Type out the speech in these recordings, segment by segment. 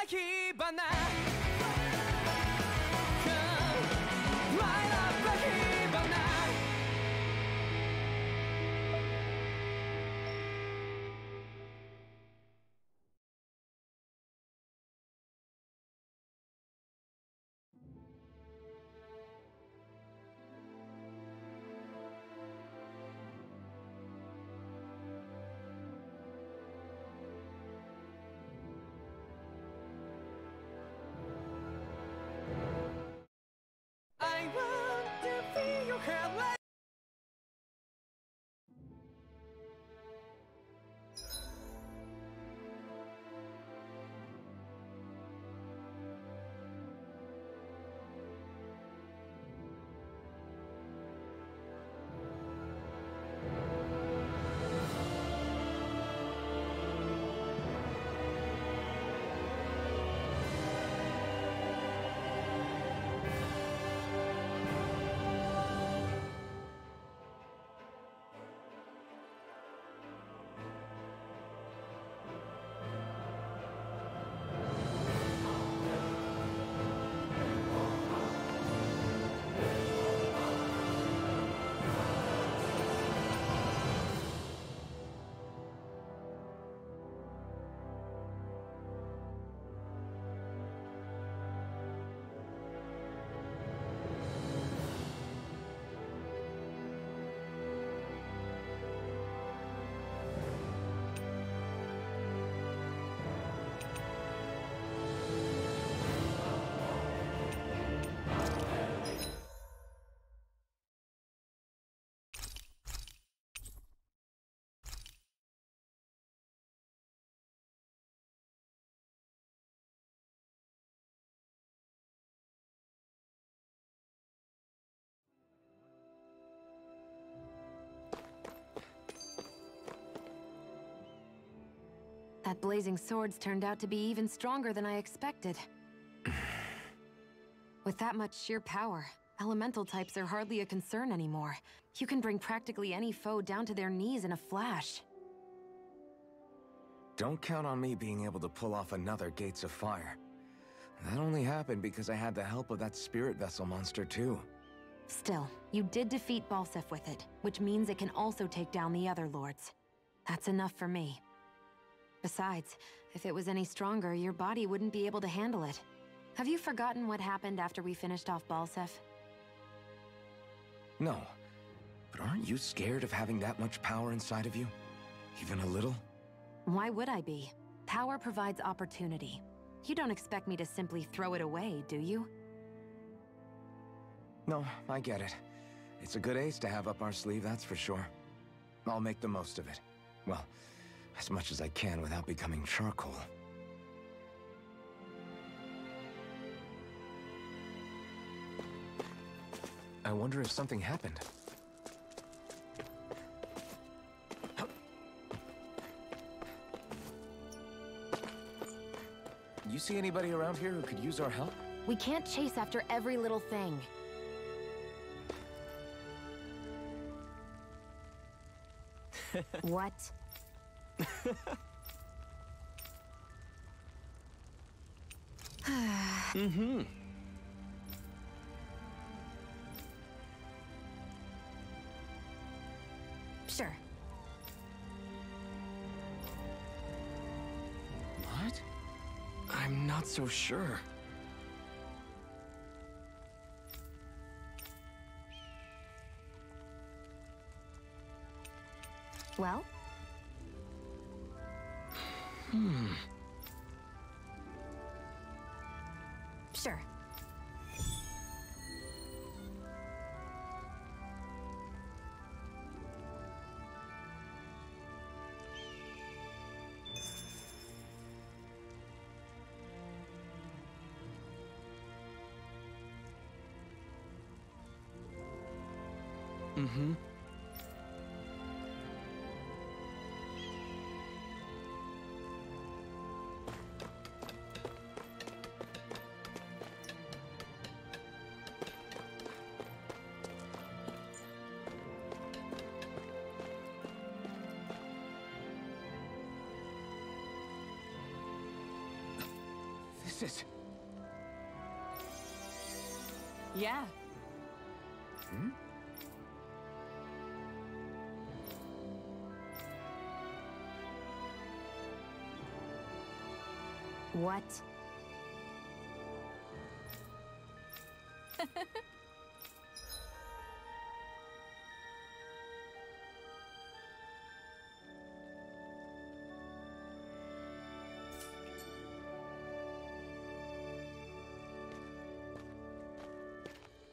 火花 Come light up the 火花 I want to feel your hair like That blazing sword's turned out to be even stronger than I expected. With that much sheer power, elemental types are hardly a concern anymore. You can bring practically any foe down to their knees in a flash. Don't count on me being able to pull off another Gates of Fire. That only happened because I had the help of that spirit vessel monster too. Still, you did defeat Balseph with it, which means it can also take down the other lords. That's enough for me. Besides, if it was any stronger, your body wouldn't be able to handle it. Have you forgotten what happened after we finished off Balseph? No, but aren't you scared of having that much power inside of you? Even a little? Why would I be? Power provides opportunity. You don't expect me to simply throw it away, do you? No, I get it. It's a good ace to have up our sleeve, that's for sure. I'll make the most of it. Well, as much as I can without becoming charcoal. I wonder if something happened. You see anybody around here who could use our help? We can't chase after every little thing. What? Mm-hmm. Sure. What? I'm not so sure. Well? Sure. Mm-hmm. is... Yeah. Hmm? What?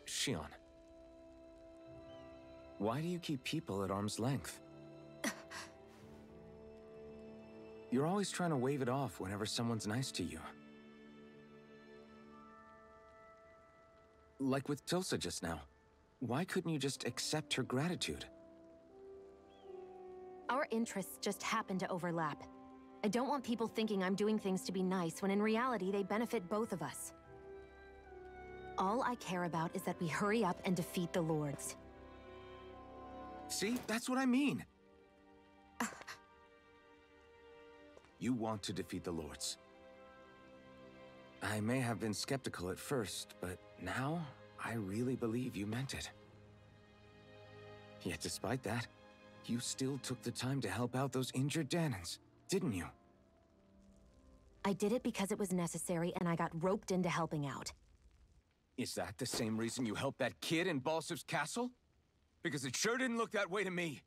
Shion. Why do you keep people at arm's length? You're always trying to wave it off whenever someone's nice to you. Like with Tilsa just now. Why couldn't you just accept her gratitude? Our interests just happen to overlap. I don't want people thinking I'm doing things to be nice when in reality they benefit both of us. All I care about is that we hurry up and defeat the Lords. See? That's what I mean! You want to defeat the Lords. I may have been skeptical at first, but now I really believe you meant it. Yet despite that, you still took the time to help out those injured Danons, didn't you? I did it because it was necessary and I got roped into helping out. Is that the same reason you helped that kid in Balsev's castle? Because it sure didn't look that way to me.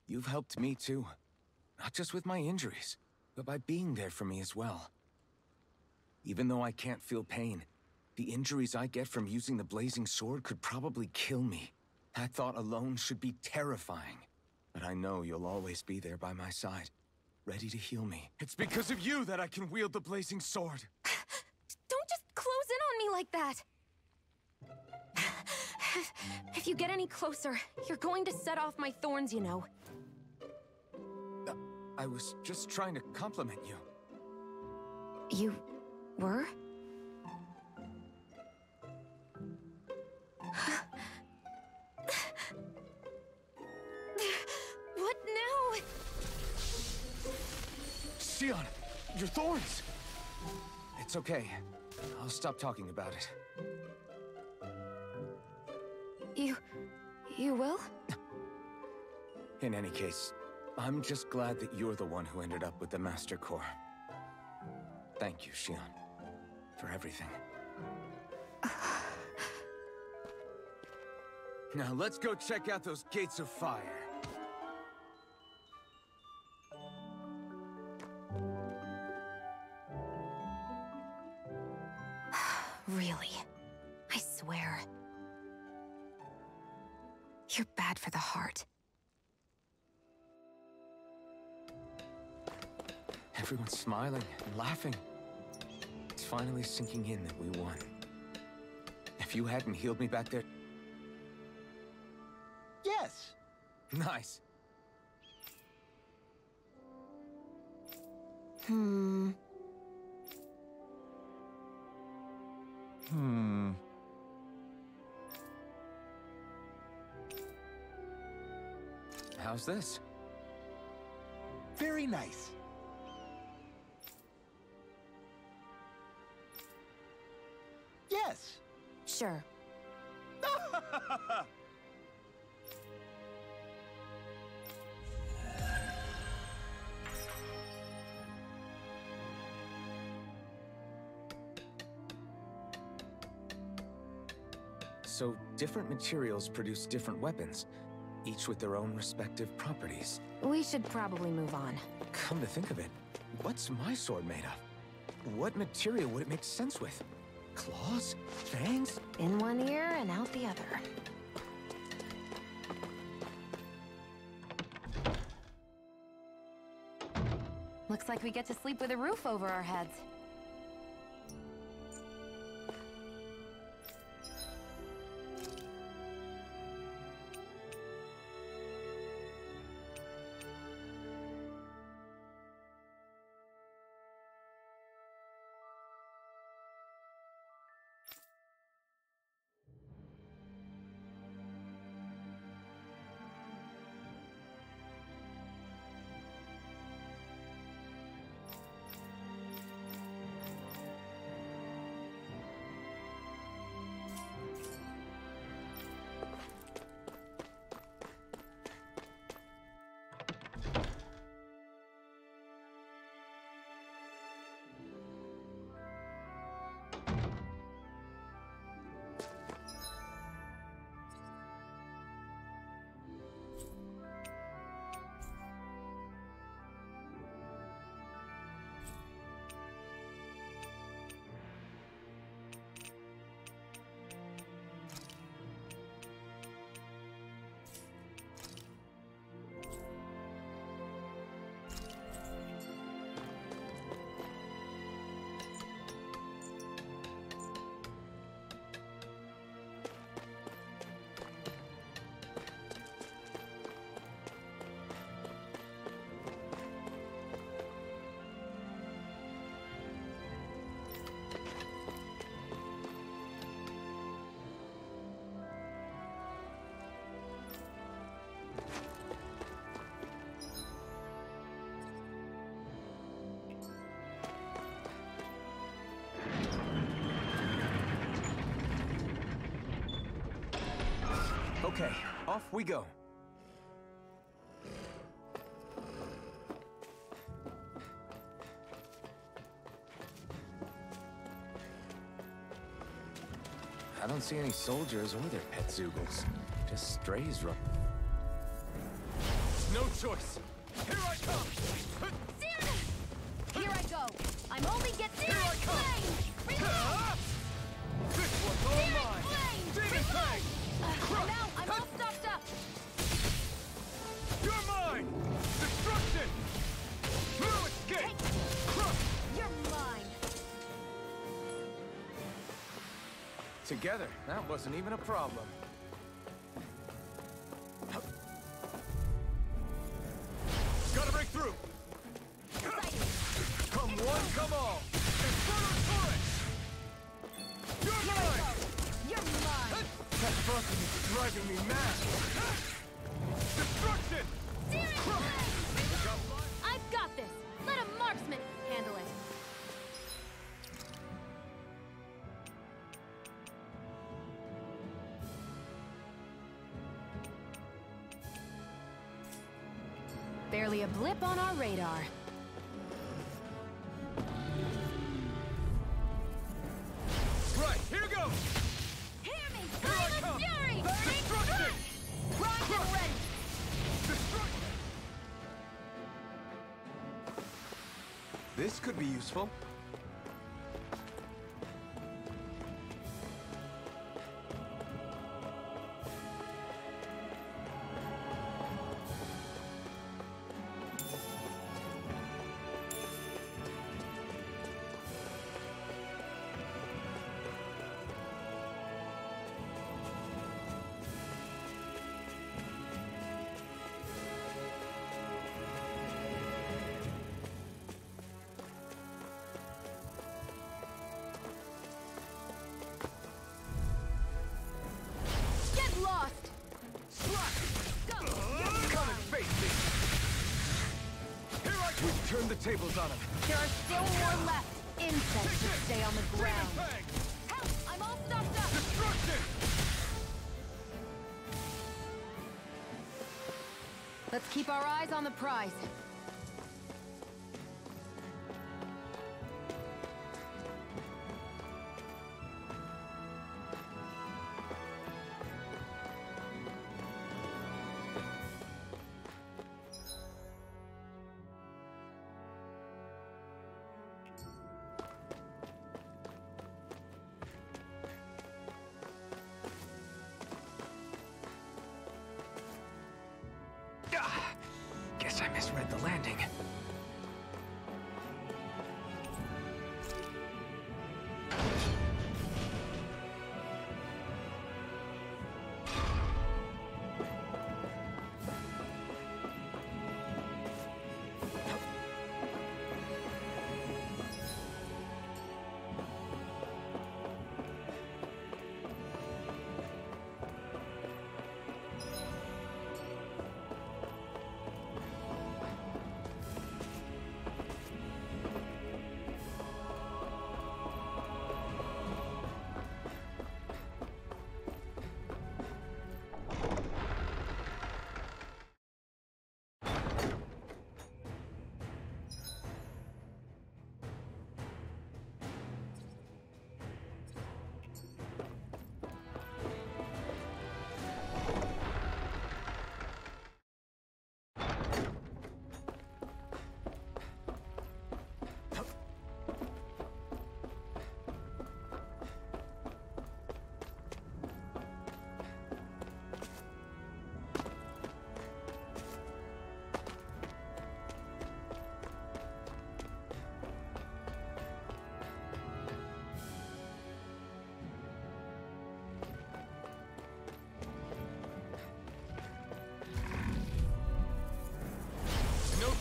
You've helped me too. Not just with my injuries, but by being there for me as well. Even though I can't feel pain, the injuries I get from using the blazing sword could probably kill me. That thought alone should be terrifying. But I know you'll always be there by my side, ready to heal me. It's because of you that I can wield the blazing sword. Don't just close in on me like that! If you get any closer, you're going to set off my thorns, you know. I was just trying to compliment you. You were? What now? Shion, your thorns! It's okay. I'll stop talking about it. You will? In any case, I'm just glad that you're the one who ended up with the Master Core. Thank you, Shion, for everything. Now let's go check out those gates of fire. Really? I swear. You're bad for the heart. Everyone's smiling and laughing. It's finally sinking in that we won. If you hadn't healed me back there... Yes. Nice. How's this? Very nice. Yes. Sure. So, different materials produce different weapons, each with their own respective properties. We should probably move on. Come to think of it, what's my sword made of? What material would it make sense with? Claws? Fangs? In one ear and out the other. Looks like we get to sleep with a roof over our heads. Okay, off we go. I don't see any soldiers or their pet Zoogles. Just strays run. No choice. Here I come! Here I go! I'm only getting Here I come! This one's all mine! Demon Fang! Now I'm all stuffed up! You're mine! Destruction! No escape! You're mine! Together, that wasn't even a problem. Gotta break through! Come one, come all! Inferno Torrent! You're mine! You're mine! That buzzing is driving me mad! Destruction! I've got this! Let a marksman handle it! Barely a blip on our radar. Right, here goes! Hear me! Here I Flame come! of fury! Destruction! Primed and ready! Destruction! This could be useful. Get lost! Go! Come and face me! Here I come! We've turned the tables on him. There are still more left. Insects should stay on the ground. Demon Fang! Help! I'm all stuffed up! Destruction! Let's keep our eyes on the prize. Guess I misread the landing.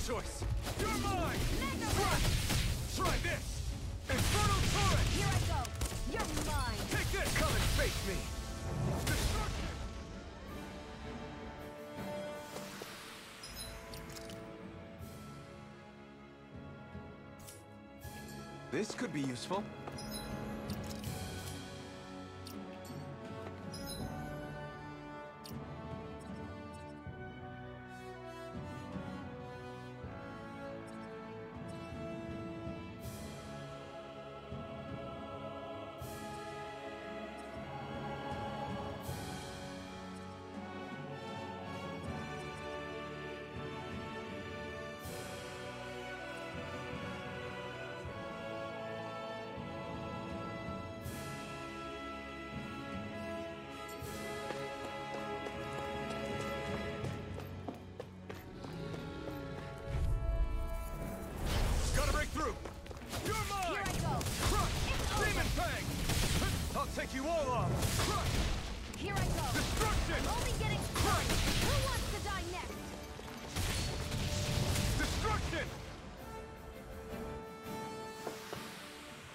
choice. You're mine! Right! Try this! Infernal Torrent! Here I go! You're mine! Take this! Come and face me! Destruction! This could be useful. wall off! Here I go. Destruction! I'm only getting started. Who wants to die next? Destruction!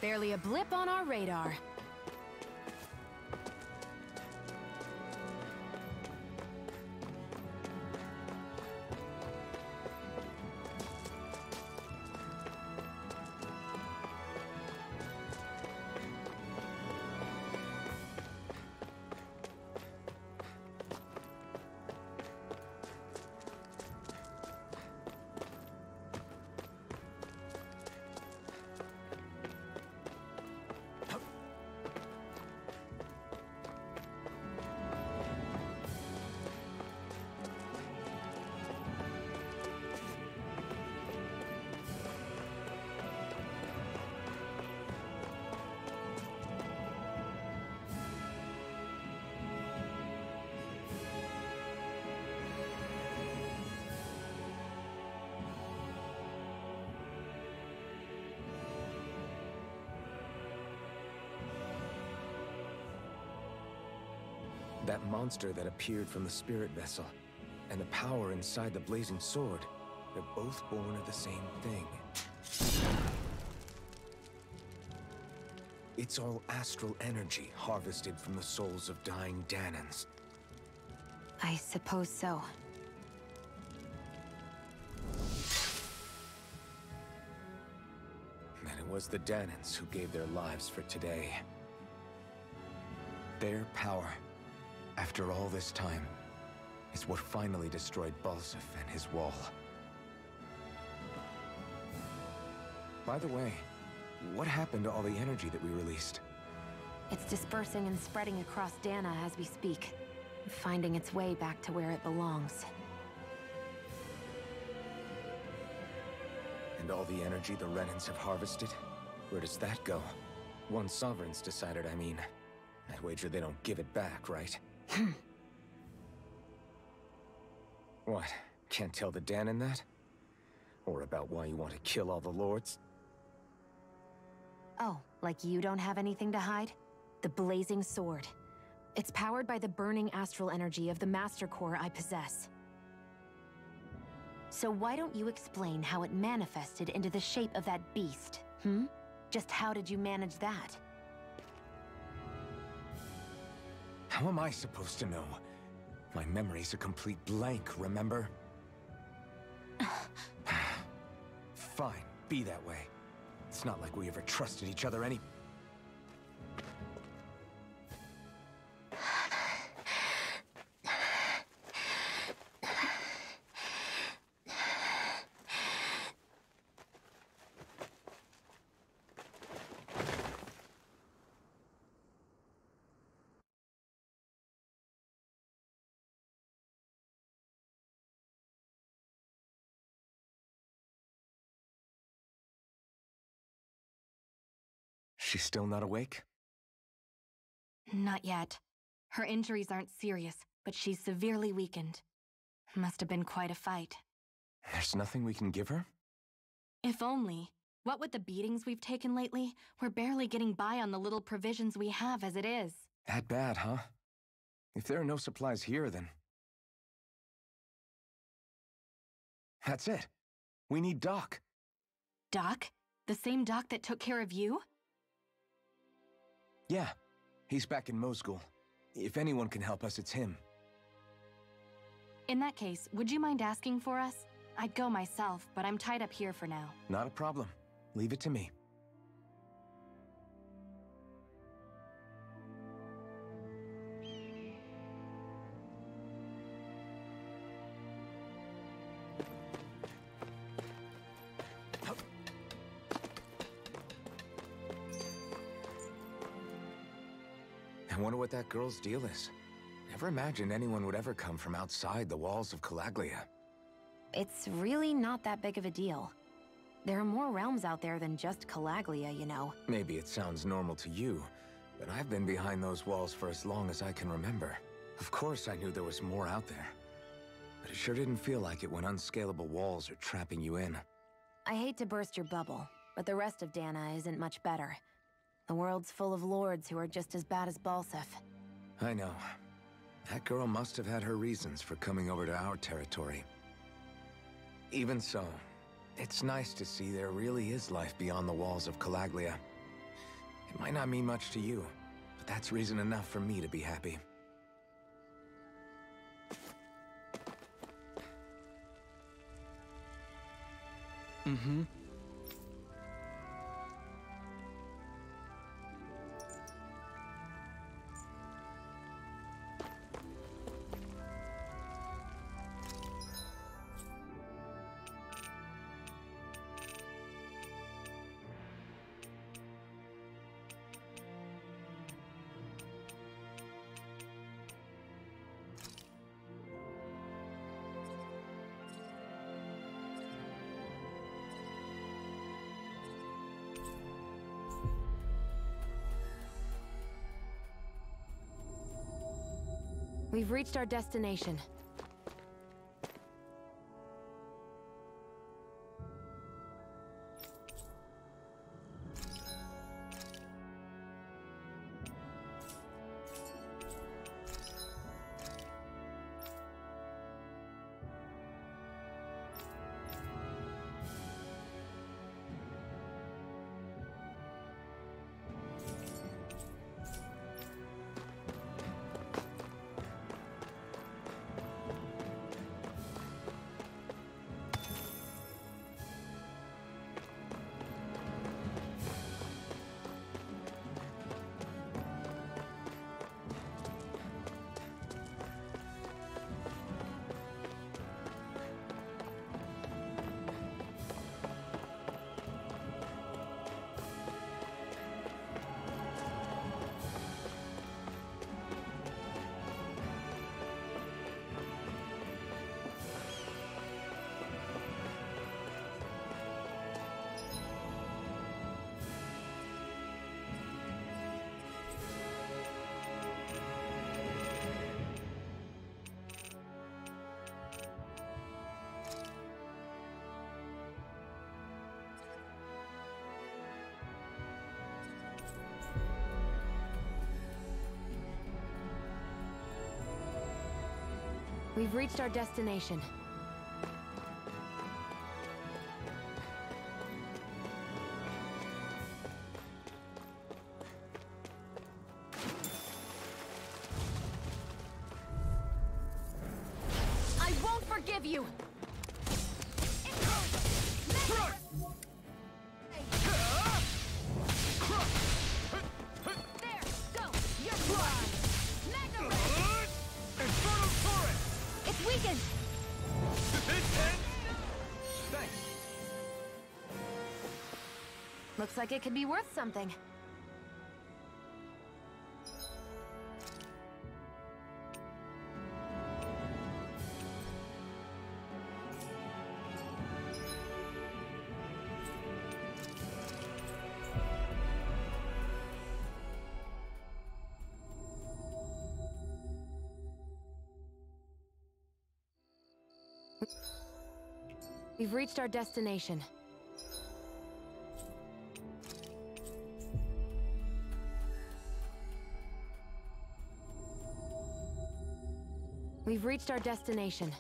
Barely a blip on our radar. That monster that appeared from the spirit vessel, and the power inside the blazing sword, they're both born of the same thing. It's all astral energy harvested from the souls of dying Danans. I suppose so. And it was the Danans who gave their lives for today. Their power, after all this time, is what finally destroyed Balsef and his wall. By the way, what happened to all the energy that we released? It's dispersing and spreading across Dana as we speak, finding its way back to where it belongs. And all the energy the Renans have harvested? Where does that go? Once Sovereign's decided, I mean. I'd wager they don't give it back, right? What? Can't tell the Danan that? Or about why you want to kill all the lords? Oh, like you don't have anything to hide? The blazing sword. It's powered by the burning astral energy of the Master Core I possess. So why don't you explain how it manifested into the shape of that beast, hmm? Just how did you manage that? How am I supposed to know? My memory's a complete blank, remember? Fine, be that way. It's not like we ever trusted each other any... She's still not awake? Not yet. Her injuries aren't serious, but she's severely weakened. Must have been quite a fight. There's nothing we can give her? If only. What with the beatings we've taken lately, we're barely getting by on the little provisions we have as it is. That bad, huh? If there are no supplies here, then... That's it. We need Doc. Doc? The same Doc that took care of you? Yeah, he's back in Mosgul. If anyone can help us, it's him. In that case, would you mind asking for us? I'd go myself, but I'm tied up here for now. Not a problem. Leave it to me. I wonder what that girl's deal is. Never imagined anyone would ever come from outside the walls of Calaglia. It's really not that big of a deal. There are more realms out there than just Calaglia, you know. Maybe it sounds normal to you, but I've been behind those walls for as long as I can remember. Of course I knew there was more out there, but it sure didn't feel like it when unscalable walls are trapping you in. I hate to burst your bubble, but the rest of Dana isn't much better. The world's full of lords who are just as bad as Balsef. I know. That girl must have had her reasons for coming over to our territory. Even so, it's nice to see there really is life beyond the walls of Calaglia. It might not mean much to you, but that's reason enough for me to be happy. Mm-hmm. We've reached our destination. We've reached our destination. I won't forgive you! There, go! You're blind! Mega Ray! Infernal Torrent! It's weakened! This ends! Thanks. Looks like it could be worth something. We've reached our destination. We've reached our destination.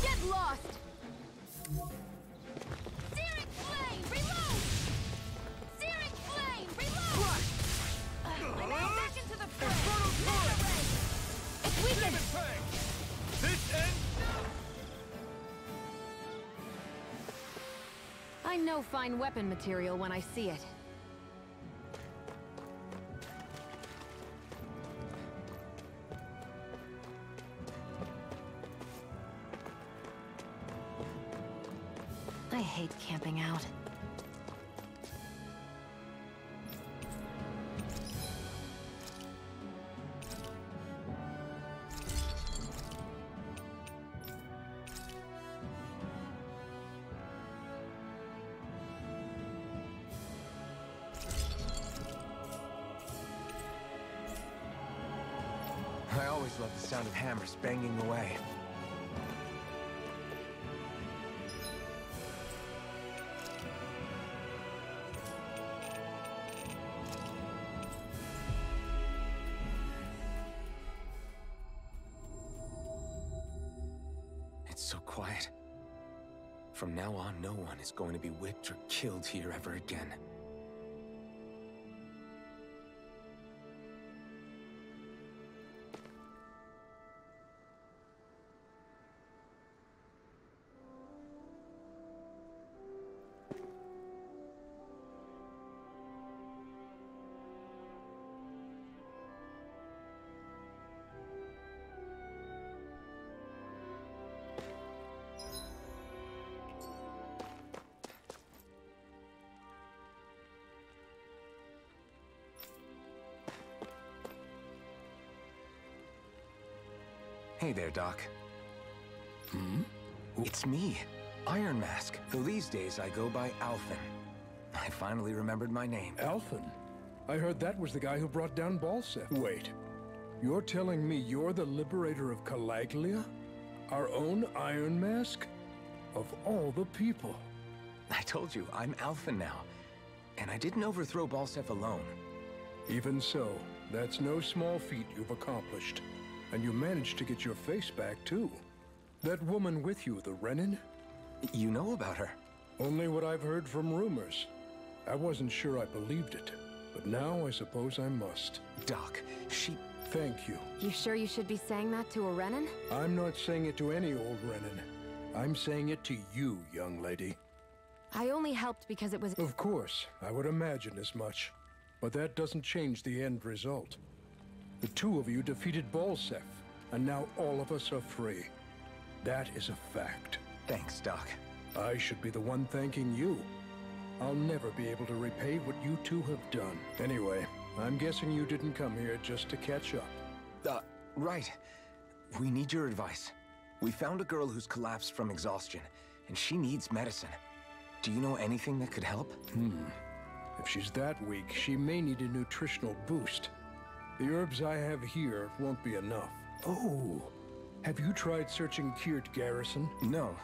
Get lost! Searing Flame, reload! Searing Flame, reload! I'm now back into the fray! Infernal Mega Torrent! Ray! It's weakened! Demon Fang! This ends! I know fine weapon material when I see it. I hate camping out. always loved the sound of hammers banging away. It's so quiet. From now on, no one is going to be whipped or killed here ever again. Hey there, Doc. It's me, Iron Mask, though these days I go by Alphen. I finally remembered my name. Alphen? I heard that was the guy who brought down Balsef. Wait, you're telling me you're the liberator of Calaglia? Our own Iron Mask? Of all the people. I told you, I'm Alphen now. And I didn't overthrow Balsef alone. Even so, that's no small feat you've accomplished. And you managed to get your face back, too. That woman with you, the Renin? You know about her? Only what I've heard from rumors. I wasn't sure I believed it, but now I suppose I must. Doc, she... Thank you. You sure you should be saying that to a Renin? I'm not saying it to any old Renin. I'm saying it to you, young lady. I only helped because it was... Of course, I would imagine as much. But that doesn't change the end result. The two of you defeated Balsef, and now all of us are free. That is a fact. Thanks, Doc. I should be the one thanking you. I'll never be able to repay what you two have done. Anyway, I'm guessing you didn't come here just to catch up. Right. We need your advice. We found a girl who's collapsed from exhaustion, and she needs medicine. Do you know anything that could help? If she's that weak, she may need a nutritional boost. The herbs I have here won't be enough. Oh, have you tried searching Kirt Garrison? No.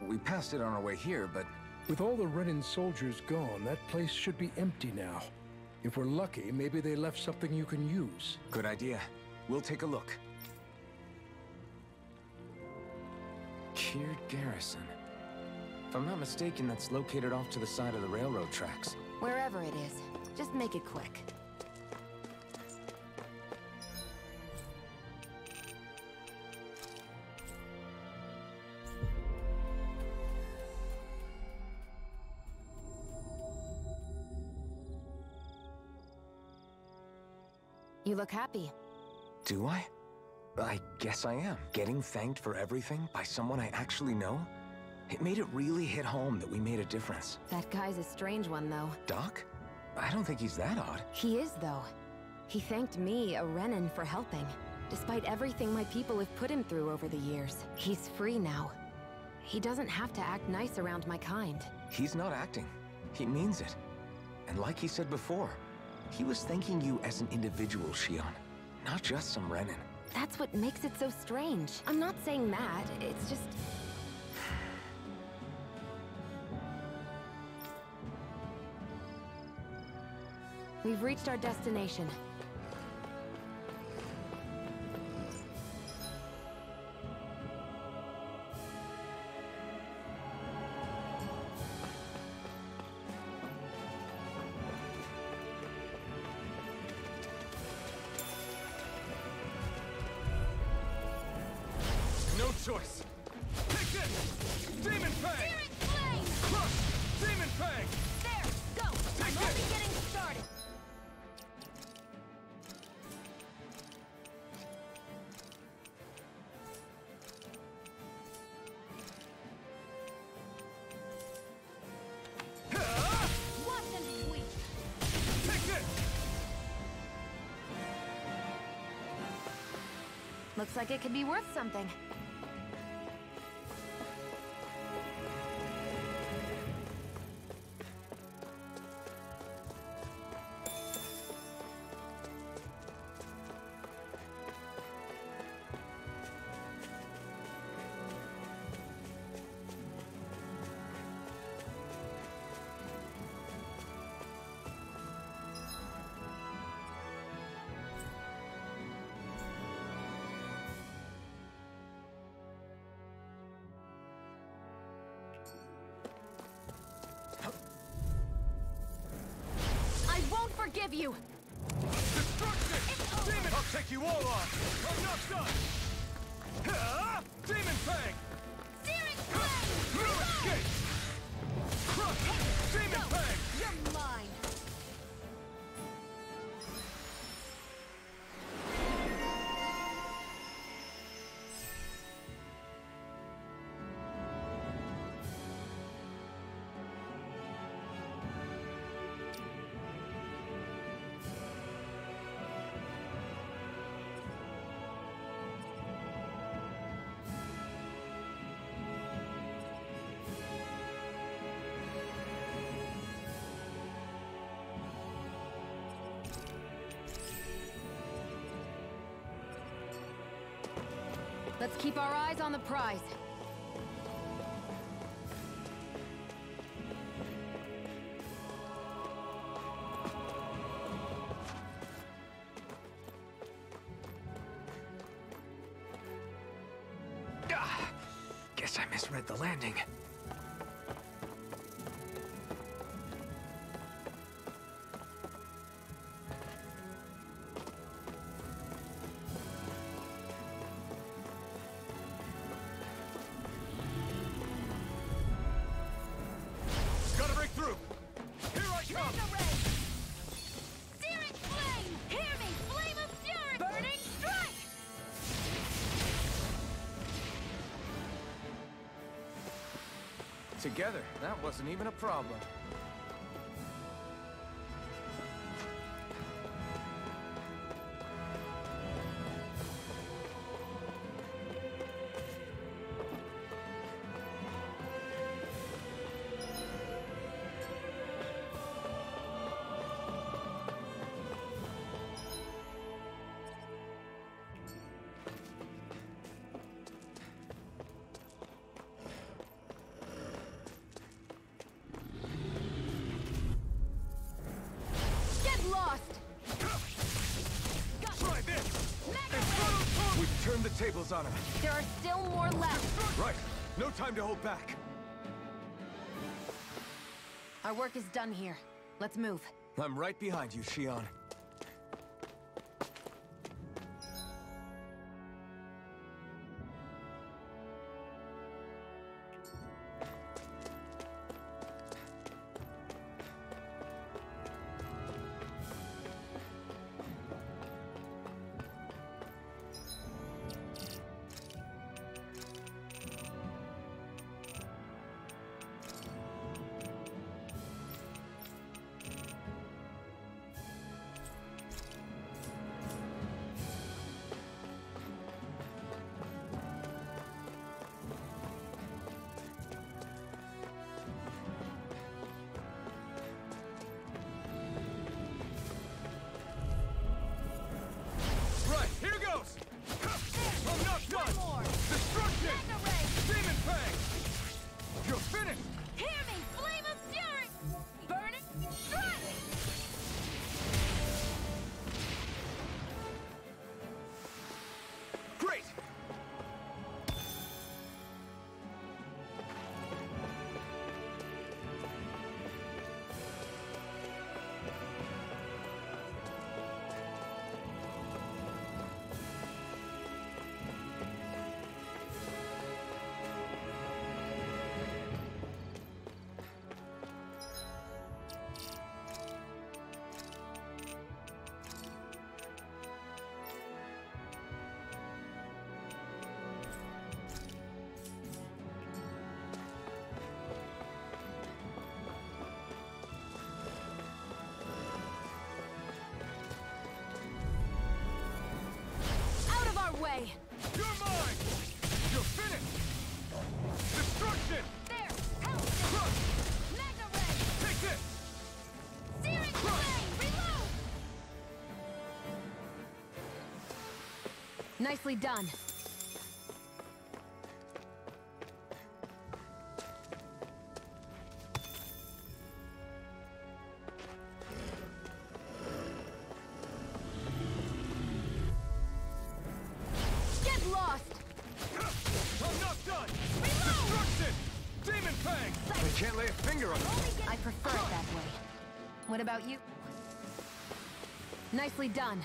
We passed it on our way here, but... With all the Renin soldiers gone, that place should be empty now. If we're lucky, maybe they left something you can use. Good idea. We'll take a look. Kirt Garrison. If I'm not mistaken, that's located off to the side of the railroad tracks. Wherever it is, just make it quick. You look happy. Do I? I guess I am. Getting thanked for everything by someone I actually know? It made it really hit home that we made a difference. That guy's a strange one, though. Doc? I don't think he's that odd. He is, though. He thanked me, a Renin, for helping. Despite everything my people have put him through over the years. He's free now. He doesn't have to act nice around my kind. He's not acting. He means it. And like he said before, he was thanking you as an individual, Shion, not just some Renin. That's what makes it so strange. I'm not saying that, it's just... We've reached our destination. No choice. Take this! Demon Fang! Searing flame! Crush! Demon Fang! There, go! I'm Take only it! getting started. Watch and weep. Take this! Looks like it could be worth something. you! Destruction! Demon! I'll take you all on! I'm not done! Demon Fang! Searing flame! No escape! Crush! Demon Fang! You're mine! Let's keep our eyes on the prize. Guess I misread the landing. Gotta break through! Here I come! Mega ray! Searing flame! Hear me! Flame of fury! Burning strike! Together, that wasn't even a problem. Get lost! Try this! We've turned the tables on him. There are still more left. Right. No time to hold back. Our work is done here. Let's move. I'm right behind you, Shion. Right, here goes! I'm not done! More! Destruction! Mega ray! Demon Fang! You're finished! Hear me! Flame of fury! Burning strike! Great! Out of our way! You're mine! You're finished! Destruction! There! Help! Crush! Mega ray! Take this! Searing flame! Reload! Nicely done. Get lost! I'm not done! Destruction! Demon Fang! I can't lay a finger on it. I prefer it that way. What about you? Nicely done.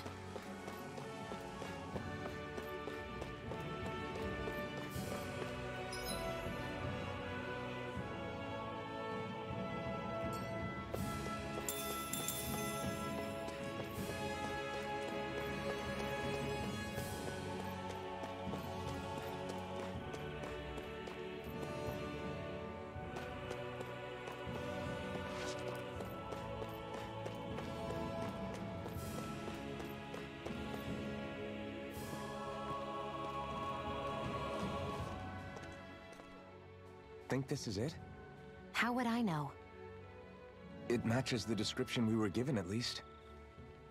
Think this is it? How would I know? It matches the description we were given, at least.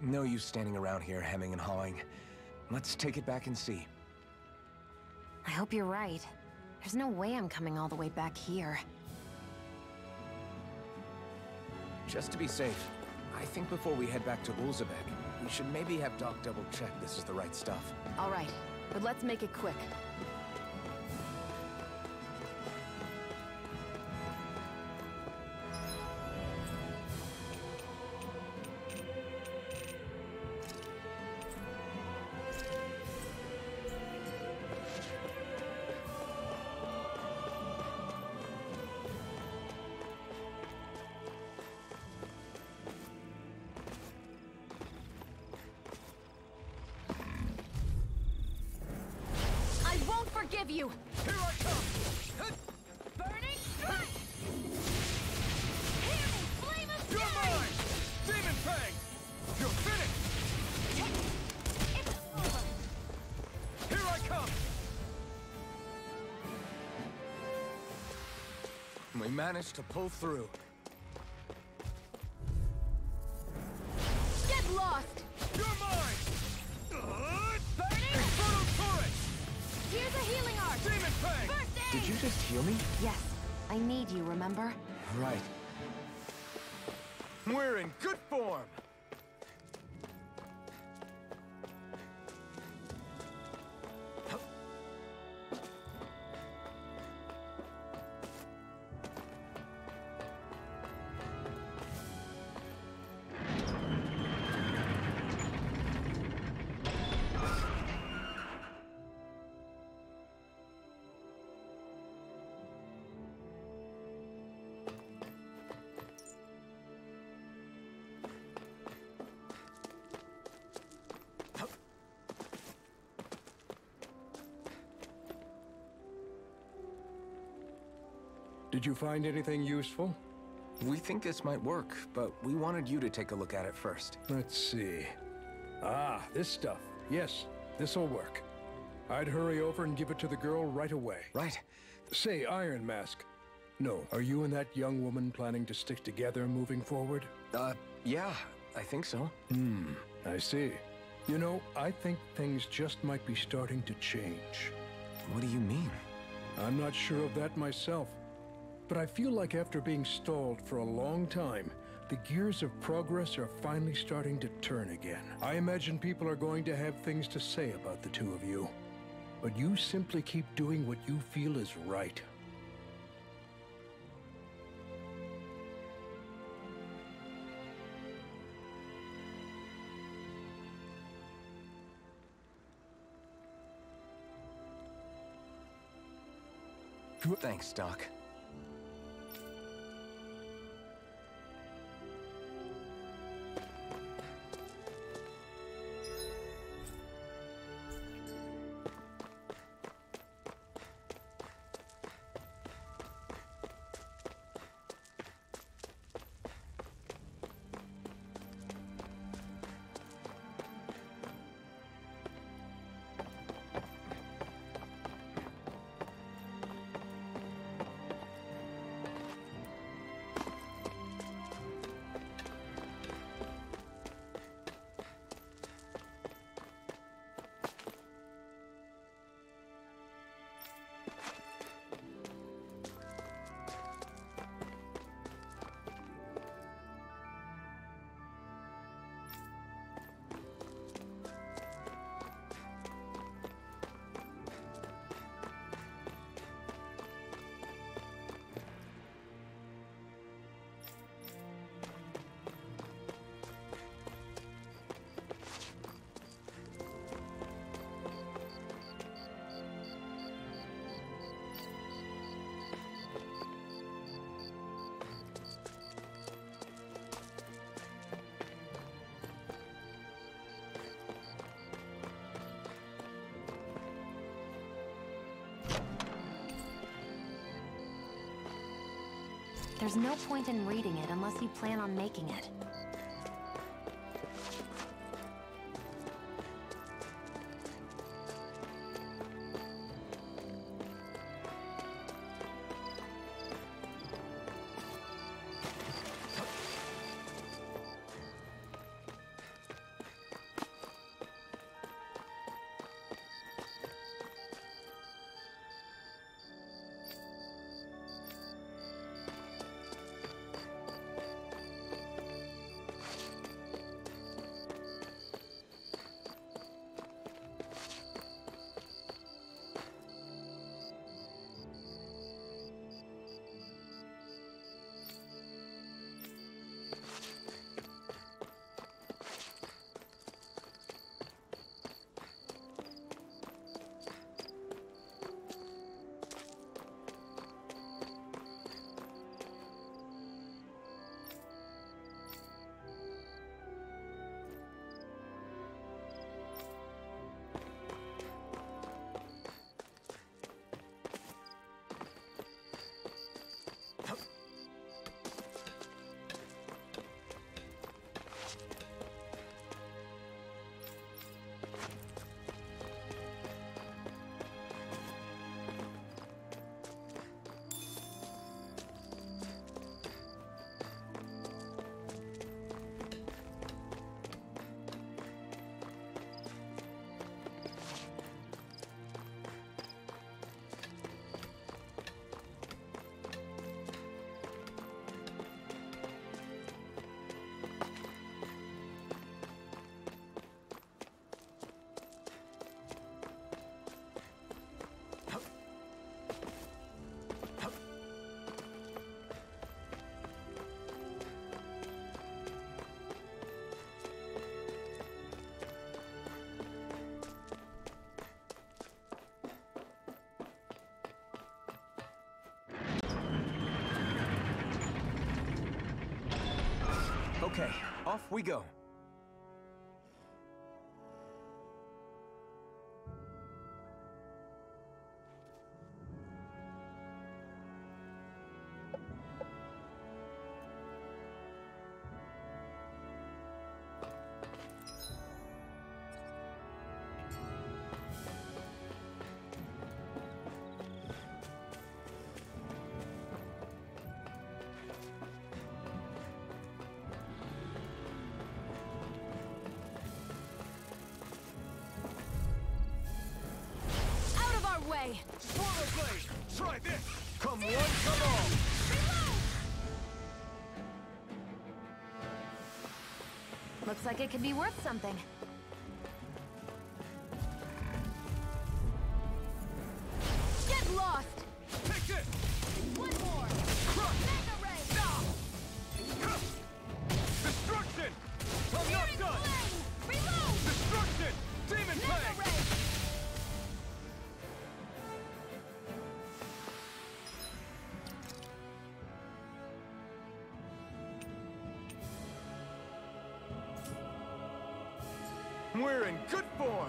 No use standing around here hemming and hawing. Let's take it back and see. I hope you're right. There's no way I'm coming all the way back here. Just to be safe, I think before we head back to Ulzebek, we should maybe have Doc double-check this is the right stuff. All right, but let's make it quick. Forgive you! Here I come! Burning strike! Healing flame of You're fury! mine! Demon Fang! You're finished! It's over! Here I come! We managed to pull through. Get lost! You're mine! Burning! Inferno Turret! Here's a healing art! Demon Fang! First aid! Did you just heal me? Yes, I need you, remember? Right. We're in good form! Did you find anything useful? We think this might work, but we wanted you to take a look at it first. Let's see. Ah, this stuff. Yes, this'll work. I'd hurry over and give it to the girl right away. Right. Say, Iron Mask. No, are you and that young woman planning to stick together moving forward? Yeah, I think so. I see. You know, I think things just might be starting to change. What do you mean? I'm not sure of that myself. But I feel like after being stalled for a long time, the gears of progress are finally starting to turn again. I imagine people are going to have things to say about the two of you. But you simply keep doing what you feel is right. Thanks, Doc. There's no point in reading it unless you plan on making it. Okay, off we go. Way. Swallow blade! Try this! Come one, come all! Looks like it could be worth something. Get lost! Take it! One more! Crush! Mega ray! Destruction! I'm not Searing done! flame! Reload! Destruction! Demon Mega plague! ray! We're in good form!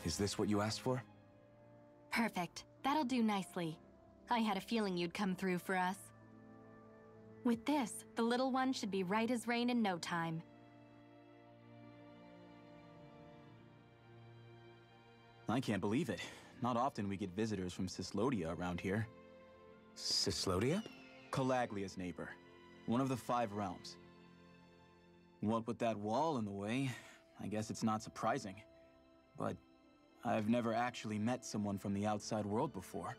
Is this what you asked for? Perfect. That'll do nicely. I had a feeling you'd come through for us. With this, the little one should be right as rain in no time. I can't believe it. Not often we get visitors from Cyslodia around here. Cyslodia? Calaglia's neighbor. One of the 5 realms. What with that wall in the way, I guess it's not surprising. But I've never actually met someone from the outside world before.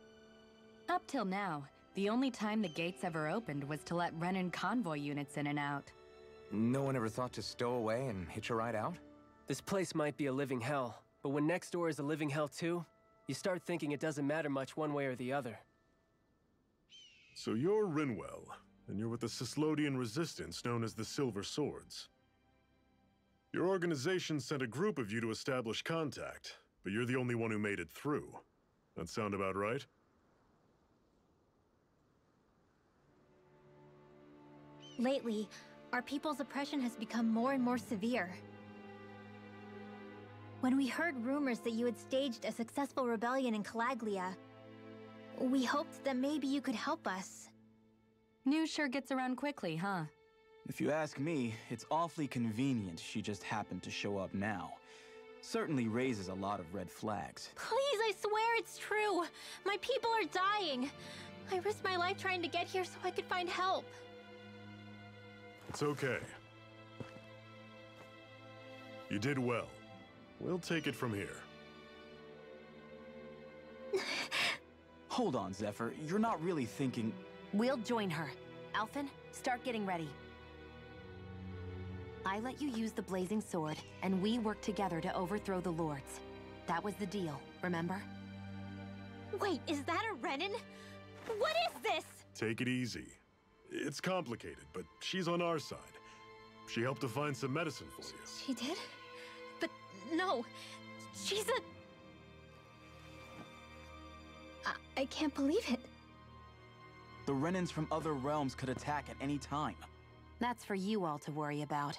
Up till now, the only time the gates ever opened was to let Renan convoy units in and out. No one ever thought to stow away and hitch a ride out? This place might be a living hell, but when next door is a living hell too, you start thinking it doesn't matter much one way or the other. So you're Rinwell, and you're with the Cyslodian resistance known as the Silver Swords. Your organization sent a group of you to establish contact, but you're the only one who made it through. That sound about right? Lately, our people's oppression has become more and more severe. When we heard rumors that you had staged a successful rebellion in Calaglia, we hoped that maybe you could help us. News sure gets around quickly, huh? If you ask me, it's awfully convenient she just happened to show up now. Certainly raises a lot of red flags. Please, I swear it's true! My people are dying! I risked my life trying to get here so I could find help. It's okay. You did well. We'll take it from here. Hold on, Zephyr. You're not really thinking... We'll join her. Alphen, start getting ready. I let you use the blazing sword, and we work together to overthrow the lords. That was the deal, remember? Wait, is that a Renan? What is this? Take it easy. It's complicated, but she's on our side. She helped to find some medicine for you. She did? But no, she's a... I can't believe it. The Renans from other realms could attack at any time. That's for you all to worry about.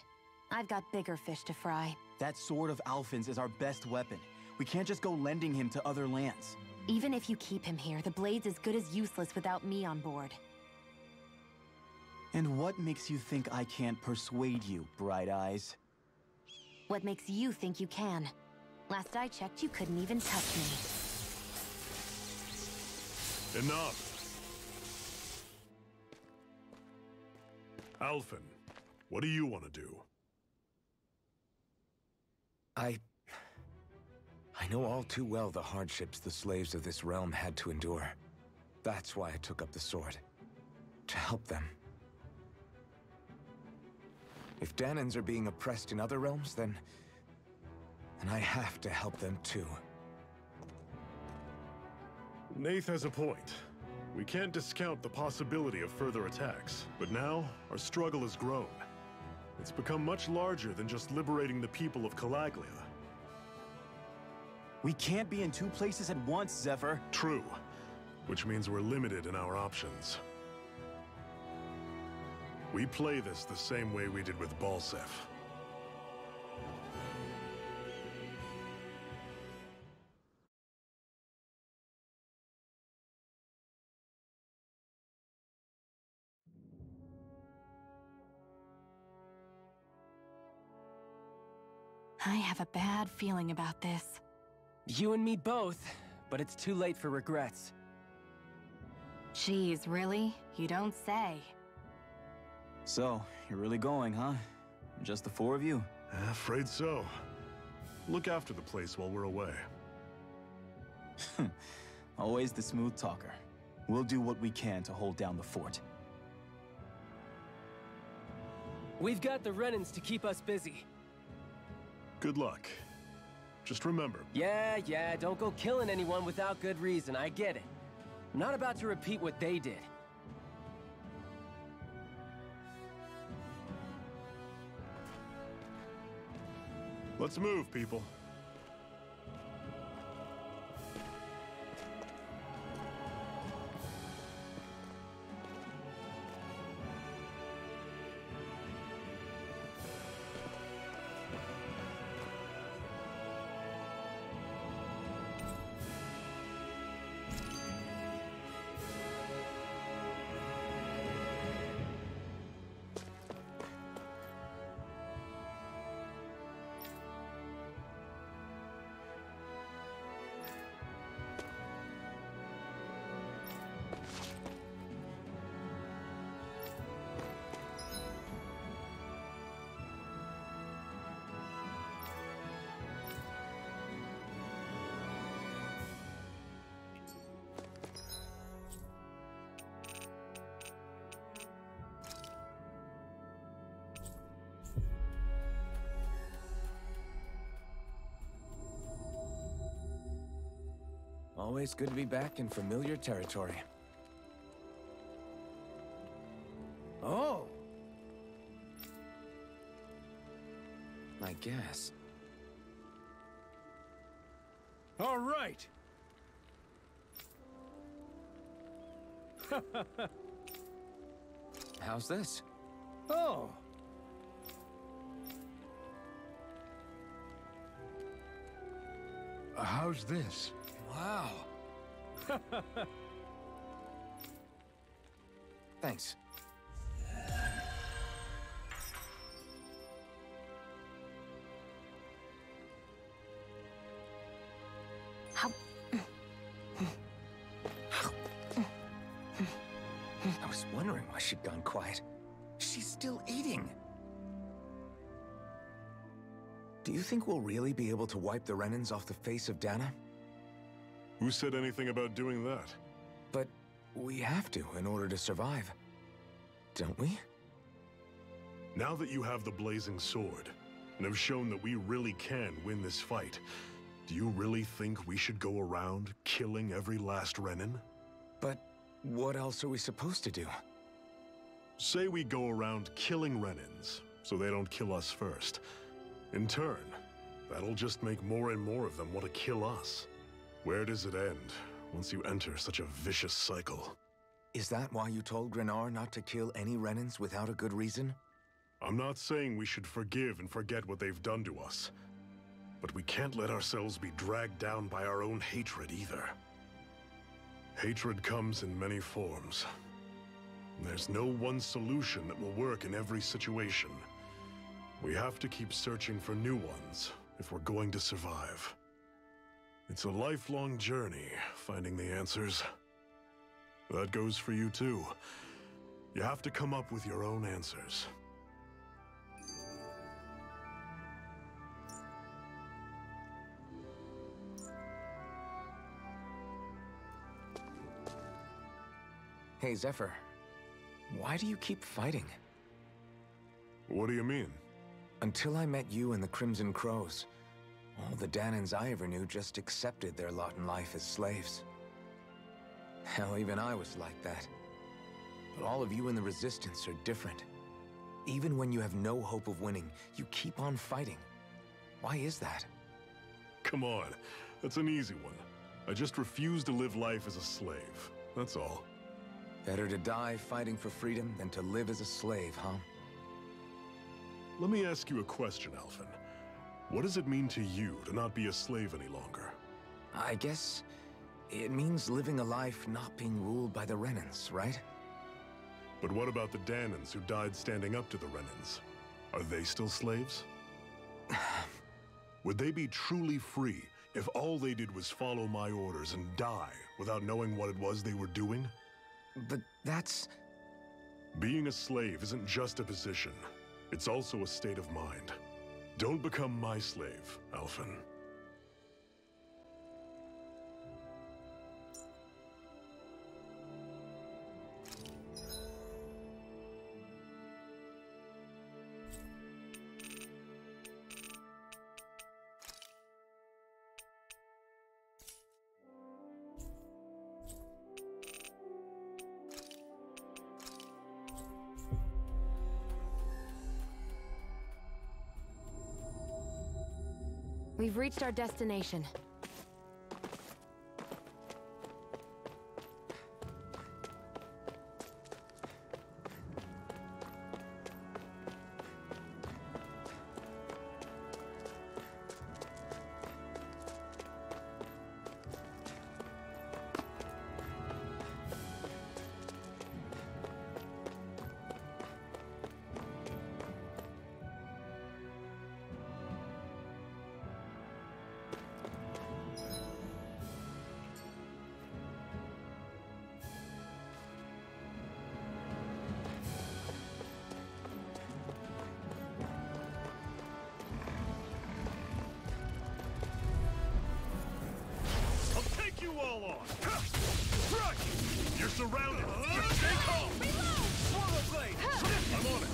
I've got bigger fish to fry. That sword of Alphen's is our best weapon. We can't just go lending him to other lands. Even if you keep him here, the blade's as good as useless without me on board. And what makes you think I can't persuade you, Bright Eyes? What makes you think you can? Last I checked, you couldn't even touch me. Enough! Alphen, what do you want to do? I know all too well the hardships the slaves of this realm had to endure. That's why I took up the sword. To help them. If Danans are being oppressed in other realms, then I have to help them too. Nath has a point. We can't discount the possibility of further attacks, but now our struggle has grown. It's become much larger than just liberating the people of Calaglia. We can't be in 2 places at once, Zephyr. True, which means we're limited in our options. We play this the same way we did with Balseph. I have a bad feeling about this. You and me both, but it's too late for regrets. Geez, really? You don't say. So, you're really going, huh? Just the 4 of you? Afraid so. Look after the place while we're away. Always the smooth talker. We'll do what we can to hold down the fort. We've got the Renans to keep us busy. Good luck. Just remember... Yeah, don't go killing anyone without good reason, I get it. I'm not about to repeat what they did. Let's move, people. Always good to be back in familiar territory. Oh! I guess. All right! How's this? Oh! How's this? Wow. Thanks. I was wondering why she'd gone quiet. She's still eating. Do you think we'll really be able to wipe the Renans off the face of Dana? Who said anything about doing that? But we have to in order to survive. Don't we? Now that you have the blazing sword, and have shown that we really can win this fight, do you really think we should go around killing every last Renan? But what else are we supposed to do? Say we go around killing Renans, so they don't kill us first. In turn, that'll just make more and more of them want to kill us. Where does it end, once you enter such a vicious cycle? Is that why you told Grenar not to kill any Renans without a good reason? I'm not saying we should forgive and forget what they've done to us. But we can't let ourselves be dragged down by our own hatred either. Hatred comes in many forms. There's no one solution that will work in every situation. We have to keep searching for new ones if we're going to survive. It's a lifelong journey, finding the answers. That goes for you too. You have to come up with your own answers. Hey, Zephyr. Why do you keep fighting? What do you mean? Until I met you and the Crimson Crows, all the Danans I ever knew just accepted their lot in life as slaves. Hell, even I was like that. But all of you in the Resistance are different. Even when you have no hope of winning, you keep on fighting. Why is that? Come on, that's an easy one. I just refuse to live life as a slave, that's all. Better to die fighting for freedom than to live as a slave, huh? Let me ask you a question, Alphen. What does it mean to you to not be a slave any longer? I guess it means living a life not being ruled by the Renans, right? But what about the Danans who died standing up to the Renans? Are they still slaves? Would they be truly free if all they did was follow my orders and die without knowing what it was they were doing? But that's... Being a slave isn't just a position. It's also a state of mind. Don't become my slave, Alphen. We've reached our destination. You all on! Right! You're surrounded! Just stay calm! Swallow blade! I'm on it!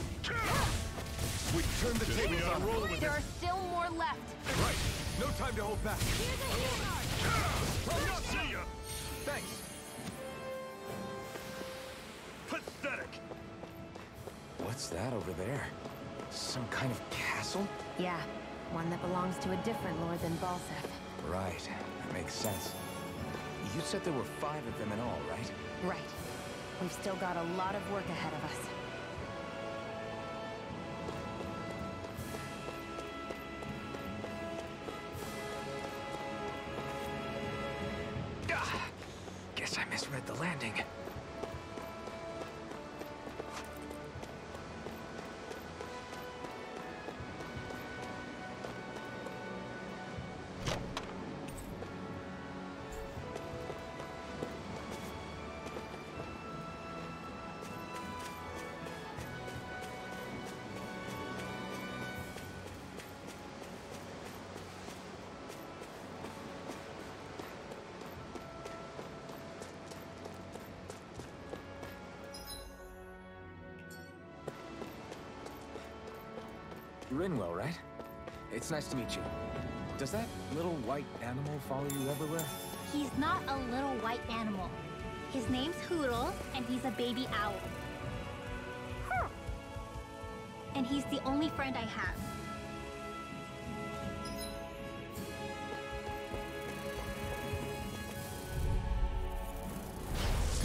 We turned the tables on rolling with There it! are still more left. Right! No time to hold back! Here's a hammer! See ya! Thanks. Pathetic! What's that over there? Some kind of castle? Yeah, one that belongs to a different lord than Balsef. Right, that makes sense. You said there were 5 of them in all, right? Right. We've still got a lot of work ahead of us. Guess I misread the landing. Rinwell, right? It's nice to meet you. Does that little white animal follow you everywhere? He's not a little white animal. His name's Hoodle, and he's a baby owl. And he's the only friend I have.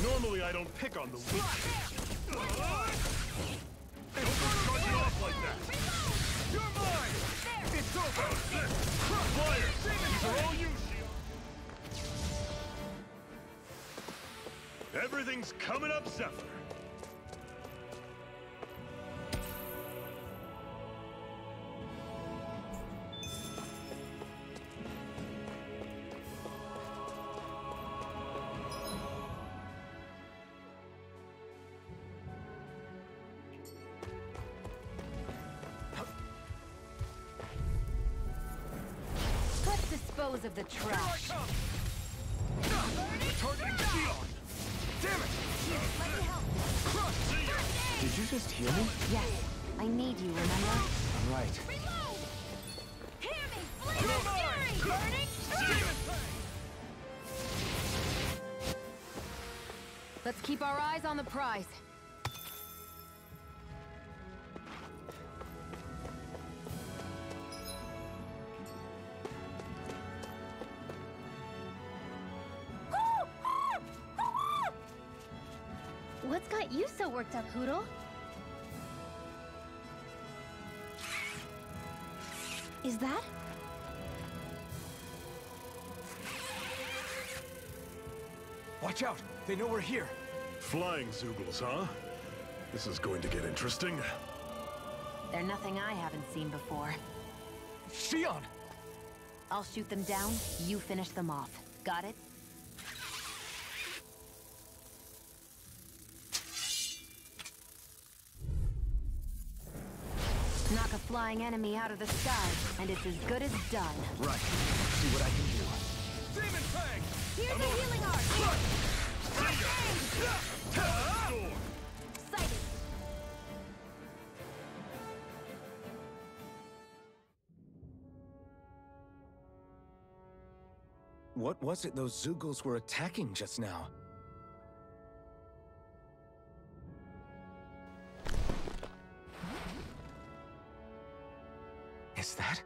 Normally I don't pick on the weak. Don't charge it off like that! You're mine! It's over! Fire! These are all you, Shield! Everything's coming up, Zephyr! Dispose of the trash. Targeting Shield! Damn it! Did you just heal me? Yes. I need you, remember? I'm right. Reload! Hear me! Flaming Fury! Burning! Let's keep our eyes on the prize. What's got you so worked up, Hoodle? Is that? Watch out! They know we're here! Flying Zoogles, huh? This is going to get interesting. They're nothing I haven't seen before. Xion! I'll shoot them down, you finish them off. Got it? Knock a flying enemy out of the sky, and it's as good as done. Right. See what I can do. Demon Fang! Here's the healing art! Sighted! What was it those Zoogles were attacking just now? Is that?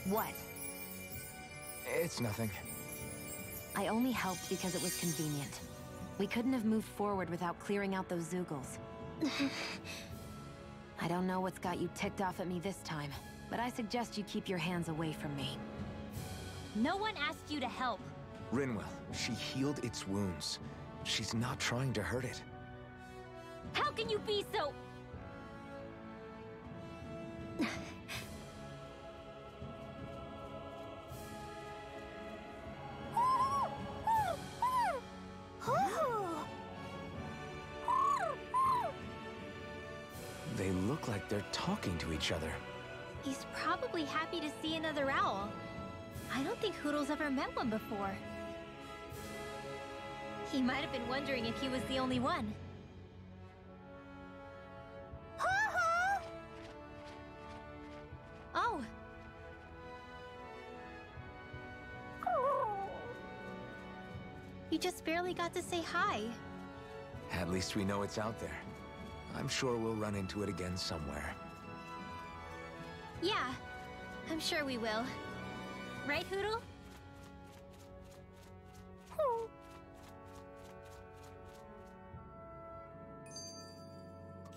What? It's nothing. I only helped because it was convenient. We couldn't have moved forward without clearing out those Zoogles. I don't know what's got you ticked off at me this time, but I suggest you keep your hands away from me. No one asked you to help. Rinwell, she healed its wounds. She's not trying to hurt it. How can you be so... They look like they're talking to each other. He's probably happy to see another owl. I don't think Hoodle's ever met one before. He might have been wondering if he was the only one. You just barely got to say hi. At least we know it's out there. I'm sure we'll run into it again somewhere. Yeah, I'm sure we will. Right, Hootle?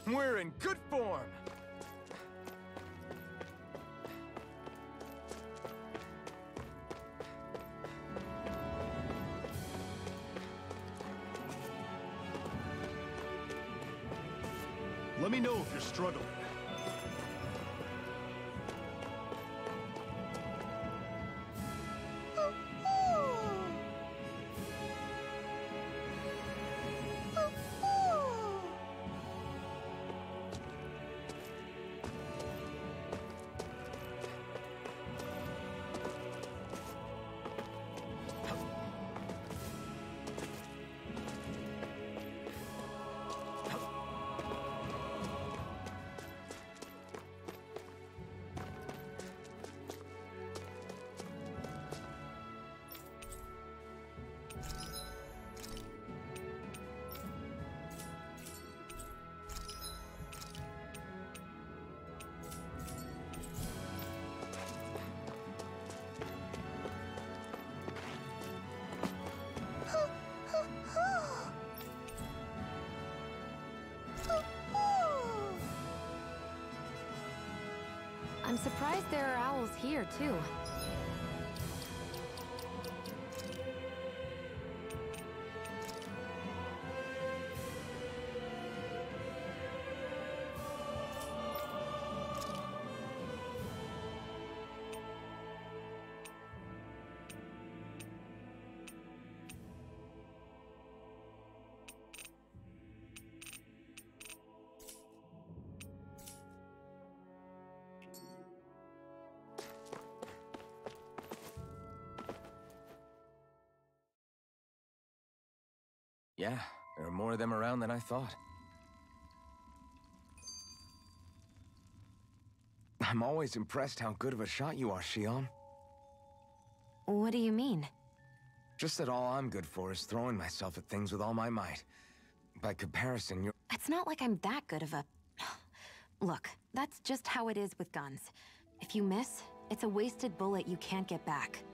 We're in good form! Let me know if you're struggling. I'm surprised there are owls here, too. Yeah, there are more of them around than I thought. I'm always impressed how good of a shot you are, Xion. What do you mean? Just that all I'm good for is throwing myself at things with all my might. By comparison, you're... It's not like I'm that good of a... Look, that's just how it is with guns. If you miss, it's a wasted bullet you can't get back.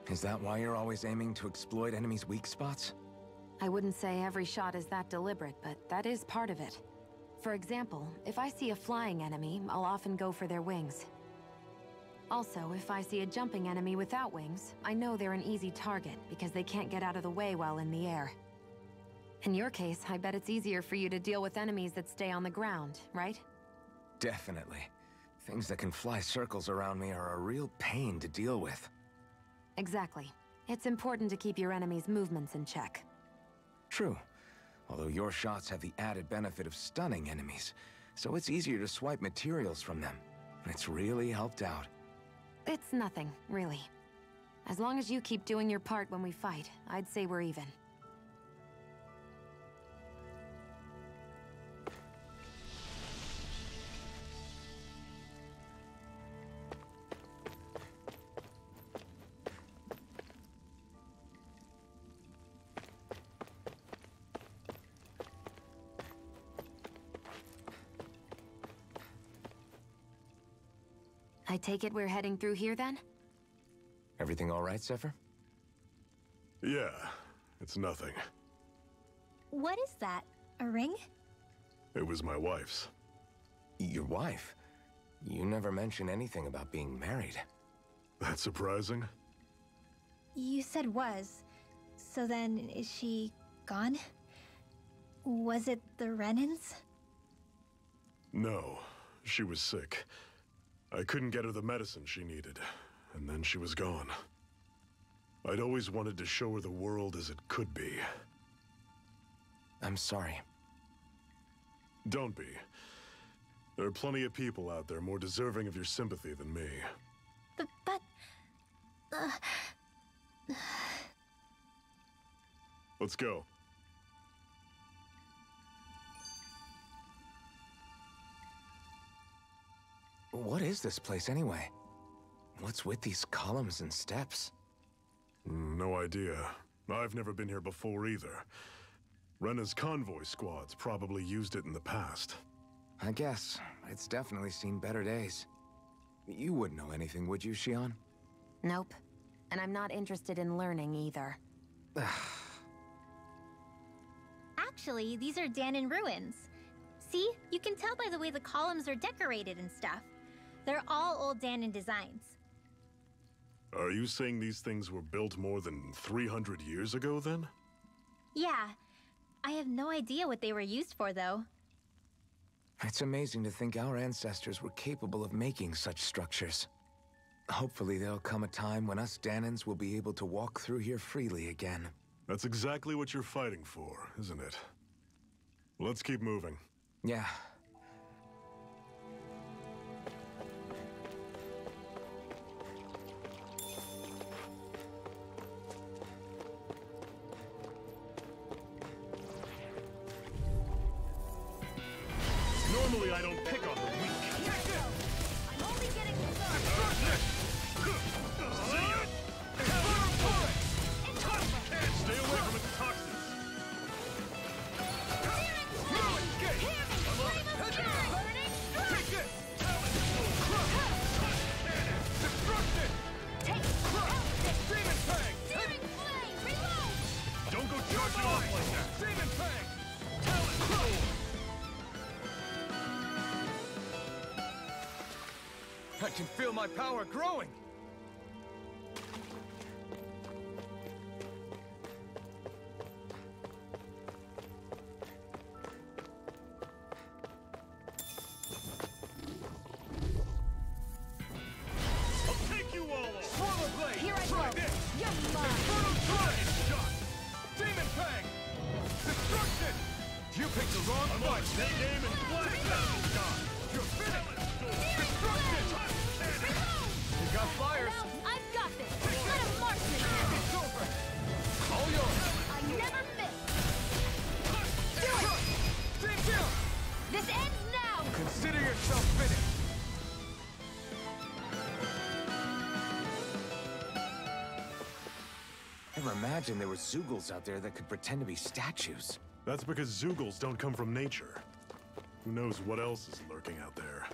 Is that why you're always aiming to exploit enemies' weak spots? I wouldn't say every shot is that deliberate, but that is part of it. For example, if I see a flying enemy, I'll often go for their wings. Also, if I see a jumping enemy without wings, I know they're an easy target because they can't get out of the way while in the air. In your case, I bet it's easier for you to deal with enemies that stay on the ground, right? Definitely. Things that can fly circles around me are a real pain to deal with. Exactly. It's important to keep your enemy's movements in check. True. Although your shots have the added benefit of stunning enemies, so it's easier to swipe materials from them. It's really helped out. It's nothing, really. As long as you keep doing your part when we fight, I'd say we're even. I take it we're heading through here, then? Everything all right, Zephyr? Yeah, it's nothing. What is that? A ring? It was my wife's. Your wife? You never mentioned anything about being married. That's surprising? You said was. So then, is she gone? Was it the Renans? No, she was sick. I couldn't get her the medicine she needed, and then she was gone. I'd always wanted to show her the world as it could be. I'm sorry. Don't be. There are plenty of people out there more deserving of your sympathy than me. But... Let's go. What is this place, anyway? What's with these columns and steps? No idea. I've never been here before either. Rena's convoy squads probably used it in the past. I guess. It's definitely seen better days. You wouldn't know anything, would you, Xion? Nope. And I'm not interested in learning either. Actually, these are Danon ruins. See? You can tell by the way the columns are decorated and stuff. They're all old Danon designs. Are you saying these things were built more than 300 years ago, then? Yeah. I have no idea what they were used for, though. It's amazing to think our ancestors were capable of making such structures. Hopefully there'll come a time when us Danons will be able to walk through here freely again. That's exactly what you're fighting for, isn't it? Let's keep moving. Yeah. Normally I don't pick on the weak. I'm only getting started. See ya! Stay away from its toxins. Don't go charging off like that! Demon Fang! Talent! I can feel my power growing! I'll take you all on! Swallow blade! Here I Try go! this! You're mine! Try shot! Demon Fang! Destruction! You picked the wrong fight! They game and blast out of the sky! You're finished! Destruction! You got fires! Well, I've got this! Let him march me! It's over! All yours! I never miss! Do it! This ends now! Consider yourself finished! Never imagined there were Zeugles out there that could pretend to be statues. That's because Zeugles don't come from nature. Who knows what else is lurking out there?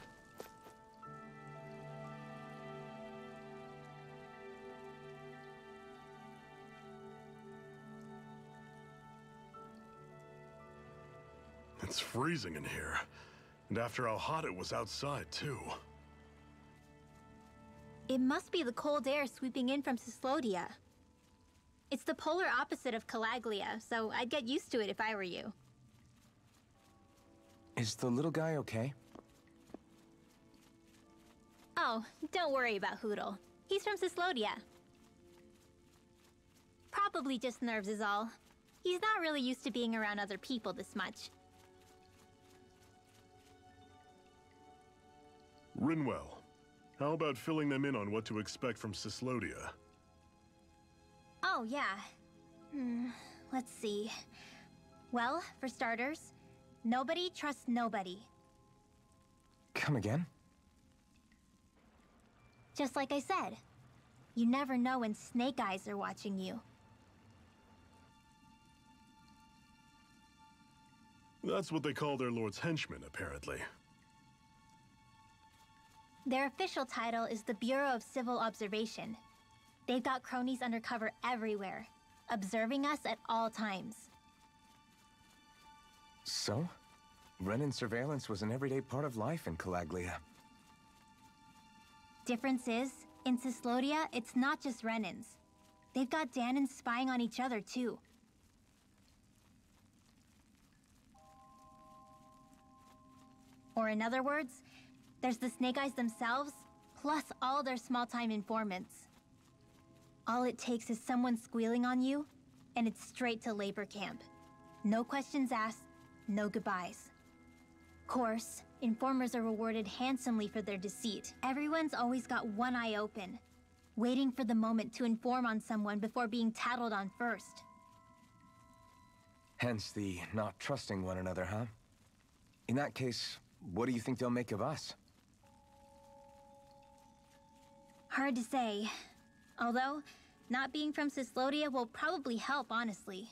It's freezing in here. And after how hot it was outside, too. It must be the cold air sweeping in from Cyslodia. It's the polar opposite of Calaglia, so I'd get used to it if I were you. Is the little guy okay? Oh, don't worry about Hootle. He's from Cyslodia. Probably just nerves is all. He's not really used to being around other people this much. Rinwell, how about filling them in on what to expect from Cyslodia? Oh, yeah. Let's see. Well, for starters, nobody trusts nobody. Come again? Just like I said. You never know when Snake Eyes are watching you. That's what they call their lord's henchmen, apparently. Their official title is the Bureau of Civil Observation. They've got cronies undercover everywhere, observing us at all times. So? Renan surveillance was an everyday part of life in Calaglia. Difference is, in Cyslodia, it's not just Renans. They've got Danons spying on each other, too. Or in other words, there's the Snake Eyes themselves, plus all their small-time informants. All it takes is someone squealing on you, and it's straight to labor camp. No questions asked, no goodbyes. Course, informers are rewarded handsomely for their deceit. Everyone's always got one eye open, waiting for the moment to inform on someone before being tattled on first. Hence the not trusting one another, huh? In that case, what do you think they'll make of us? Hard to say. Although, Not being from Cyslodia will probably help, honestly.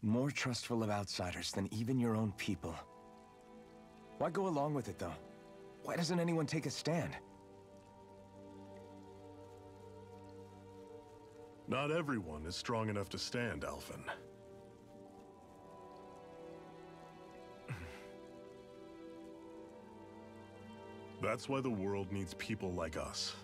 More trustful of outsiders than even your own people. Why go along with it, though? Why doesn't anyone take a stand? Not everyone is strong enough to stand, Alphen. That's why the world needs people like us.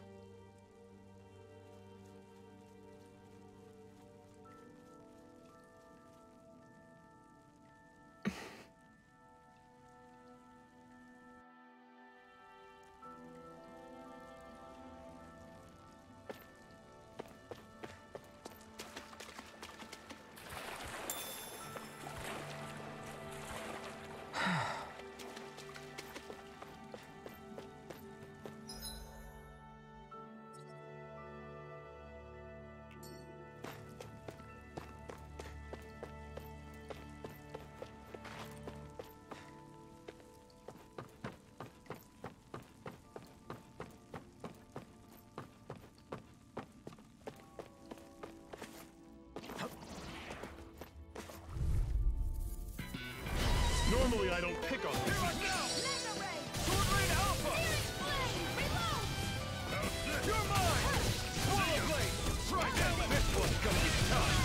Normally I don't pick on this. Here I go! Sword Rain Alpha! You're mine! Swallow Blade! Right now, this one's gonna be tough!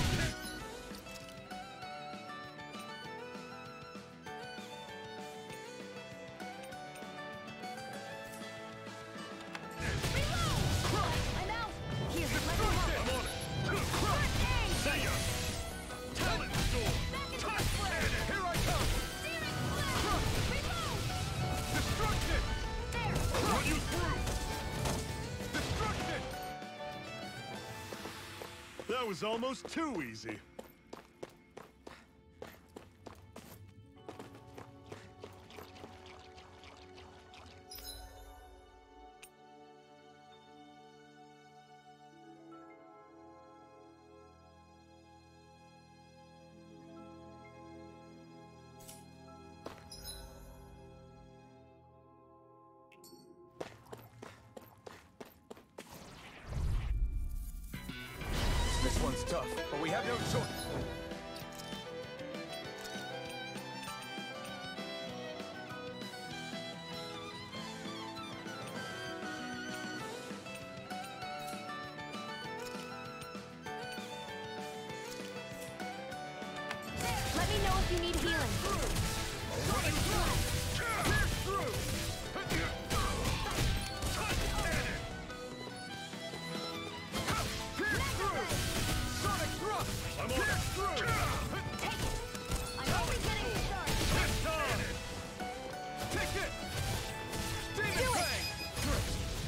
I'm out! Here, let me Destruction! help! I'm on it! See ya! Talent Storm! Touch Cannon! Here I come! Destruction! I'll run you through! Destruction! That was almost too easy. This one's tough, but we have no choice. Let me know if you need healing. Running through! Pierce through! Touch Cannon! Pierce through! Sonic Thrust! I'm on Pierce it. through! I'm only getting started! Hit Cannon! Take it! Demon Fang!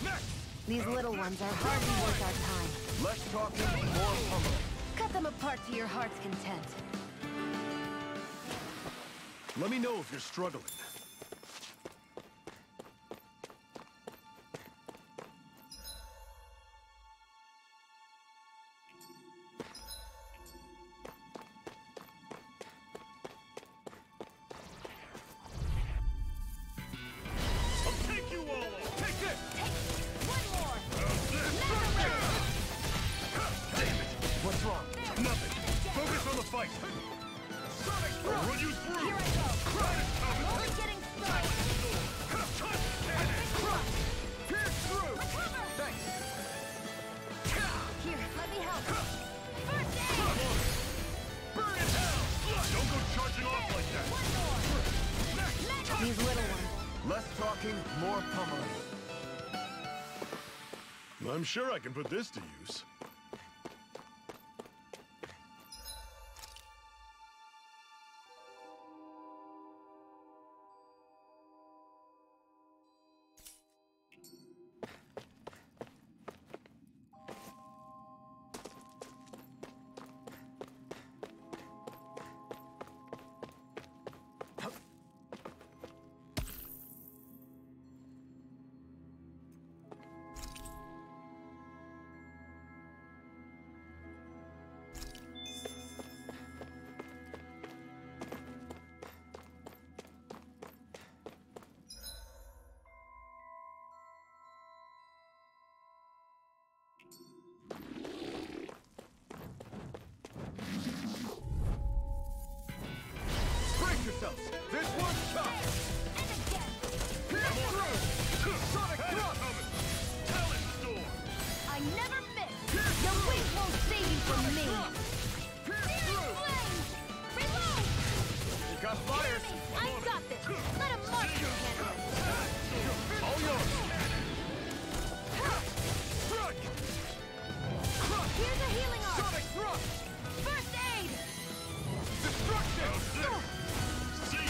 Next! These little ones are hardly worth our time. Less talking, more pummeling. Cut them apart to your heart's content. Let me know if you're struggling. I'll take you all on! Take this! One more! Destruction! Damn it! What's wrong? Nothing! Focus on the fight! Sonic I'll Thrust! run you through. Here I go! I'm only getting started! Touch Cannon! Pierce through! Thanks! Here, let me help! First aid! Burn in hell! Don't go charging off like that! One more! These little ones. Less talking, more pummeling. I'm sure I can put this to use.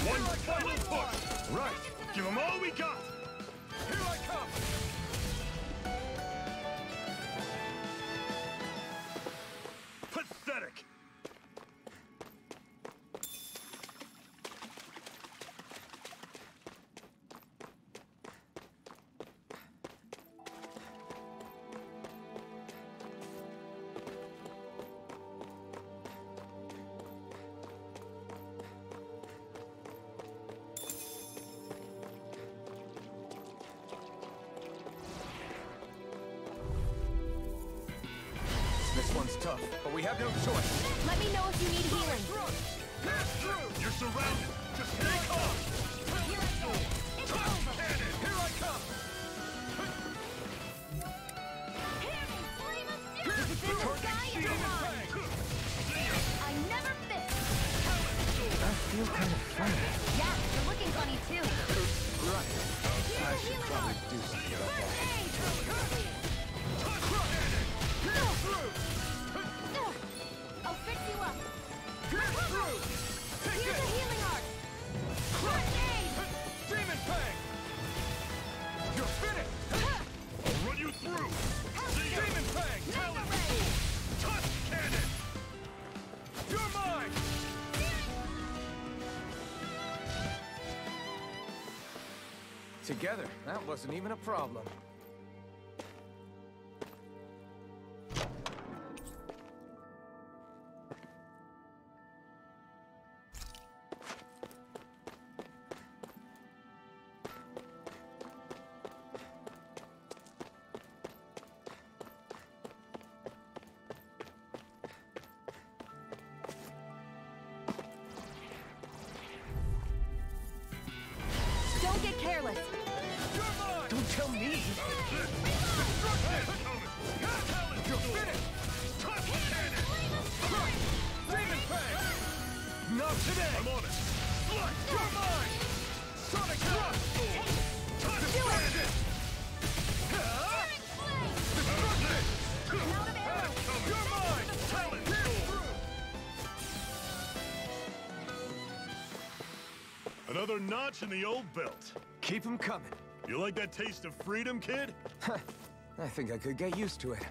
One final push! Right! Give them all we got! Here I come! Pathetic! This one's tough, but we have no choice. Let me know if you need healing. Pass through! You're surrounded! Just take off! Here I go. It's over. Cannon! Here I come! Hear me, flame of fury! This is the sky and Demon mine. Fang! See ya! I never miss. I feel kind of funny. Yeah, you're looking funny too. Right. I should probably do something about that. I'll fix you up. Pierce through! Take Here's it! a healing art. Demon Fang! You're finished! I'll run you through! See ya! Demon Fang! Talon! Touch cannon! You're mine! Together, that wasn't even a problem. Don't get careless. You're mine! Don't tell me! Destruction! Talon! You're finished! Touch cannon! Crush! Demon Fang! Not today! I'm on it! Slice! You're mine! Sonic Thrust! Touch cannon! Destruction! You're mine! Talon! Another notch in the old belt. Keep them coming. You like that taste of freedom, kid? I think I could get used to it.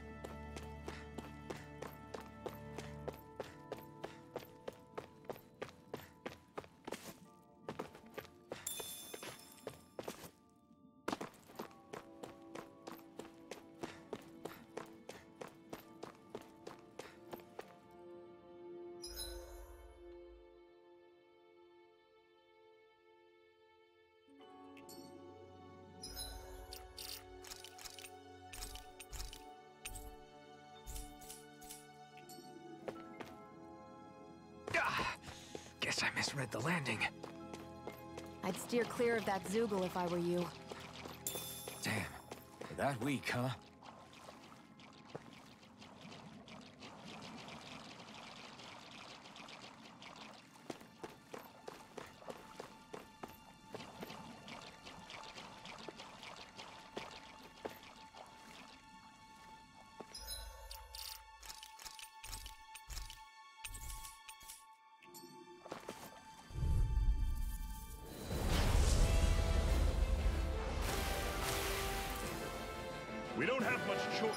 Guess I misread the landing. I'd steer clear of that Zoogle if I were you. Damn. We're that weak, huh? We don't have much choice.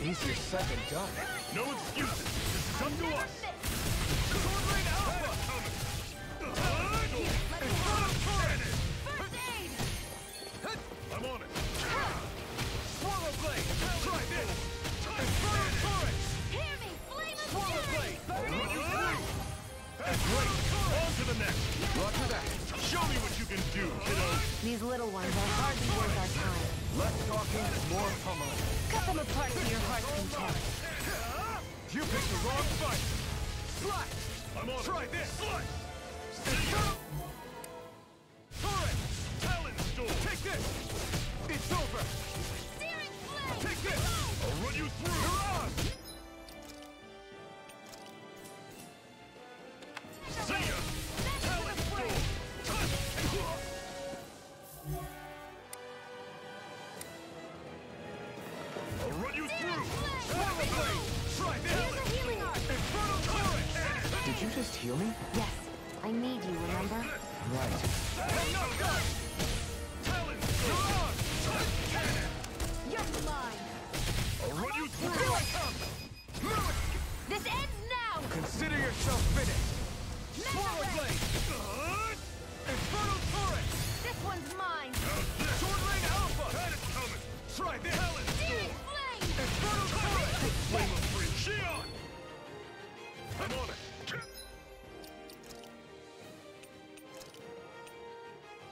Easier said than done. No excuses. This is up to us. I'm on it. Swallow blade. Try this. Inferno turret. Hear me, flame of Swallow fury! blade. That's great. On to the next. Roger that. Show me what you can do, kiddo. These little ones are hardly worth our time. Less talking, more pummeling. Rip them apart to your heart's content. You picked the wrong fight! Slice! I'm on Try this! Slice! Turret! Talon Storm! Take this! It's over! Searing flame! Take this! I'll run you through! Mirage! See ya! Talon Storm! Touch! I'll run you through! Swallow Blade! Try this! Here's a healing arc! Infernal Turret! Did you just heal me? Yes, I need you, remember? Right. Hey, not done! Talon! Mirage! Touch! Cannon! You're mine! I'll run you through! Here I come! This ends now! Consider yourself finished! Swallow Blade! Infernal Turret! This one's mine! Sword Lane Alpha! That is coming! Try this! Talon Searing Storm! flame! Infernal Turret! Flame of Free! Shion! I'm on it!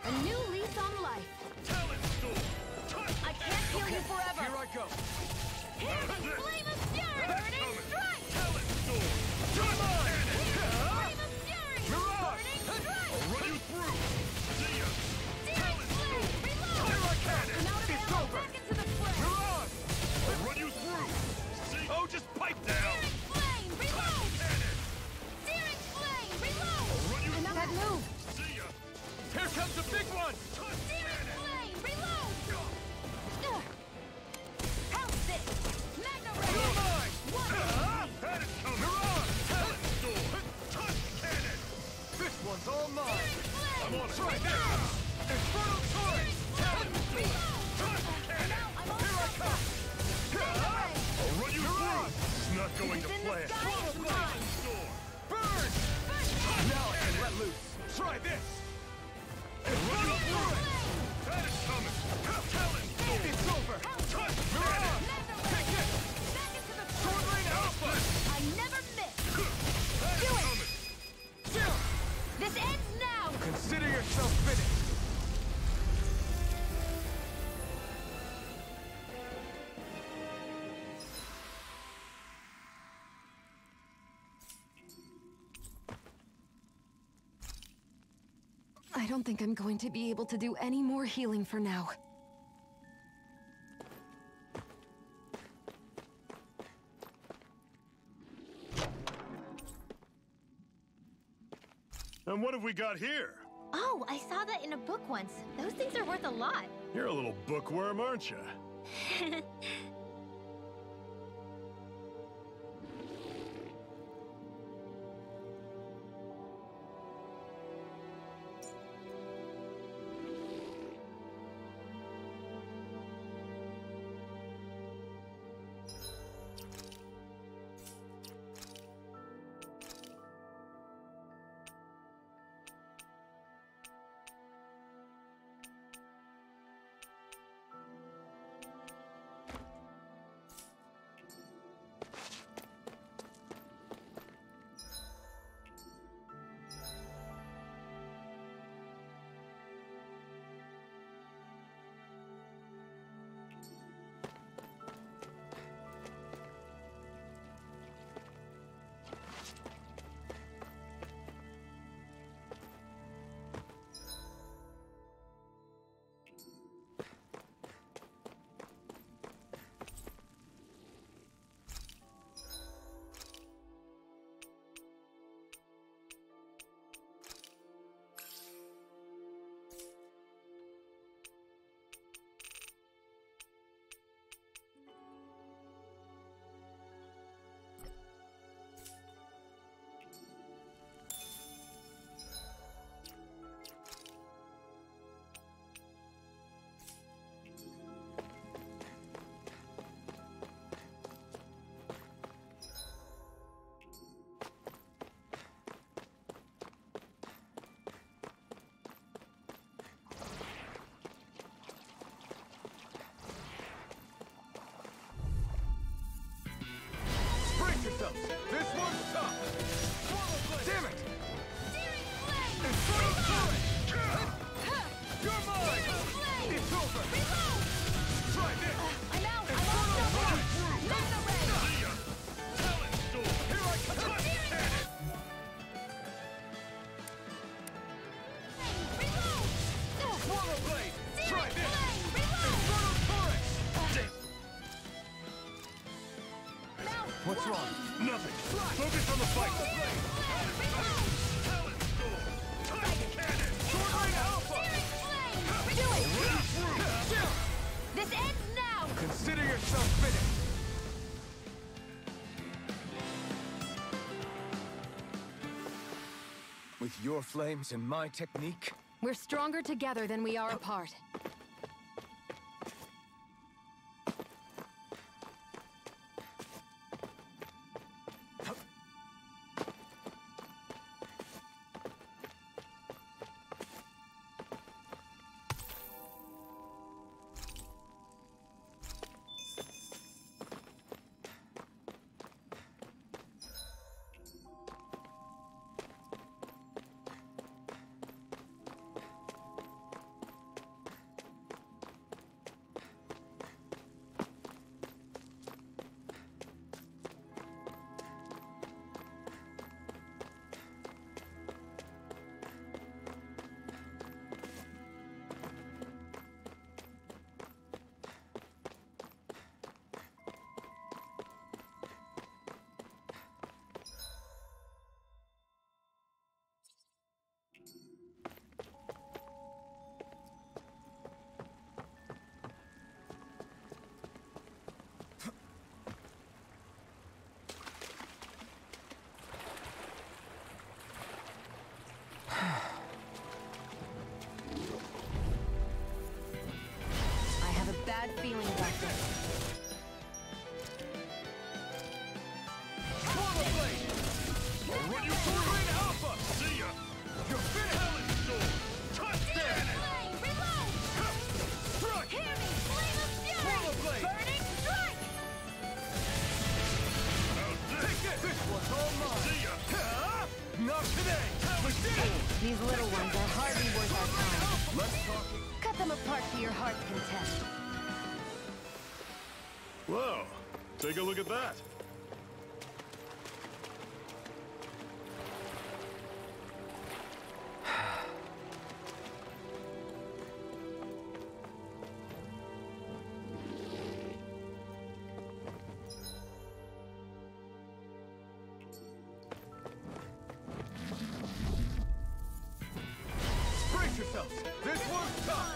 A new lease on life. Talon Storm! Touch! I can't heal you forever. Here I go! Here's a flame of fury! Burning strike! Talon Storm! Come on! Flame of fury! Mirage! Burning strike! I'll run you through! See ya! Searing Talon flame! Storm! Reload! Here I cannon! I'm out of It's ammo. over! Back into the fray! Mirage! I'll run you through! See? Oh, just pipe down! Searing flame! Reload! Cannon! Searing flame! Reload! I'll run you through! That move! See ya! Here comes the big one! Searing flame! Reload! Pounce it! Magna You're Ray! mine! One! That is coming! Mirage! Talon Storm! Touch! Cannon! This one's all mine! Searing flame! I'm on it! Try this! Infernal Turret! Talon Storm! Touch! Cannon! Here I come! I'll run you through! This is not going to It's in the plan! sky, it's mine! Storm! Burn! Now I can let loose! Try this! Infernal Turret! That is coming! Talon Storm! It's over! Touch! Mirage! Take it! Back into the Sword Lane Alpha! I never miss! That is Do it! coming! Zero! This ends now! Consider yourself finished! I don't think I'm going to be able to do any more healing for now. And what have we got here? Oh, I saw that in a book once. Those things are worth a lot. You're a little bookworm, aren't you? What's wrong? Nothing. Focus on the fight. Do it! This ends now! Consider yourself finished. With your flames and my technique, We're stronger together than we are apart. I have a bad feeling about this. Forward blade! I'll run you through in Alpha! See ya! You're finished! Talon Sword! Touch that! Reload! Strike! Hear me! Flame of fury! Forward blade! Burning strike! Take this! This one's all mine! See ya! Not today! We did it! These little ones are hardly worth our time. Let's talk. Cut them apart to your heart's content. Whoa, take a look at that. Brace yourselves! This one's tough!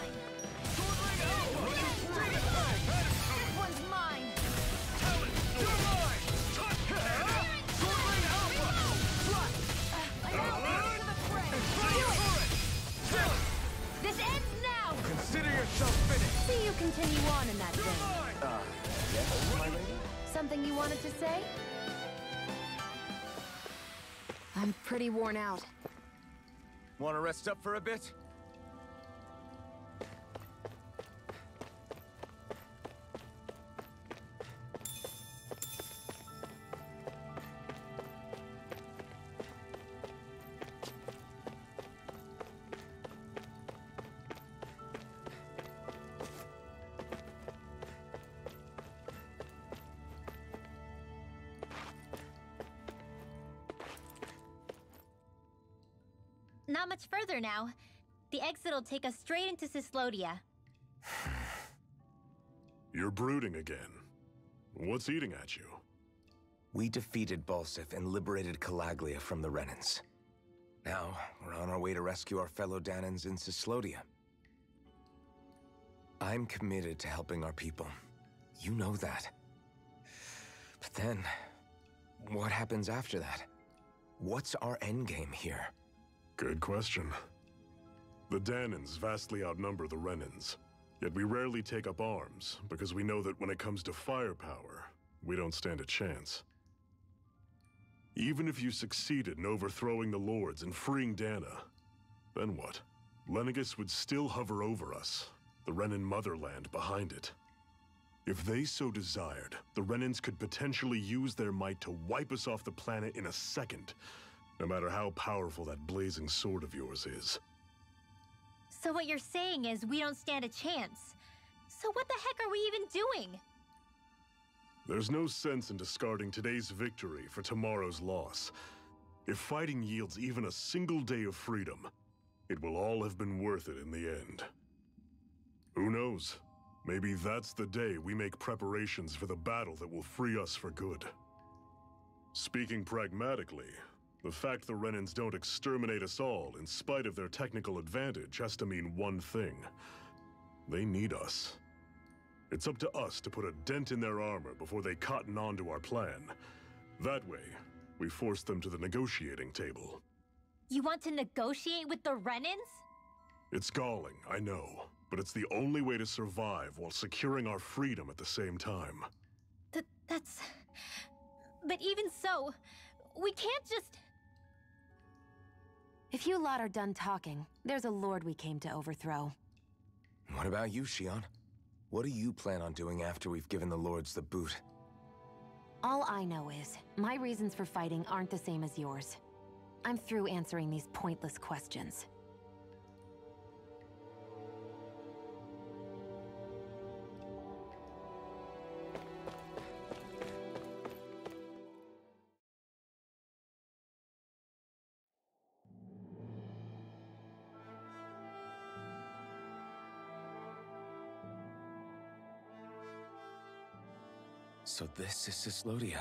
Swordling Alpha! Run you through it! This one's mine! Talon! You're mine! Touch that! Swordling Alpha! Strike! To the fray! Talon! This ends now! Consider yourself finished! See you continue on in that You're vein. mine! yes, my lady? Something you wanted to say? I'm pretty worn out. Want to rest up for a bit? Not much further now. The exit'll take us straight into Cyslodia. You're brooding again. What's eating at you? We defeated Balsif and liberated Calaglia from the Renans. Now, we're on our way to rescue our fellow Danans in Cyslodia. I'm committed to helping our people. You know that. But then, what happens after that? What's our endgame here? Good question. The Danans vastly outnumber the Renans, yet we rarely take up arms, because we know that when it comes to firepower, we don't stand a chance. Even if you succeeded in overthrowing the Lords and freeing Dana, then what? Lenegis would still hover over us, the Renan motherland behind it. If they so desired, the Renans could potentially use their might to wipe us off the planet in a second, no matter how powerful that blazing sword of yours is. So what you're saying is we don't stand a chance. So what the heck are we even doing? There's no sense in discarding today's victory for tomorrow's loss. If fighting yields even a single day of freedom, it will all have been worth it in the end. Who knows? Maybe that's the day we make preparations for the battle that will free us for good. Speaking pragmatically, the fact the Renans don't exterminate us all in spite of their technical advantage has to mean one thing. They need us. It's up to us to put a dent in their armor before they cotton on to our plan. That way, we force them to the negotiating table. You want to negotiate with the Renans? It's galling, I know, but it's the only way to survive while securing our freedom at the same time. That's... But even so, we can't just... If you lot are done talking, there's a lord we came to overthrow. What about you, Shion? What do you plan on doing after we've given the lords the boot? All I know is, my reasons for fighting aren't the same as yours. I'm through answering these pointless questions. So this is Cislodia.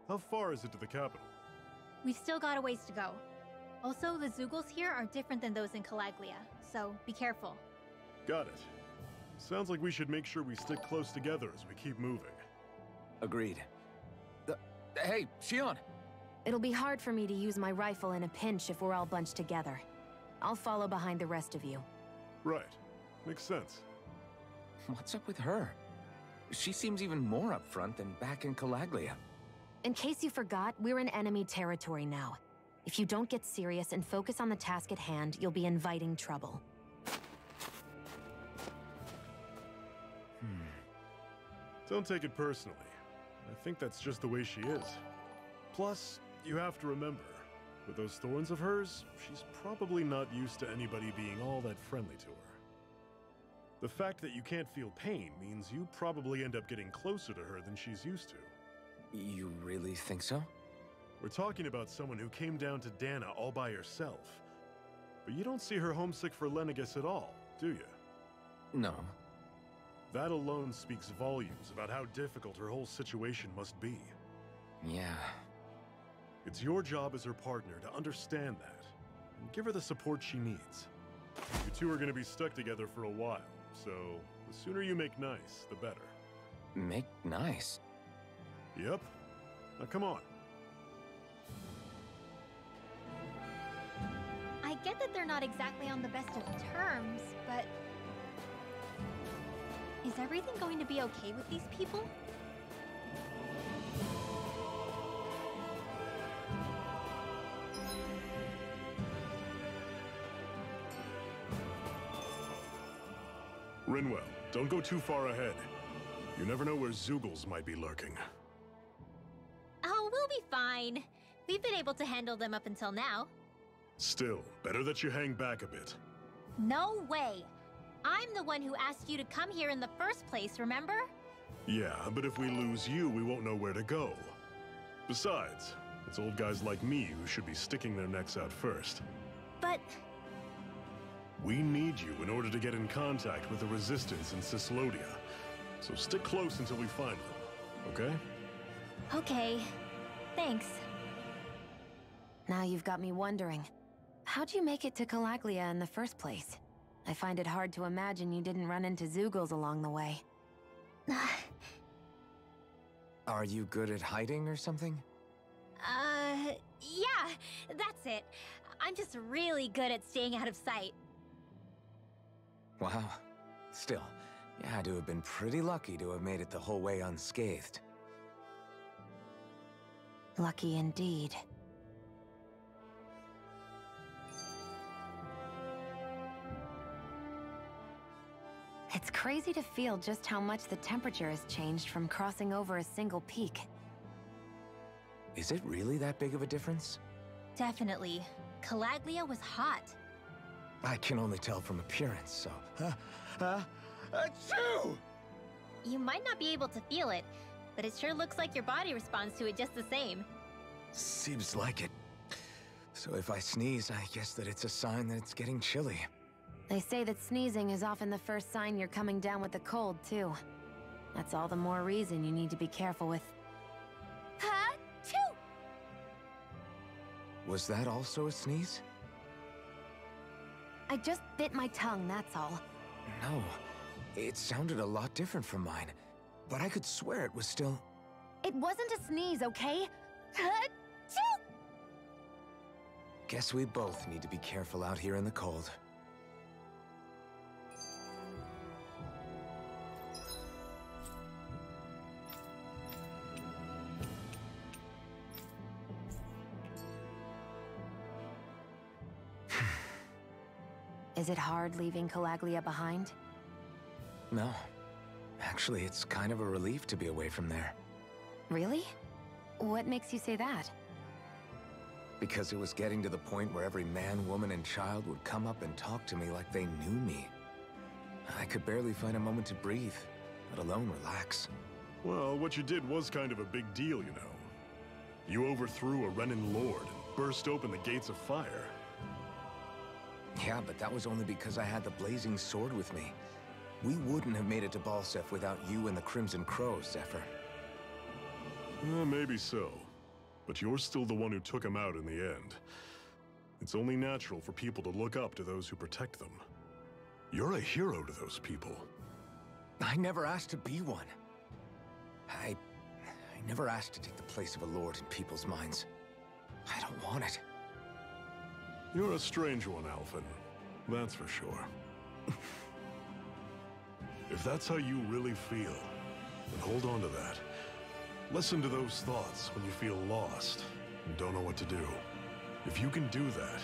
How far is it to the capital? We've still got a ways to go. Also, the Zeugles here are different than those in Calaglia, so be careful. Got it. Sounds like we should make sure we stick close together as we keep moving. Agreed. Hey, Shion! It'll be hard for me to use my rifle in a pinch if we're all bunched together. I'll follow behind the rest of you. Right. Makes sense. What's up with her? She seems even more upfront than back in Calaglia. In case you forgot, we're in enemy territory now. If you don't get serious and focus on the task at hand, you'll be inviting trouble. Don't take it personally. I think that's just the way she is. Plus, you have to remember, with those thorns of hers, she's probably not used to anybody being all that friendly to her. The fact that you can't feel pain means you probably end up getting closer to her than she's used to. You really think so? We're talking about someone who came down to Dana all by herself. But you don't see her homesick for Lenegis at all, do you? No. That alone speaks volumes about how difficult her whole situation must be. Yeah. It's your job as her partner to understand that, and give her the support she needs. You two are going to be stuck together for a while, so the sooner you make nice, the better. Make nice? Yep. Now come on. I get that they're not exactly on the best of terms, but... Is everything going to be okay with these people? Rinwell, don't go too far ahead. You never know where Zeugles might be lurking. Oh, we'll be fine. We've been able to handle them up until now. Still, better that you hang back a bit. No way! I'm the one who asked you to come here in the first place, remember? Yeah, but if we lose you, we won't know where to go. Besides, it's old guys like me who should be sticking their necks out first. But... We need you in order to get in contact with the Resistance in Cislodia. So stick close until we find them, okay? Okay. Thanks. Now you've got me wondering. How'd you make it to Calaglia in the first place? I find it hard to imagine you didn't run into Zeugles along the way. Are you good at hiding or something? Yeah, that's it. I'm just really good at staying out of sight. Wow. Still, you had to have been pretty lucky to have made it the whole way unscathed. Lucky indeed. It's crazy to feel just how much the temperature has changed from crossing over a single peak. Is it really that big of a difference? Definitely. Calaglia was hot. I can only tell from appearance, so... Achoo! You might not be able to feel it, but it sure looks like your body responds to it just the same. Seems like it. So if I sneeze, I guess that it's a sign that it's getting chilly. They say that sneezing is often the first sign you're coming down with the cold, too. That's all the more reason you need to be careful with... Was that also a sneeze? I just bit my tongue, that's all. No. It sounded a lot different from mine. But I could swear it was still... It wasn't a sneeze, okay? Guess we both need to be careful out here in the cold. Is it hard leaving Calaglia behind? No. Actually, it's kind of a relief to be away from there. Really? What makes you say that? Because it was getting to the point where every man, woman, and child would come up and talk to me like they knew me. I could barely find a moment to breathe, let alone relax. Well, what you did was kind of a big deal, you know. You overthrew a Renin lord and burst open the gates of fire. Yeah, but that was only because I had the blazing sword with me. We wouldn't have made it to Balsef without you and the Crimson Crows, Zephyr. Maybe so. But you're still the one who took him out in the end. It's only natural for people to look up to those who protect them. You're a hero to those people. I never asked to be one. I never asked to take the place of a lord in people's minds. I don't want it. You're a strange one, Alphen. That's for sure. If that's how you really feel, then hold on to that. Listen to those thoughts when you feel lost and don't know what to do. If you can do that,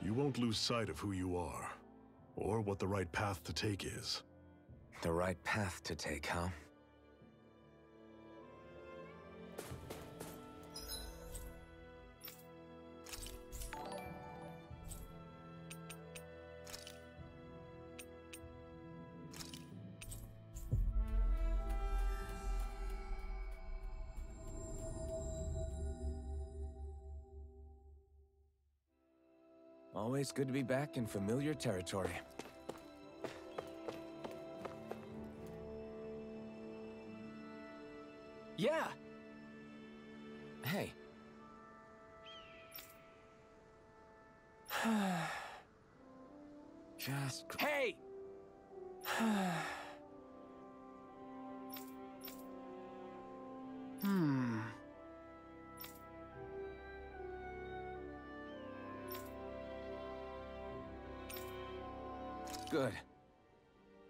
you won't lose sight of who you are, or what the right path to take is. The right path to take, huh? Always good to be back in familiar territory. Yeah! Hey. Just... Hey! Good.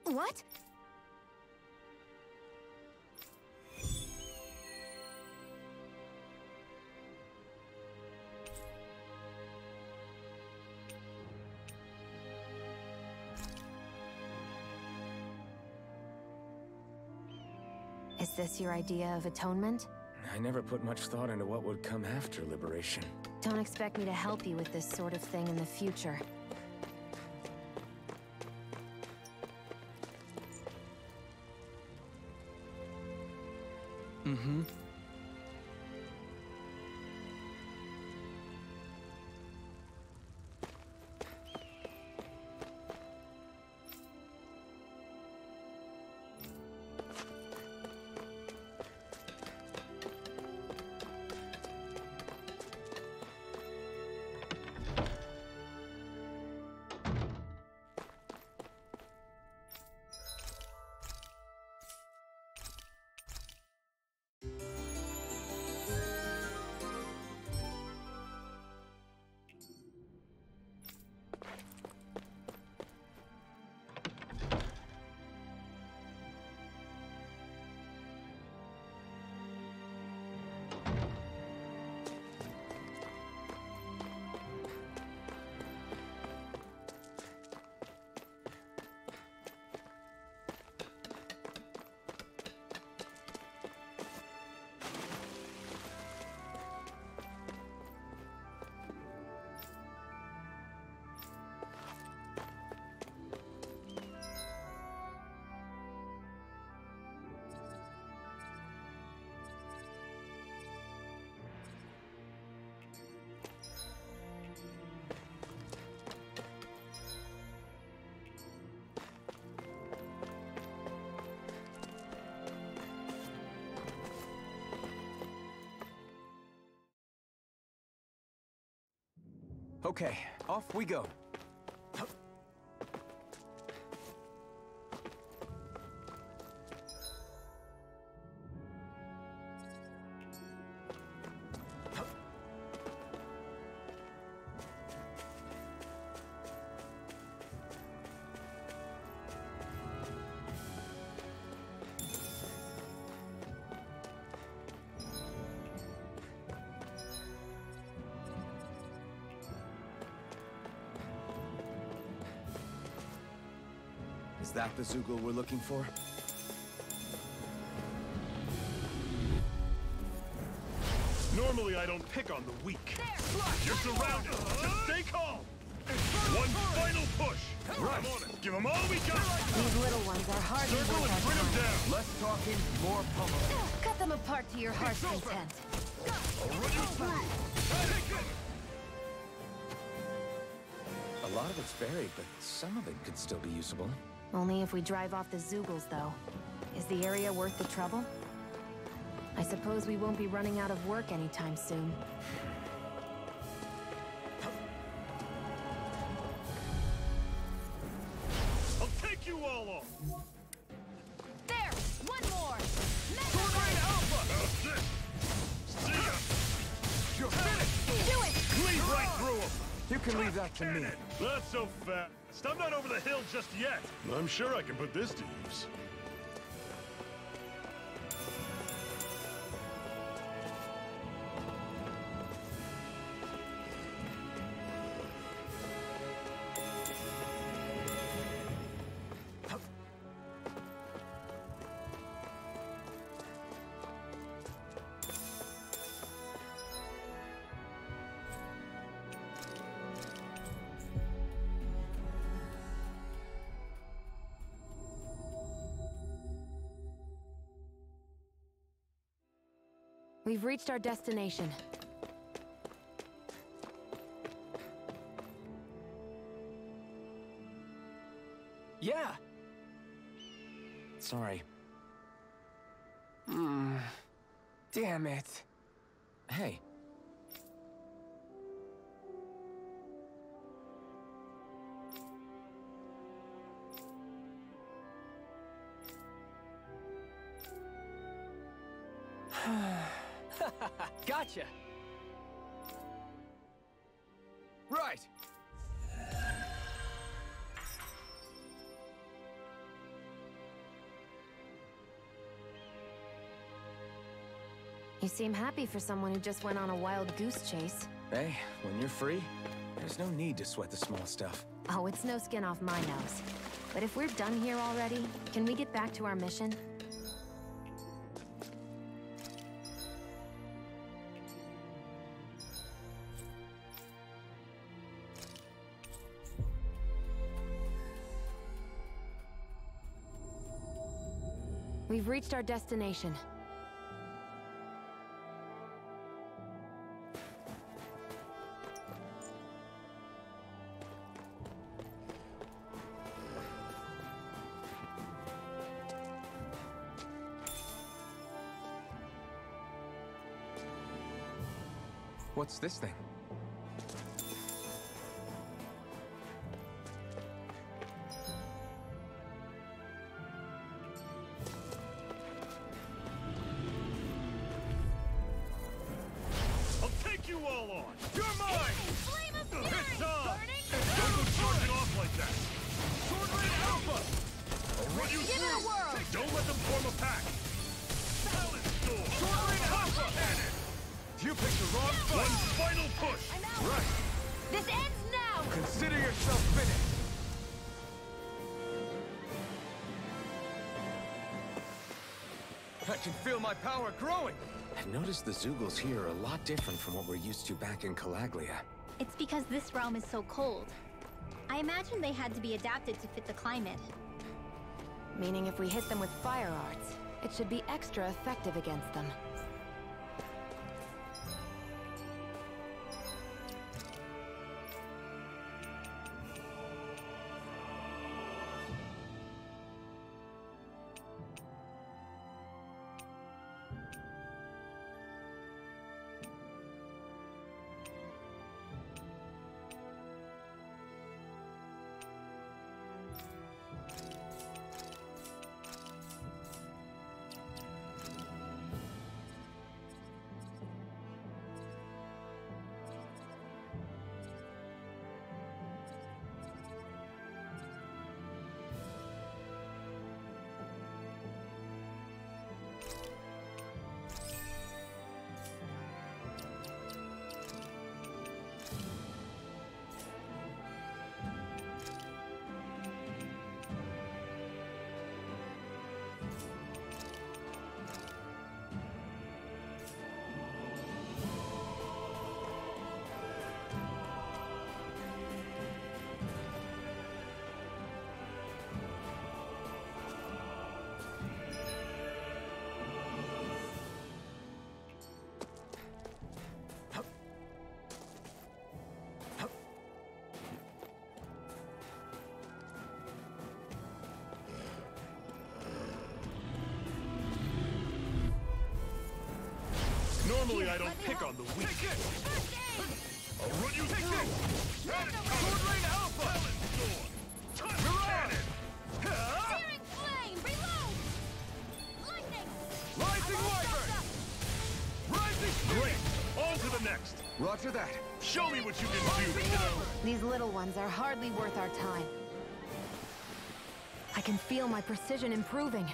What? Is this your idea of atonement? I never put much thought into what would come after liberation. Don't expect me to help you with this sort of thing in the future. Mm-hmm. Okay, off we go. Is that the Zoogle we're looking for? Normally I don't pick on the weak. You're surrounded. Just stay calm. One final push. Right. I'm on it. Give them all we got. These little ones are hardly Circle worth and our bring them time. down. Less talking, more pummeling. Cut them apart to your heart's content. I'll run you through. A lot of it's buried, but some of it could still be usable. Only if we drive off the Zoogles, though. Is the area worth the trouble? I suppose we won't be running out of work anytime soon. I'll take you all on. There! One more! Sword Rain Alpha! That's it. See ya. You're finished. Do it! Bleed right through him. You can leave that to me. Not so fast. I'm not over the hill just yet. I'm sure I can put this to use. We've reached our destination. Yeah! Sorry. Damn it. Hey. Gotcha! Right! You seem happy for someone who just went on a wild goose chase. Hey, when you're free, there's no need to sweat the small stuff. Oh, it's no skin off my nose. But if we're done here already, can we get back to our mission? We've reached our destination. What's this thing? I'll take you all on. You're mine. It's on. Don't go charging off like that. Sword Rain Alpha. I'll run you through. Don't let them form a pack. Balance Door. Sword Rain Alpha. Cannon. You picked the wrong fight! One final push! Right! This ends now! Consider yourself finished! I can feel my power growing! I've noticed the Zoogles here are a lot different from what we're used to back in Calaglia. It's because this realm is so cold. I imagine they had to be adapted to fit the climate. Meaning if we hit them with fire arts, it should be extra effective against them. Normally I don't pick on the weak. Take it! I'll run you Take through! this! Sword Rain Alpha! Touch cannon! Searing flame! Reload! Lightning! Rising Wyvern! Rising Great! On to the next! Roger that. Show me what you can do, kiddo! These little ones are hardly worth our time. I can feel my precision improving.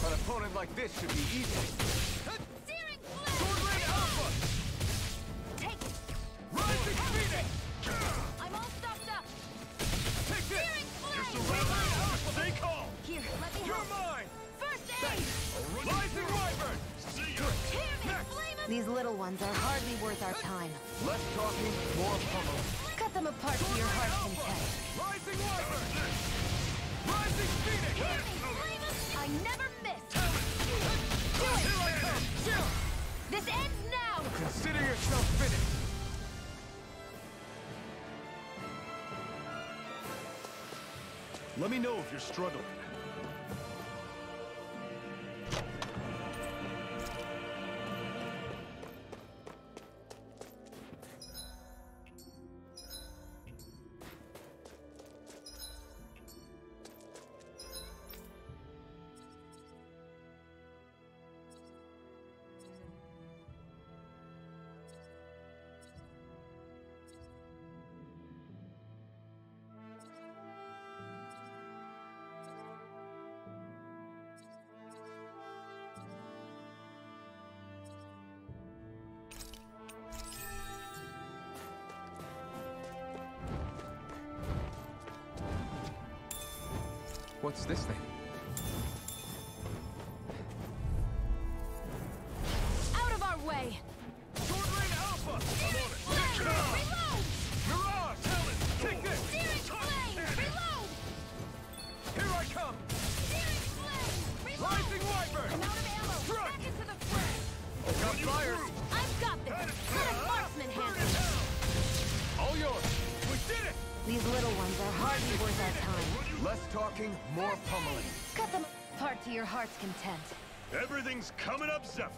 An opponent like this should be easy. Searing flame! Sword Rain Alpha! Take it! Rising Phoenix! I'm all stocked up! Take this! Searing You're flame! surrounded! Stay calm! Here, let me You're help! mine! First aid! Rising Wyvern! See ya! Hear me! Next. Flame of These little ones are hardly worth our time. Less talking, more pummeling. Cut them apart to your heart's content. Rising Wyvern! Rising Phoenix! flame of... I never miss! Here I come! This ends now! Consider yourself finished. Let me know if you're struggling. What's this thing? Out of our way! Sword Rain Alpha! I'm on it! Reload! Mirage! Talon! Take this! Searing flame! Reload! Here I come! Searing flame! Reload! Rising Wyvern! I'm out of ammo! Strike! Back into the fray! Got fire! I've got this! Let a marksman handle it! All yours! We did it! These little ones are hardly worth our time. Less talking, more pummeling. Cut them apart to your heart's content. Everything's coming up, Zephyr.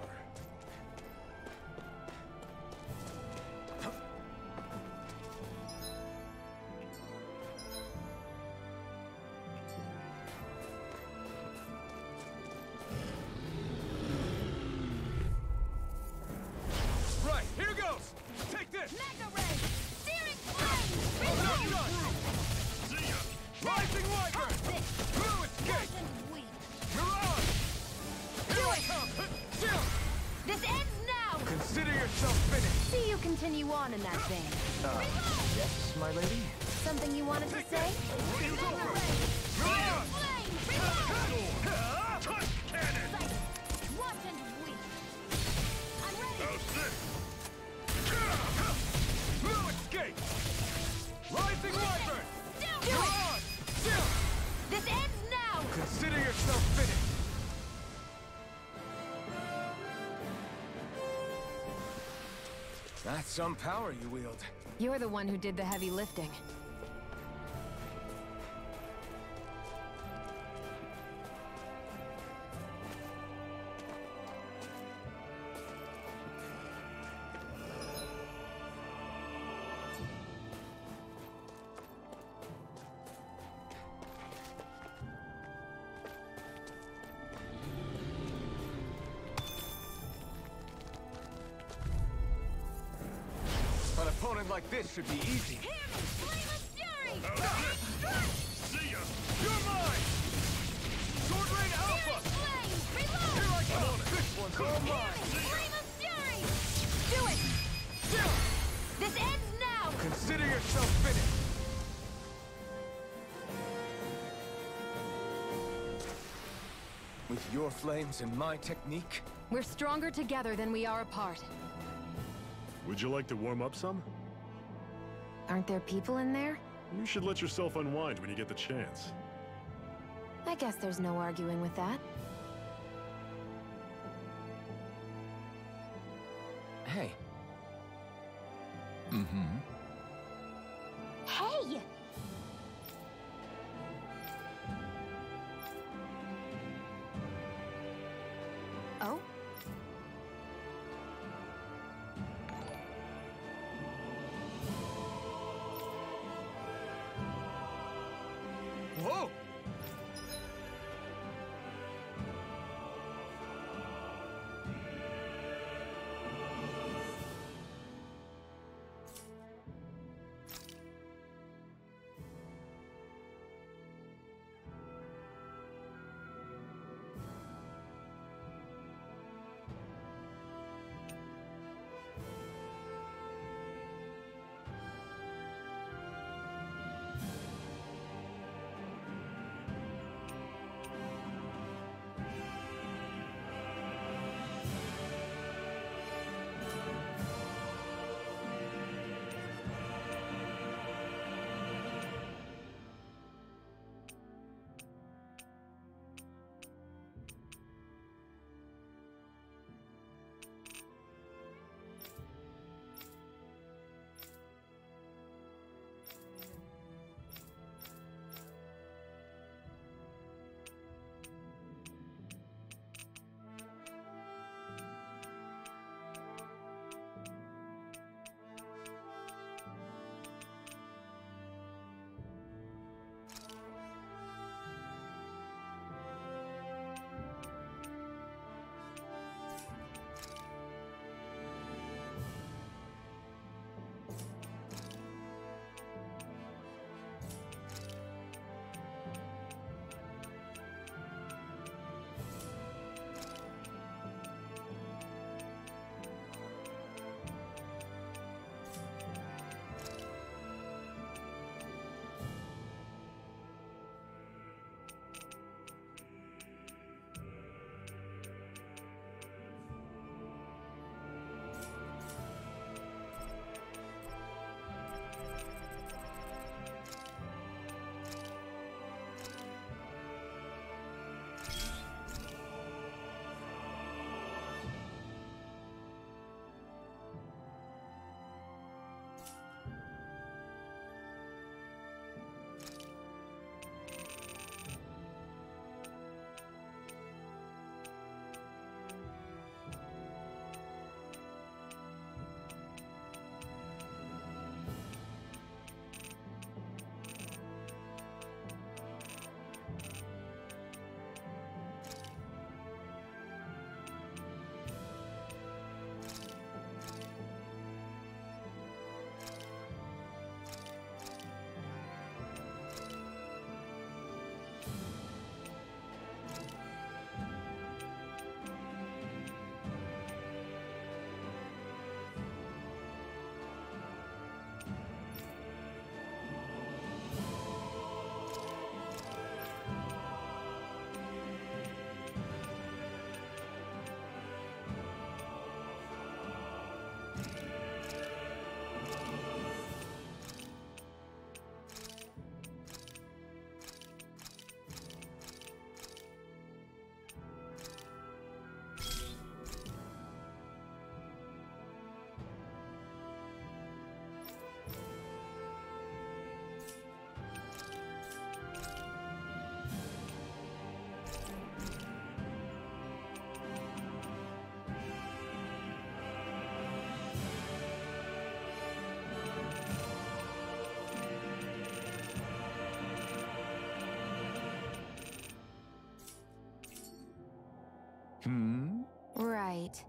Right, here goes! Take this! Mega ray! Searing flame! Reload! See ya! Rising Wyvern! This! Blue escape! And weak! Mirage! Here I come! This ends now! Consider yourself finished. See you continue on in that vein. Yes, my lady? Something you wanted to say? Mega ray! Mirage! Flame! Reload! Touch cannon! Sight! Watch and weak! I'm ready! How's this? Blue escape! Rising Wyvern! Do it! Mirage! This ends now! Consider yourself finished. That's some power you wield. You're the one who did the heavy lifting. An opponent like this should be easy. Hear me! Flame of fury! See ya! You're mine! Sword Rain Alpha! Flame! Reload! Here I come! This one's all mine! Flame of fury! Do it! This ends now! Consider yourself finished. With your flames and my technique, We're stronger together than we are apart. Would you like to warm up some? Aren't there people in there? You should let yourself unwind when you get the chance. I guess there's no arguing with that. hey. Hey! Whoa! Right.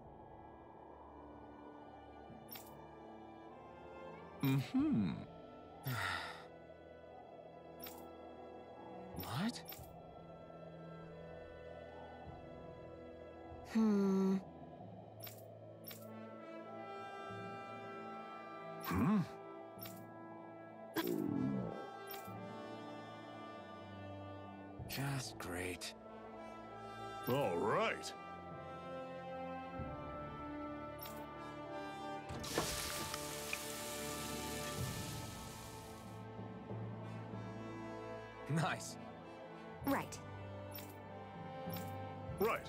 What? Hmm. Just great. All right. Nice. Right. Right.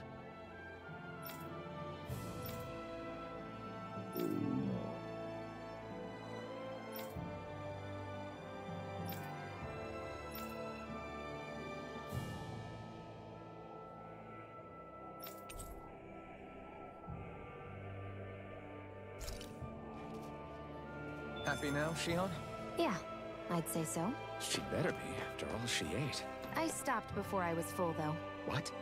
Happy now, Shion? Yeah, I'd say so. She better be, after all she ate. I stopped before I was full, though. What?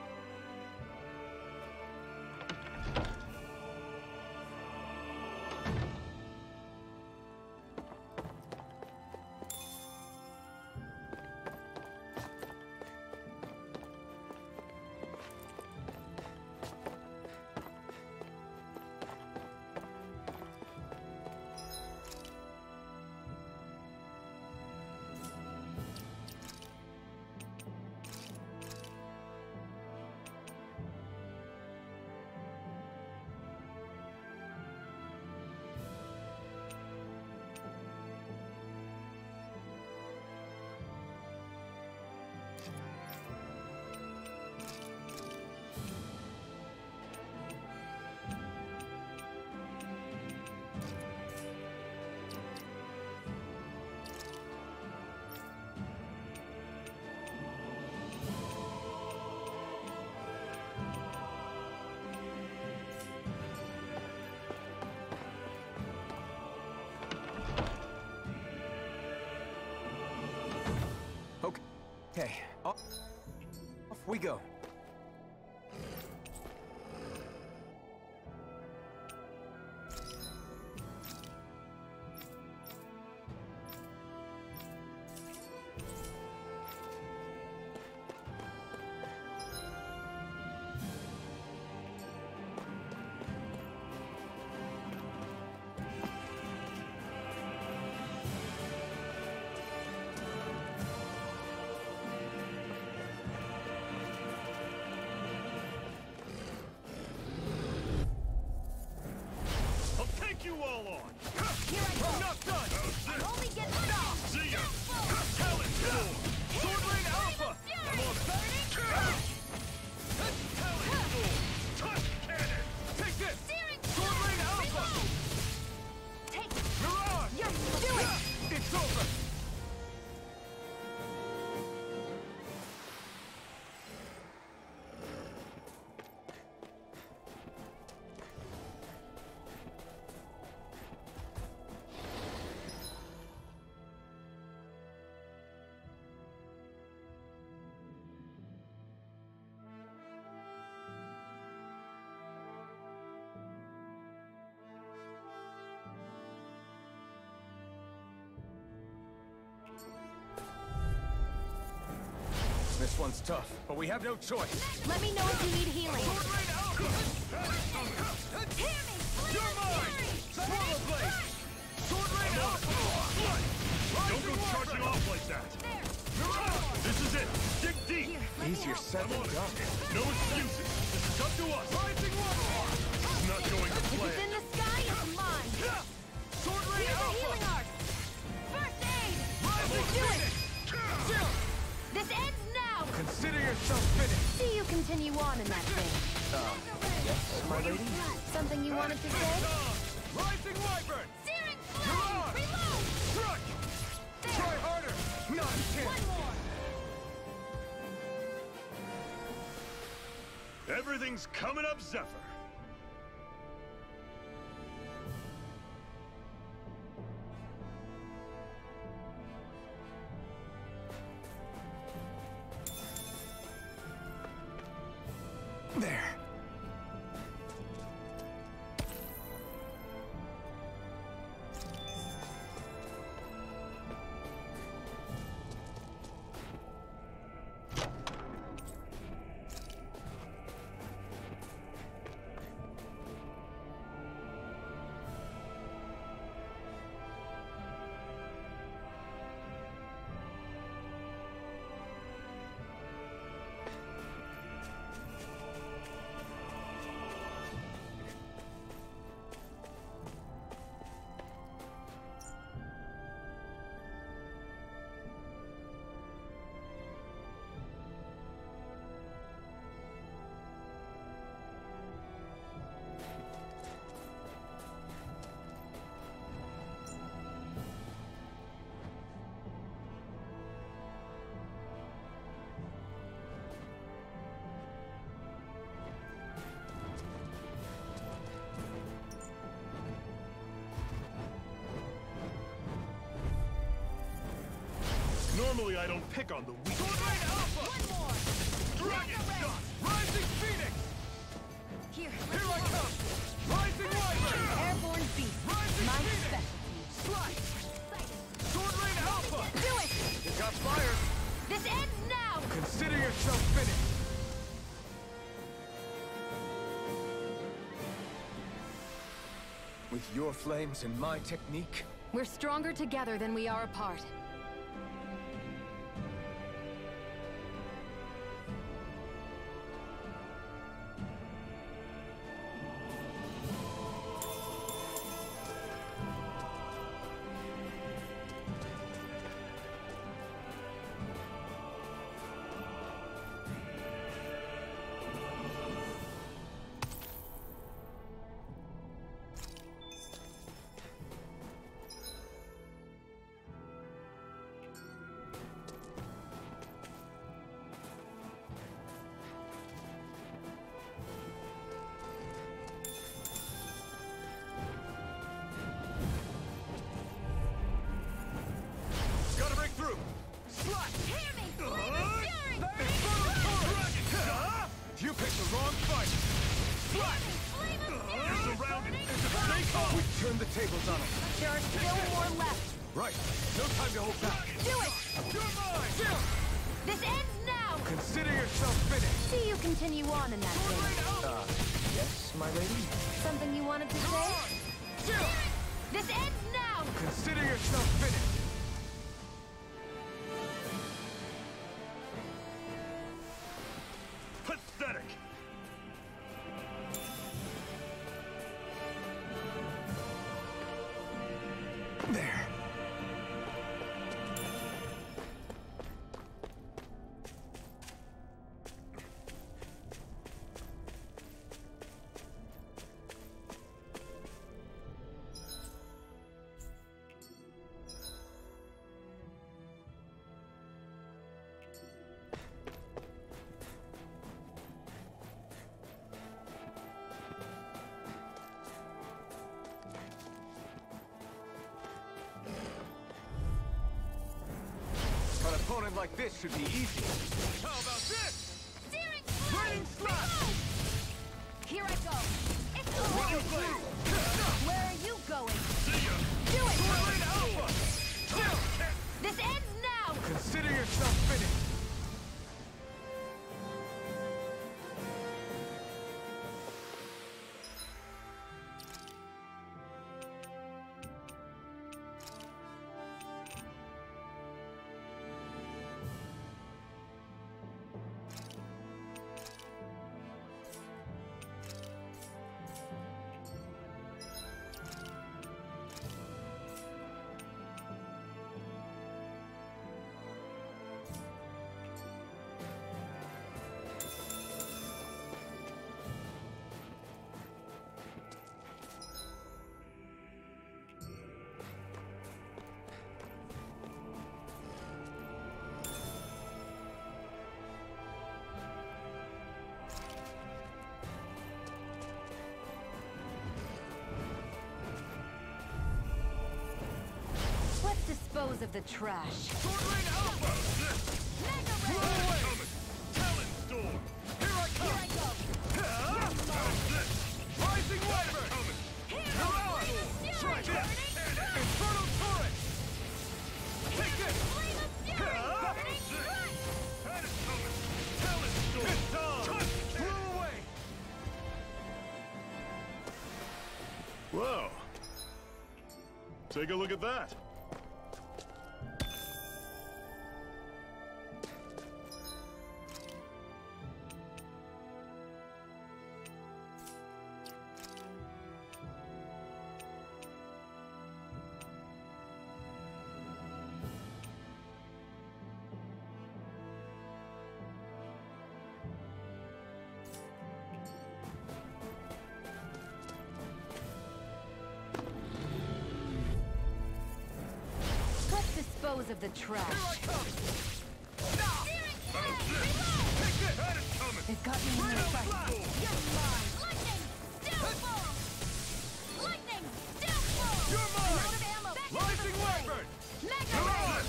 Okay, off we go. You all on! Here I go! Not done! I'm only getting started! See ya! Talent Storm! Sword Rain Alpha! I'm on it! Talent Storm! Touch Cannon! Take this! Sword Rain Alpha! Take Mirage! Yes, do it! It's over! This one's tough, but we have no choice. Let me know if you need healing. Sword Rain Alpha! Hear me! You're mine! Swallow Blade! Sword Rain Alpha! Don't go charging off like that! This is it! Dig deep! Easier said than done. No excuses! This is up to us! Rising Warlord! This is not going to If plan! it's in the sky, it's mine! Sword Rain Here's a Alpha! healing art! First aid! Rising Do it! Phoenix! This ends now! Consider yourself finished. See you continue on in that vein. Yes, my lady? Something you wanted to say? Rising Wyvern! Searing Mirage! flame! Reload! Strike! Try harder! Not a chance! One more! Everything's coming up, Zephyr! There. Normally, I don't pick on the weak. Sword Rain Alpha! One more! Dragon Mega Shot! Rising Phoenix! Here, Here I come! Rising Wyvern! Airborne beast. Rising My Phoenix! specialty. Slice! Sword Rain Alpha! Do it! It got fired! This ends now! Consider yourself finished! With your flames and my technique, We're stronger together than we are apart. Gotta break through! Slash! Hear me! Flame of fury! You picked the wrong fight! Slash! Flame of fury! You're surrounded! It's a snake hole! we turn the tables on them. There are still more left. Right. No time to hold back. Do it! You're mine! Still! This ends now! Consider yourself finished! See you continue on in that Sword vein. Rain Alpha! Yes, my lady? Something you wanted to say? Still! This ends now! Consider yourself finished! Pathetic! There. An opponent like this should be easy. How about this? Steering Raining slash! Here I go! It's What you over! blade! Where are you going? See ya! Do it! Sword Rain Alpha! Still! This ends now! Consider yourself finished! Let's dispose of the trash. Sword Rain Alpha! Blow away! Talon Storm! Here I come! Rising Wyvern! You're out! Try this! Infernal Torrent! Take this! That is coming! Talon Storm! It's on! Blow away! Whoa. Take a look at that. Let's dispose of the trash. They've got me in their sights. Lightning! Downfall! Lightning! Downfall! You're mine! I'm out of ammo! Back Rising into play. Wyvern! Mega You're Ray! on!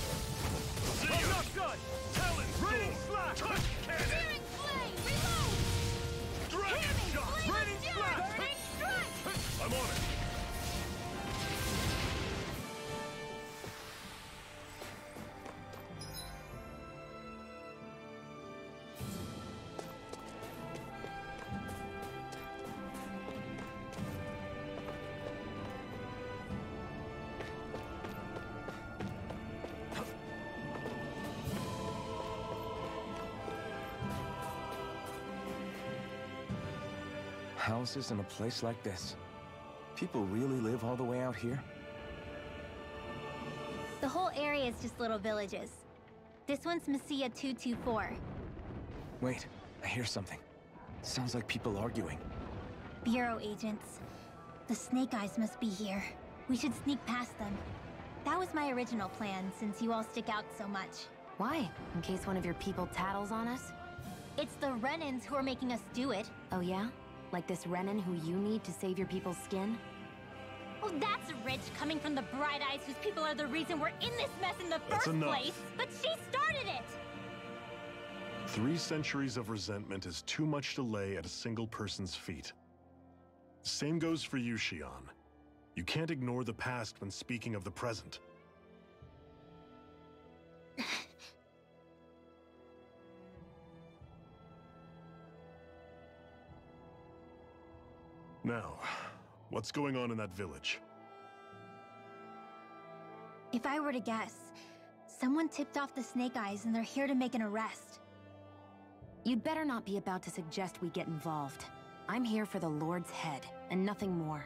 I'm not Houses in a place like this. People really live all the way out here? The whole area is just little villages. This one's Messiah 224. Wait, I hear something. Sounds like people arguing. Bureau agents. The Snake Eyes must be here. We should sneak past them. That was my original plan, since you all stick out so much. Why? In case one of your people tattles on us? It's the Renans who are making us do it. Oh yeah? Like this Renan who you need to save your people's skin? Oh, that's rich coming from the Bright Eyes whose people are the reason we're in this mess in the first place. But she started it! 3 centuries of resentment is too much to lay at a single person's feet. Same goes for you, Xion. You can't ignore the past when speaking of the present. Now, what's going on in that village? If I were to guess, someone tipped off the Snake Eyes and they're here to make an arrest. You'd better not be about to suggest we get involved. I'm here for the Lord's head, and nothing more.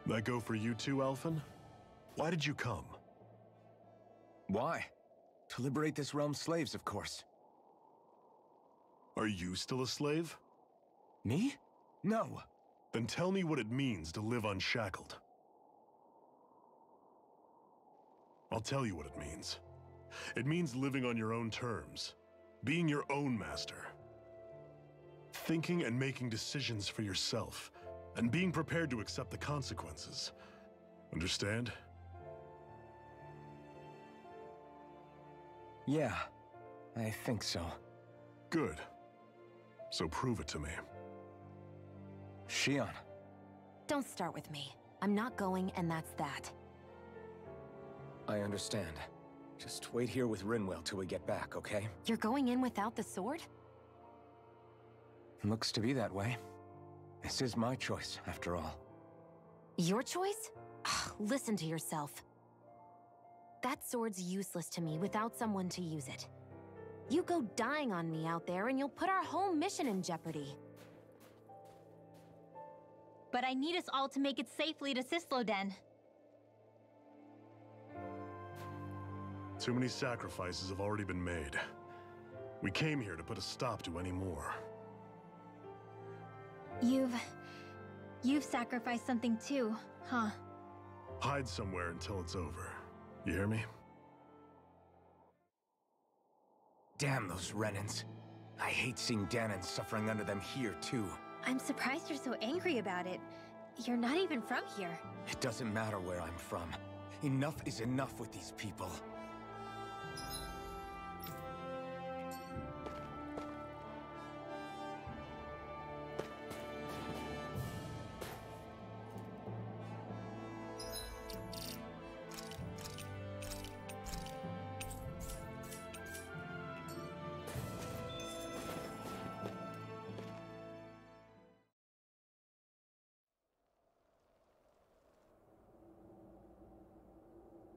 That go for you too, Alphen? Why did you come? Why? To liberate this realm's slaves, of course. Are you still a slave? Me? No. Then tell me what it means to live unshackled. I'll tell you what it means. It means living on your own terms, being your own master. Thinking and making decisions for yourself, and being prepared to accept the consequences. Understand? Yeah, I think so. Good. So prove it to me. Xion. Don't start with me. I'm not going, and that's that. I understand. Just wait here with Rinwell till we get back, okay? You're going in without the sword? Looks to be that way. This is my choice, after all. Your choice? Ugh, listen to yourself. That sword's useless to me without someone to use it. You go dying on me out there and you'll put our whole mission in jeopardy. But I need us all to make it safely to Sisloden. Too many sacrifices have already been made. We came here to put a stop to any more. You've sacrificed something too, huh? Hide somewhere until it's over. You hear me? Damn those Renans. I hate seeing Danon suffering under them here, too. I'm surprised you're so angry about it. You're not even from here. It doesn't matter where I'm from. Enough is enough with these people.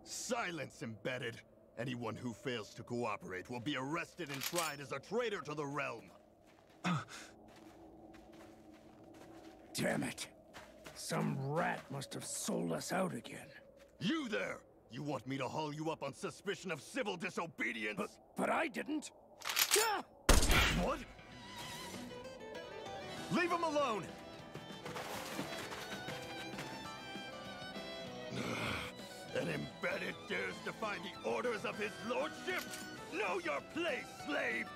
Silence, embedded! Anyone who fails to cooperate will be arrested and tried as a traitor to the realm! Damn it. Some rat must have sold us out again. You there! You want me to haul you up on suspicion of civil disobedience? But I didn't. What? Leave him alone! An embedded dares defy the orders of his lordship? Know your place, slave!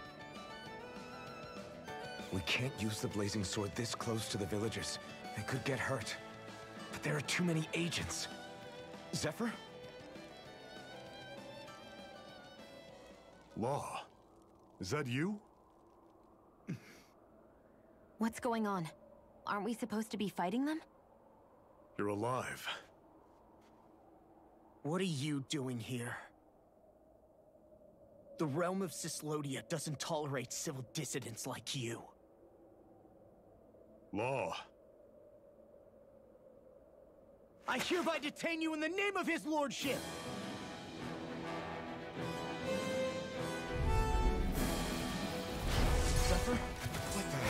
We can't use the blazing sword this close to the villagers. They could get hurt. But there are too many agents. Zephyr? Law. Is that you? What's going on? Aren't we supposed to be fighting them? You're alive. What are you doing here? The realm of Sislodia doesn't tolerate civil dissidents like you. Law. I hereby detain you in the name of his lordship! Zephyr? What the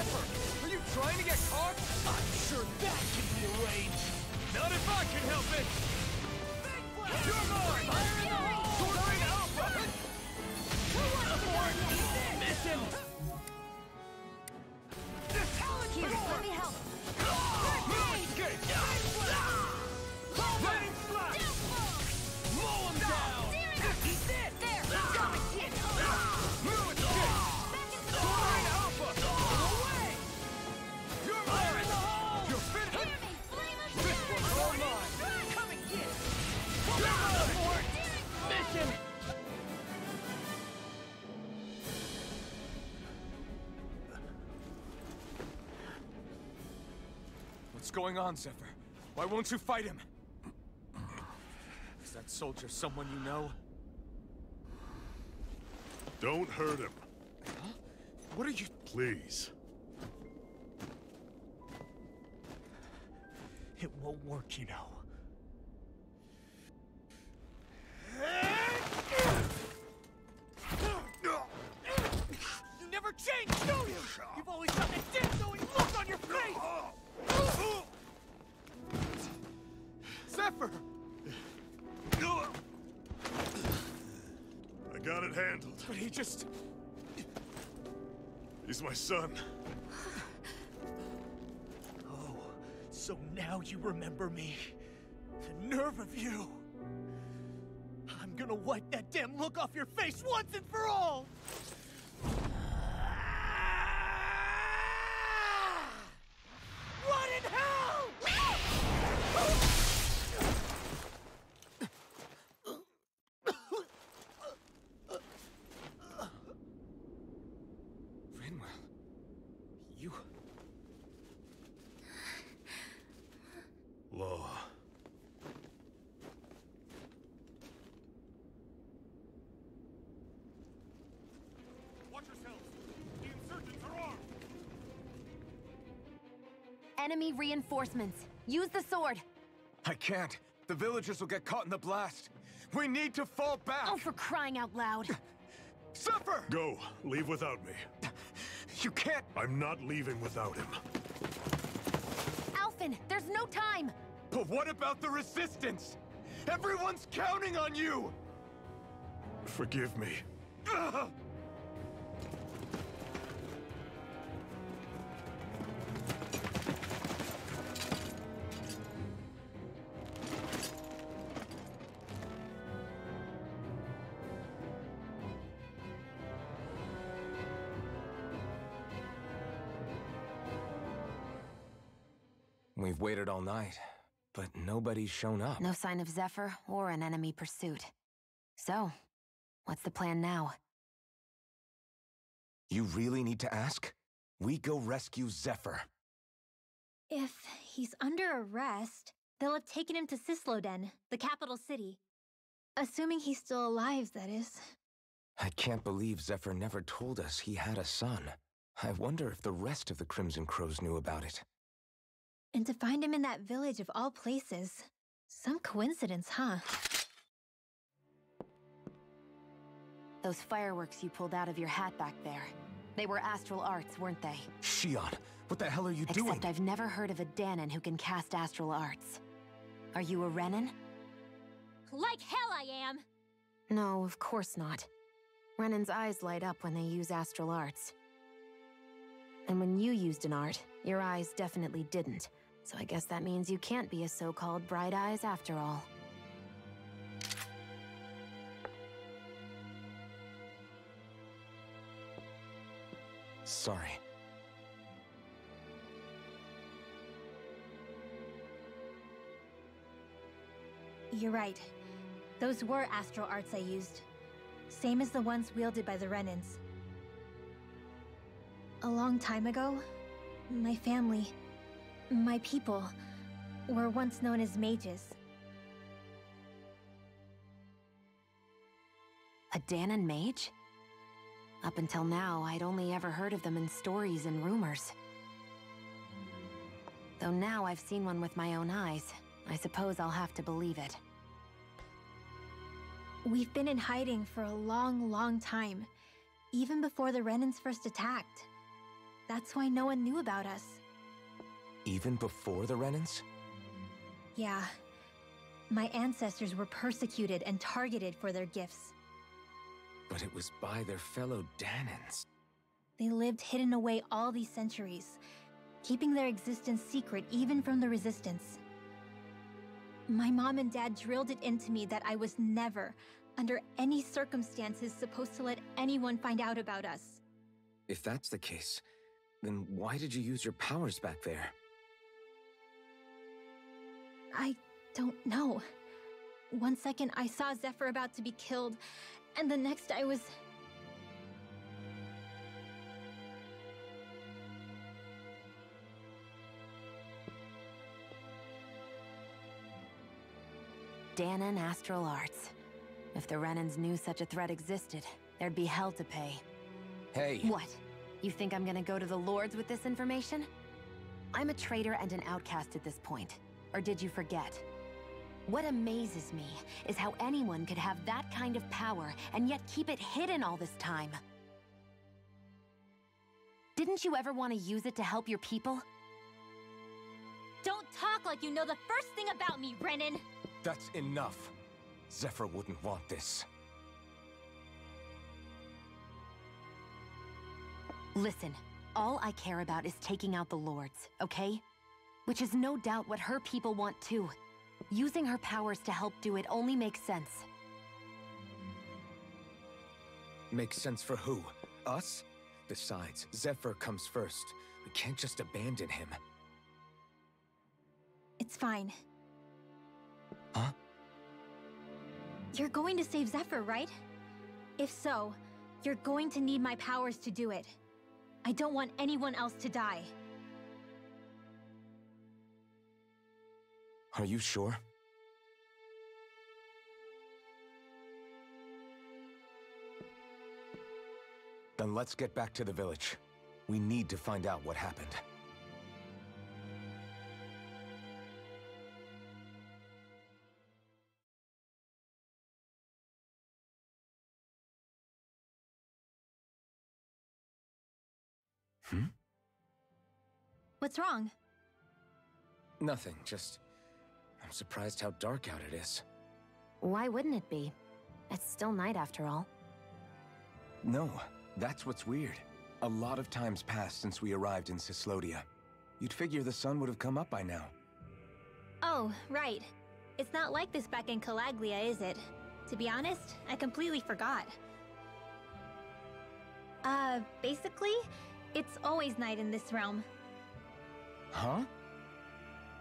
Zephyr! Are you trying to get caught? I'm sure that can be arranged! Not if I can help it! You're mine! Fire in the hole! Soaring Alpha! Miss him! Here, let me help. Escape! Lightning Slash! Mow him down! He's dead! There! Got it, kid! New escape! Soaring Alpha! Away! You're fire in the hole! You're finished! This one's all mine! Come and get it! Mission! What's going on, Zephyr? Why won't you fight him? Is that soldier someone you know? Don't hurt him. Huh? What are you... Please. It won't work, you know. You never change, do you? You've always got that damn-knowing look on your face! Zephyr! I got it handled. But he just... He's my son. Oh, so now you remember me. The nerve of you. I'm gonna wipe that damn look off your face once and for all! Rot in hell! Rinwell, you... Law. Watch yourselves! The insurgents are armed! Enemy reinforcements. Use the sword. I can't. The villagers will get caught in the blast. We need to fall back! Oh, for crying out loud. Zephyr! Go. Leave without me. You can't... I'm not leaving without him. Alphen, there's no time. But what about the resistance? Everyone's counting on you! Forgive me. Ugh! We've waited all night, but nobody's shown up. No sign of Zephyr or an enemy pursuit. So, what's the plan now? You really need to ask? We go rescue Zephyr. If he's under arrest, they'll have taken him to Cisloden, the capital city. Assuming he's still alive, that is. I can't believe Zephyr never told us he had a son. I wonder if the rest of the Crimson Crows knew about it. And to find him in that village of all places. Some coincidence, huh? Those fireworks you pulled out of your hat back there. They were astral arts, weren't they? Shion, what the hell are you doing? Except I've never heard of a Danon who can cast astral arts. Are you a Renan? Like hell I am! No, of course not. Renan's eyes light up when they use astral arts. And when you used an art, your eyes definitely didn't. So I guess that means you can't be a so-called bright eyes after all. Sorry. You're right. Those were astral arts I used. Same as the ones wielded by the Renans. A long time ago, my family, my people, were once known as mages. A Danon mage? Up until now, I'd only ever heard of them in stories and rumors. Though now I've seen one with my own eyes, I suppose I'll have to believe it. We've been in hiding for a long, long time, even before the Renans first attacked. That's why no one knew about us. Even before the Renans? Yeah. My ancestors were persecuted and targeted for their gifts. But it was by their fellow Danans. They lived hidden away all these centuries, keeping their existence secret even from the Resistance. My mom and dad drilled it into me that I was never, under any circumstances, supposed to let anyone find out about us. If that's the case, then why did you use your powers back there? I don't know. One second I saw Zephyr about to be killed, and the next I was... Danan Astral Arts. If the Renans knew such a threat existed, there'd be hell to pay. Hey! What? You think I'm gonna go to the Lords with this information? I'm a traitor and an outcast at this point. Or did you forget? What amazes me is how anyone could have that kind of power and yet keep it hidden all this time. Didn't you ever want to use it to help your people? Don't talk like you know the first thing about me, Renan! That's enough. Zephyr wouldn't want this. Listen, all I care about is taking out the Lords, okay? Which is no doubt what her people want too. Using her powers to help do it only makes sense. Makes sense for who? Us? Besides, Zephyr comes first. We can't just abandon him. It's fine. Huh? You're going to save Zephyr, right? If so, you're going to need my powers to do it. I don't want anyone else to die. Are you sure? Then let's get back to the village. We need to find out what happened. What's wrong? Nothing, just... I'm surprised how dark out it is. Why wouldn't it be? It's still night after all. No, that's what's weird. A lot of time's passed since we arrived in Cyslodia. You'd figure the sun would have come up by now. Oh, right. It's not like this back in Calaglia, is it? To be honest, I completely forgot. Basically, it's always night in this realm. Huh?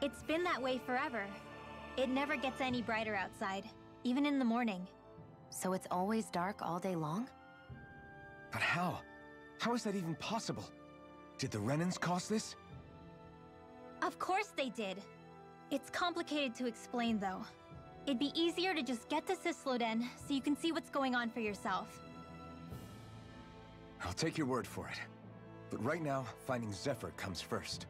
It's been that way forever. It never gets any brighter outside, even in the morning. So it's always dark all day long? But how? How is that even possible? Did the Renans cause this? Of course they did. It's complicated to explain, though. It'd be easier to just get to Cysloden so you can see what's going on for yourself. I'll take your word for it. But right now, finding Zephyr comes first.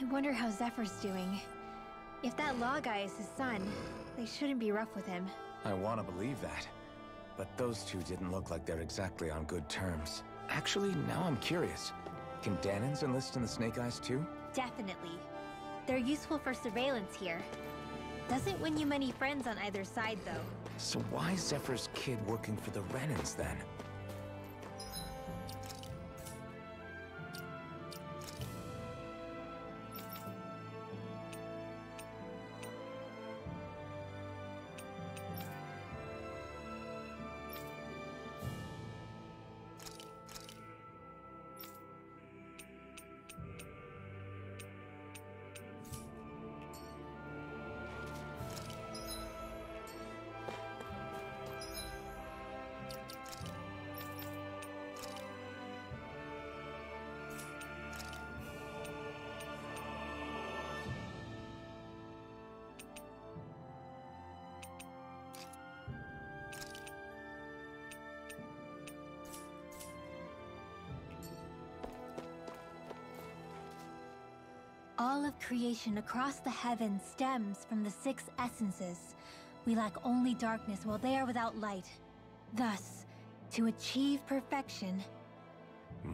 I wonder how Zephyr's doing. If that law guy is his son, they shouldn't be rough with him. I want to believe that. But those two didn't look like they're exactly on good terms. Actually, now I'm curious. Can Danans enlist in the Snake Eyes too? Definitely. They're useful for surveillance here. Doesn't win you many friends on either side, though. So why is Zephyr's kid working for the Renans then? All of creation across the heavens stems from the 6 essences. We lack only darkness while they are without light. Thus, to achieve perfection...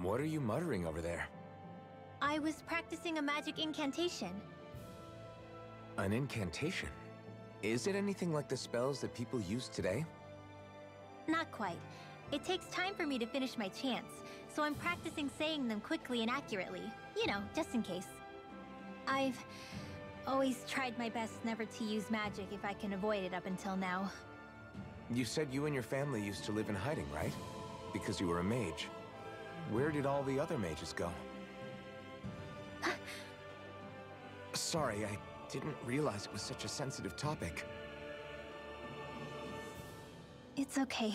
What are you muttering over there? I was practicing a magic incantation. An incantation? Is it anything like the spells that people use today? Not quite. It takes time for me to finish my chants, so I'm practicing saying them quickly and accurately. You know, just in case. I've always tried my best never to use magic if I can avoid it up until now. You said you and your family used to live in hiding, right? Because you were a mage. Where did all the other mages go? Sorry, I didn't realize it was such a sensitive topic. It's okay.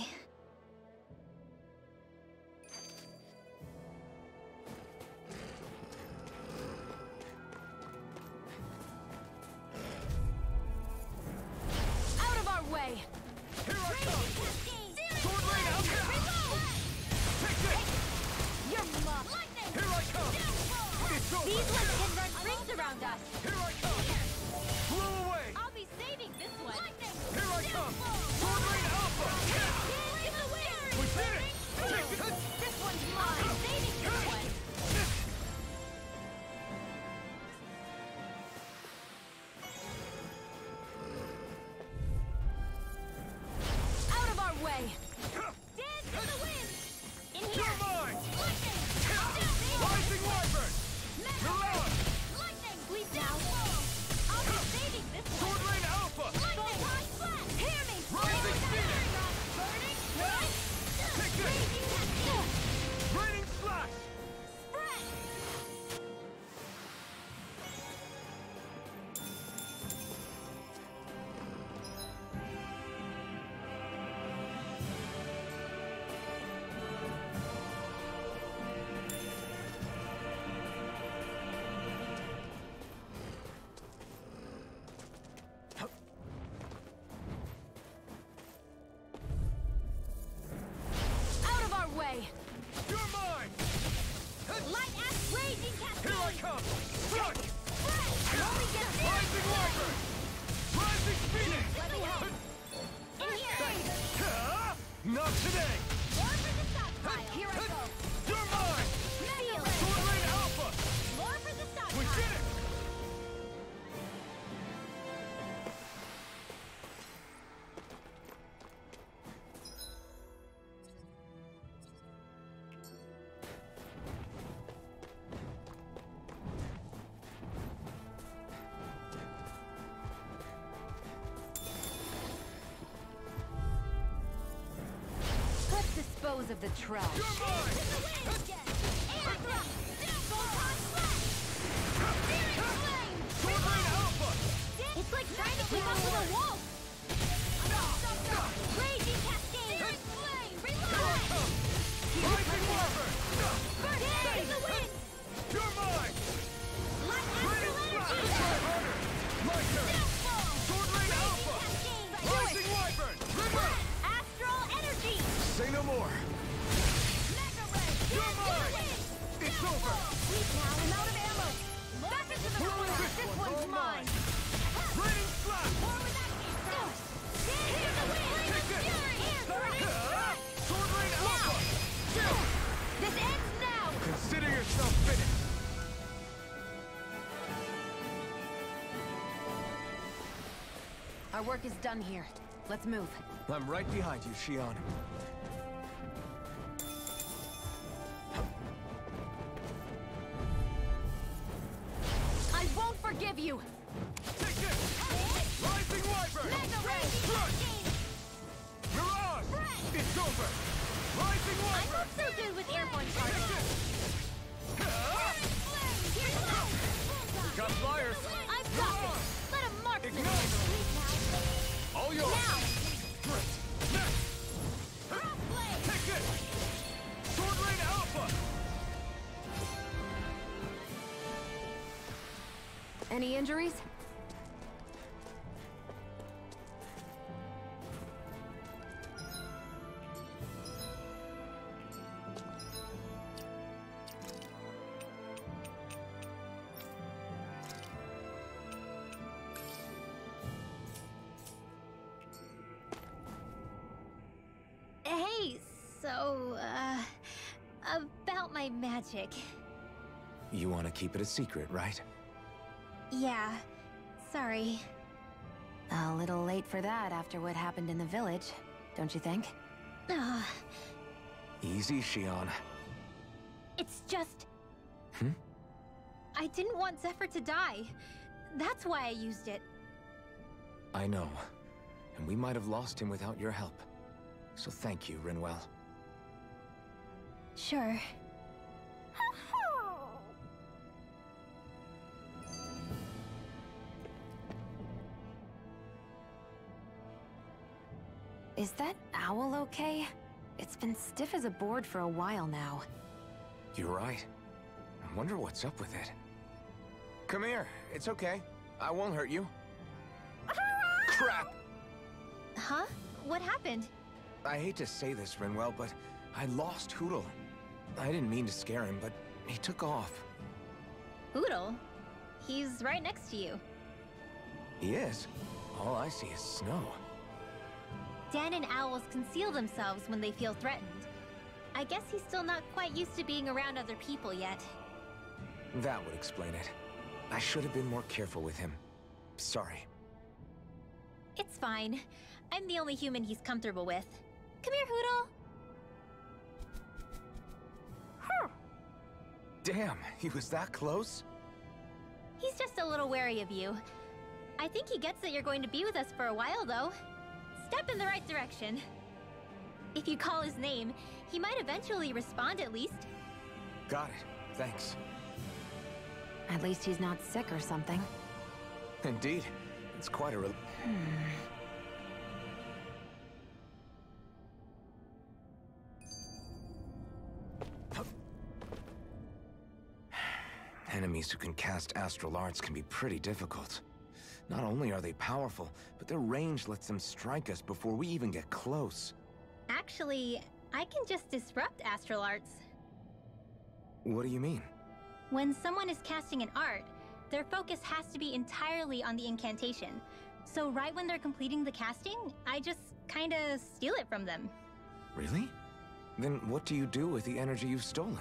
Dispose of the trash. It's like trying to keep up with a wolf! Raging cascade! Rising Wyvern! Burn in the wind! You're mine! Astral energy! Try harder! My turn! Sword Rain Alpha! Rising Wyvern! River! Astral energy! Say no more! You're mine! It's over! We've now run out of ammo! Back into the corner! This one's mine! Raining slap! Here's the wind! Sword Rain Alpha! This ends now! Consider yourself finished! Our work is done here. Let's move. I'm right behind you, Shion. I won't forgive you! Take this! Rising Wyvern! Mega Ray! Crush! Mirage! It's over! Rising I'm Wyvern! not so good with airborne particles. Got flyers! I've got this! Let him mark Ignite! this! All yours! Now! Great! Next! Take this! Sword Rain Alpha! Any injuries? Hey, so, about my magic. You want to keep it a secret, right? Yeah, sorry. A little late for that after what happened in the village, don't you think? Ugh, Easy, Shion. it's just... Hmm? I didn't want Zephyr to die. That's why I used it. I know. And we might have lost him without your help. So thank you, Rinwell. Sure. Is that owl okay? It's been stiff as a board for a while now. You're right. I wonder what's up with it. Come here. It's okay. I won't hurt you. Crap! Huh? What happened? I hate to say this, Rinwell, but I lost Hootle. I didn't mean to scare him, but he took off. Hootle? He's right next to you. He is. All I see is snow. Dan and owls conceal themselves when they feel threatened. I guess he's still not quite used to being around other people yet. That would explain it. I should have been more careful with him. Sorry. It's fine. I'm the only human he's comfortable with. Come here, Hootle! Damn, he was that close? He's just a little wary of you. I think he gets that you're going to be with us for a while, though. Step in the right direction. If you call his name, he might eventually respond at least. Got it. Thanks. At least he's not sick or something. Indeed. It's quite a Enemies who can cast astral arts can be pretty difficult. Not only are they powerful, but their range lets them strike us before we even get close. Actually, I can just disrupt astral arts. What do you mean? When someone is casting an art, their focus has to be entirely on the incantation. So right when they're completing the casting, I just kinda steal it from them. Really? Then what do you do with the energy you've stolen?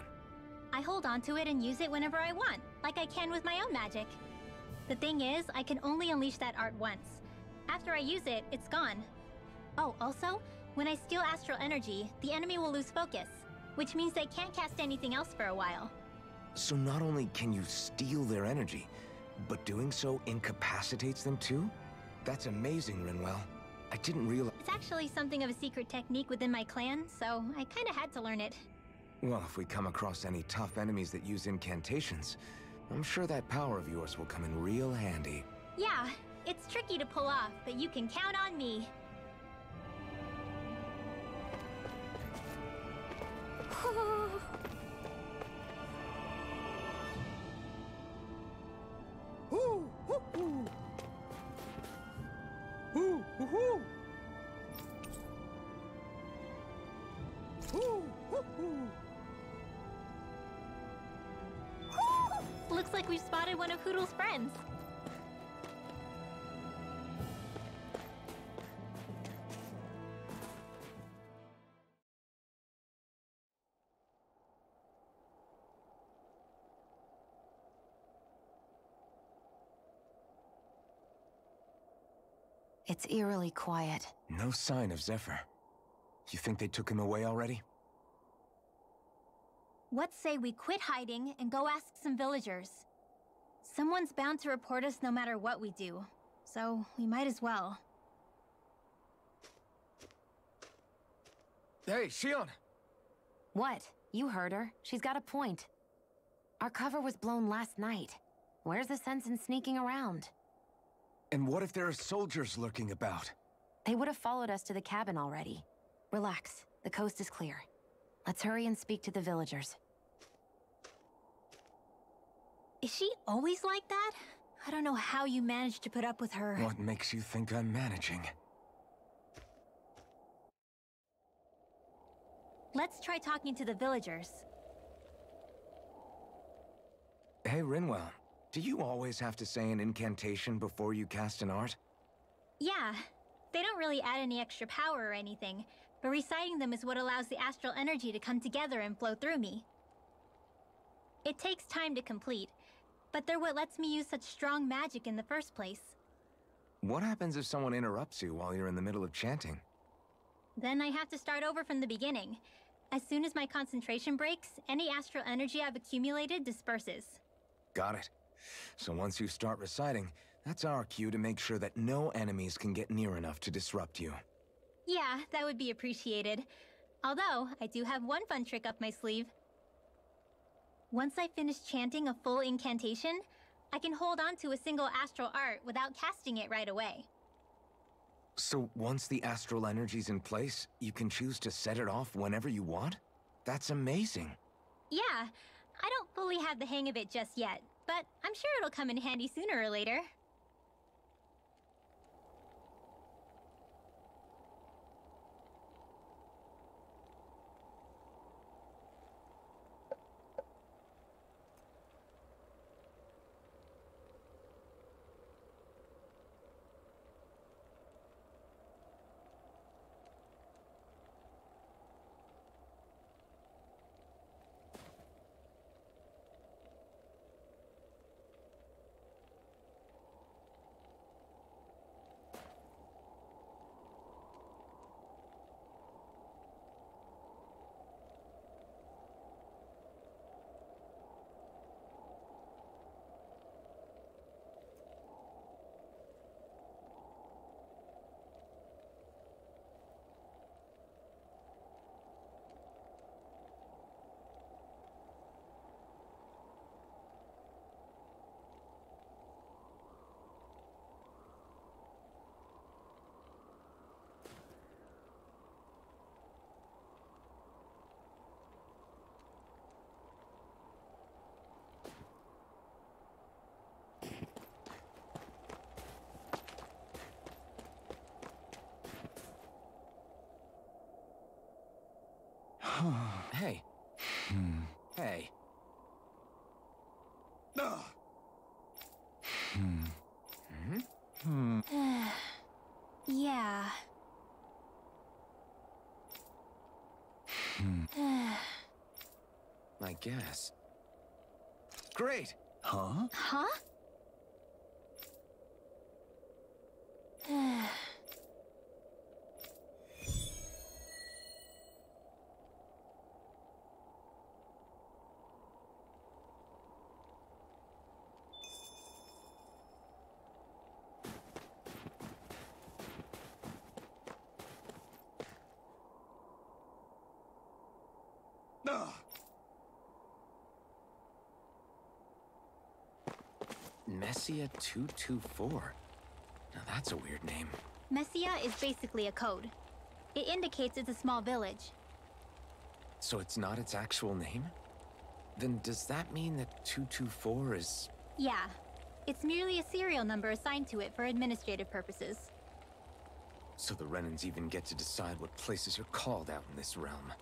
I hold onto it and use it whenever I want, like I can with my own magic. The thing is, I can only unleash that art once. After I use it, it's gone. Oh, also, when I steal astral energy, the enemy will lose focus, which means they can't cast anything else for a while. So not only can you steal their energy, but doing so incapacitates them too? That's amazing, Rinwell. I didn't realize— It's actually something of a secret technique within my clan, so I kinda had to learn it. Well, if we come across any tough enemies that use incantations, I'm sure that power of yours will come in real handy. Yeah, it's tricky to pull off, but you can count on me. Looks Looks like we've spotted one of Hoodle's friends. It's eerily quiet. No sign of Zephyr. You think they took him away already? What say we quit hiding and go ask some villagers? Someone's bound to report us no matter what we do, so we might as well. Hey, Xion! What? You heard her. She's got a point. Our cover was blown last night. Where's the sense in sneaking around? And what if there are soldiers lurking about? They would have followed us to the cabin already. Relax. The coast is clear. Let's hurry and speak to the villagers. Is she always like that? I don't know how you managed to put up with her. What makes you think I'm managing? Let's try talking to the villagers. Hey, Rinwell. Do you always have to say an incantation before you cast an art? Yeah. They don't really add any extra power or anything, but reciting them is what allows the astral energy to come together and flow through me. It takes time to complete, but they're what lets me use such strong magic in the first place. What happens if someone interrupts you while you're in the middle of chanting? Then I have to start over from the beginning. As soon as my concentration breaks, any astral energy I've accumulated disperses. Got it. So once you start reciting, that's our cue to make sure that no enemies can get near enough to disrupt you. Yeah, that would be appreciated. Although, I do have one fun trick up my sleeve. Once I finish chanting a full incantation, I can hold on to a single astral art without casting it right away. So once the astral energy's in place, you can choose to set it off whenever you want? That's amazing. Yeah, I don't fully have the hang of it just yet, but I'm sure it'll come in handy sooner or later. Hey. Hey. Yeah. I guess. Great! Huh? Huh? Messia 224. Now that's a weird name. Messia is basically a code. It indicates it's a small village. So it's not its actual name? Then does that mean that 224 is... Yeah. It's merely a serial number assigned to it for administrative purposes. So the Renans even get to decide what places are called out in this realm.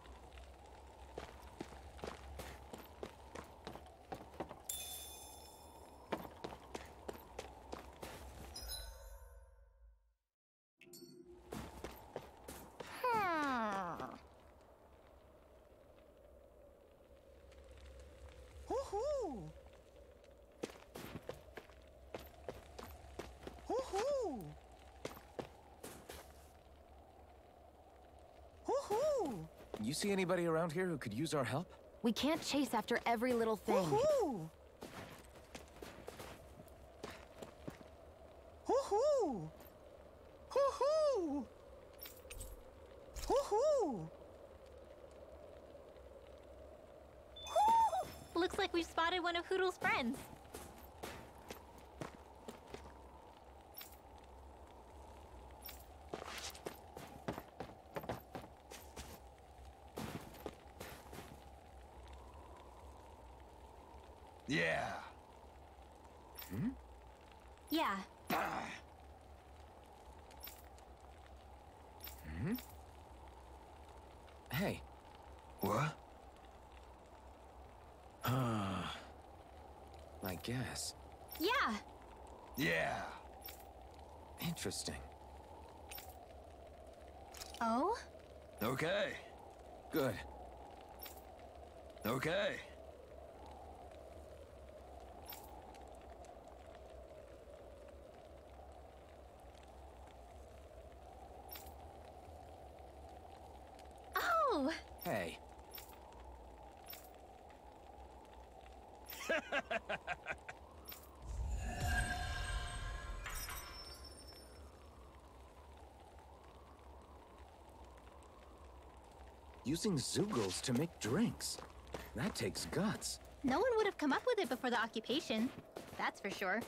Woohoo! You see anybody around here who could use our help? We can't chase after every little thing. Woohoo! Woohoo! Woohoo! Woohoo! Looks like we've spotted one of Hoodle's friends. Yeah. Hmm? Yeah. Hmm? Hey. What? I guess. Yeah. Yeah. Interesting. Oh? Okay. Good. Okay. Oh! Hey. Using Zoogles to make drinks. That takes guts. No one would have come up with it before the occupation. That's for sure.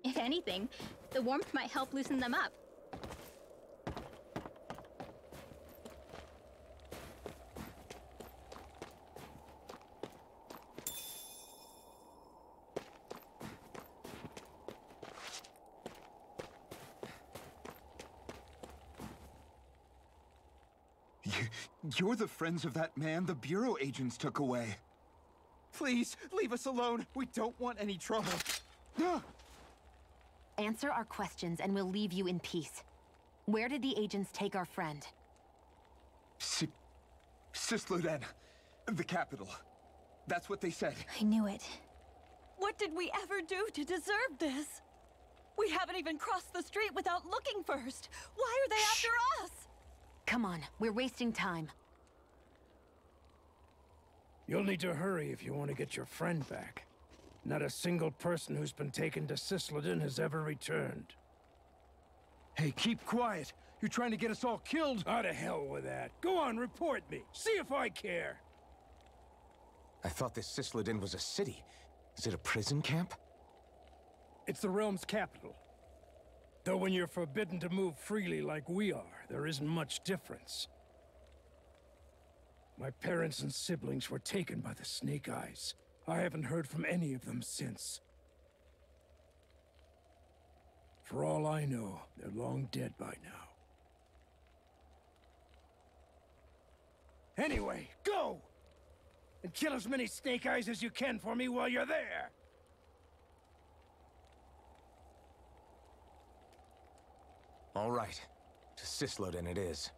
If anything, the warmth might help loosen them up. You're the friends of that man the Bureau agents took away. Please, leave us alone. We don't want any trouble. Answer our questions and we'll leave you in peace. Where did the agents take our friend? Sisluden, the capital. That's what they said. I knew it. What did we ever do to deserve this? We haven't even crossed the street without looking first. Why are they after us? Come on, we're wasting time. You'll need to hurry if you want to get your friend back. Not a single person who's been taken to Sisleden has ever returned. Hey, keep quiet. You're trying to get us all killed. Out of hell with that. Go on, report me. See if I care. I thought this Sisleden was a city. Is it a prison camp? It's the realm's capital. Though when you're forbidden to move freely like we are, there isn't much difference. My parents and siblings were taken by the Snake Eyes. I haven't heard from any of them since. For all I know, they're long dead by now. Anyway, go! And kill as many Snake Eyes as you can for me while you're there! All right. To Sisleden it is.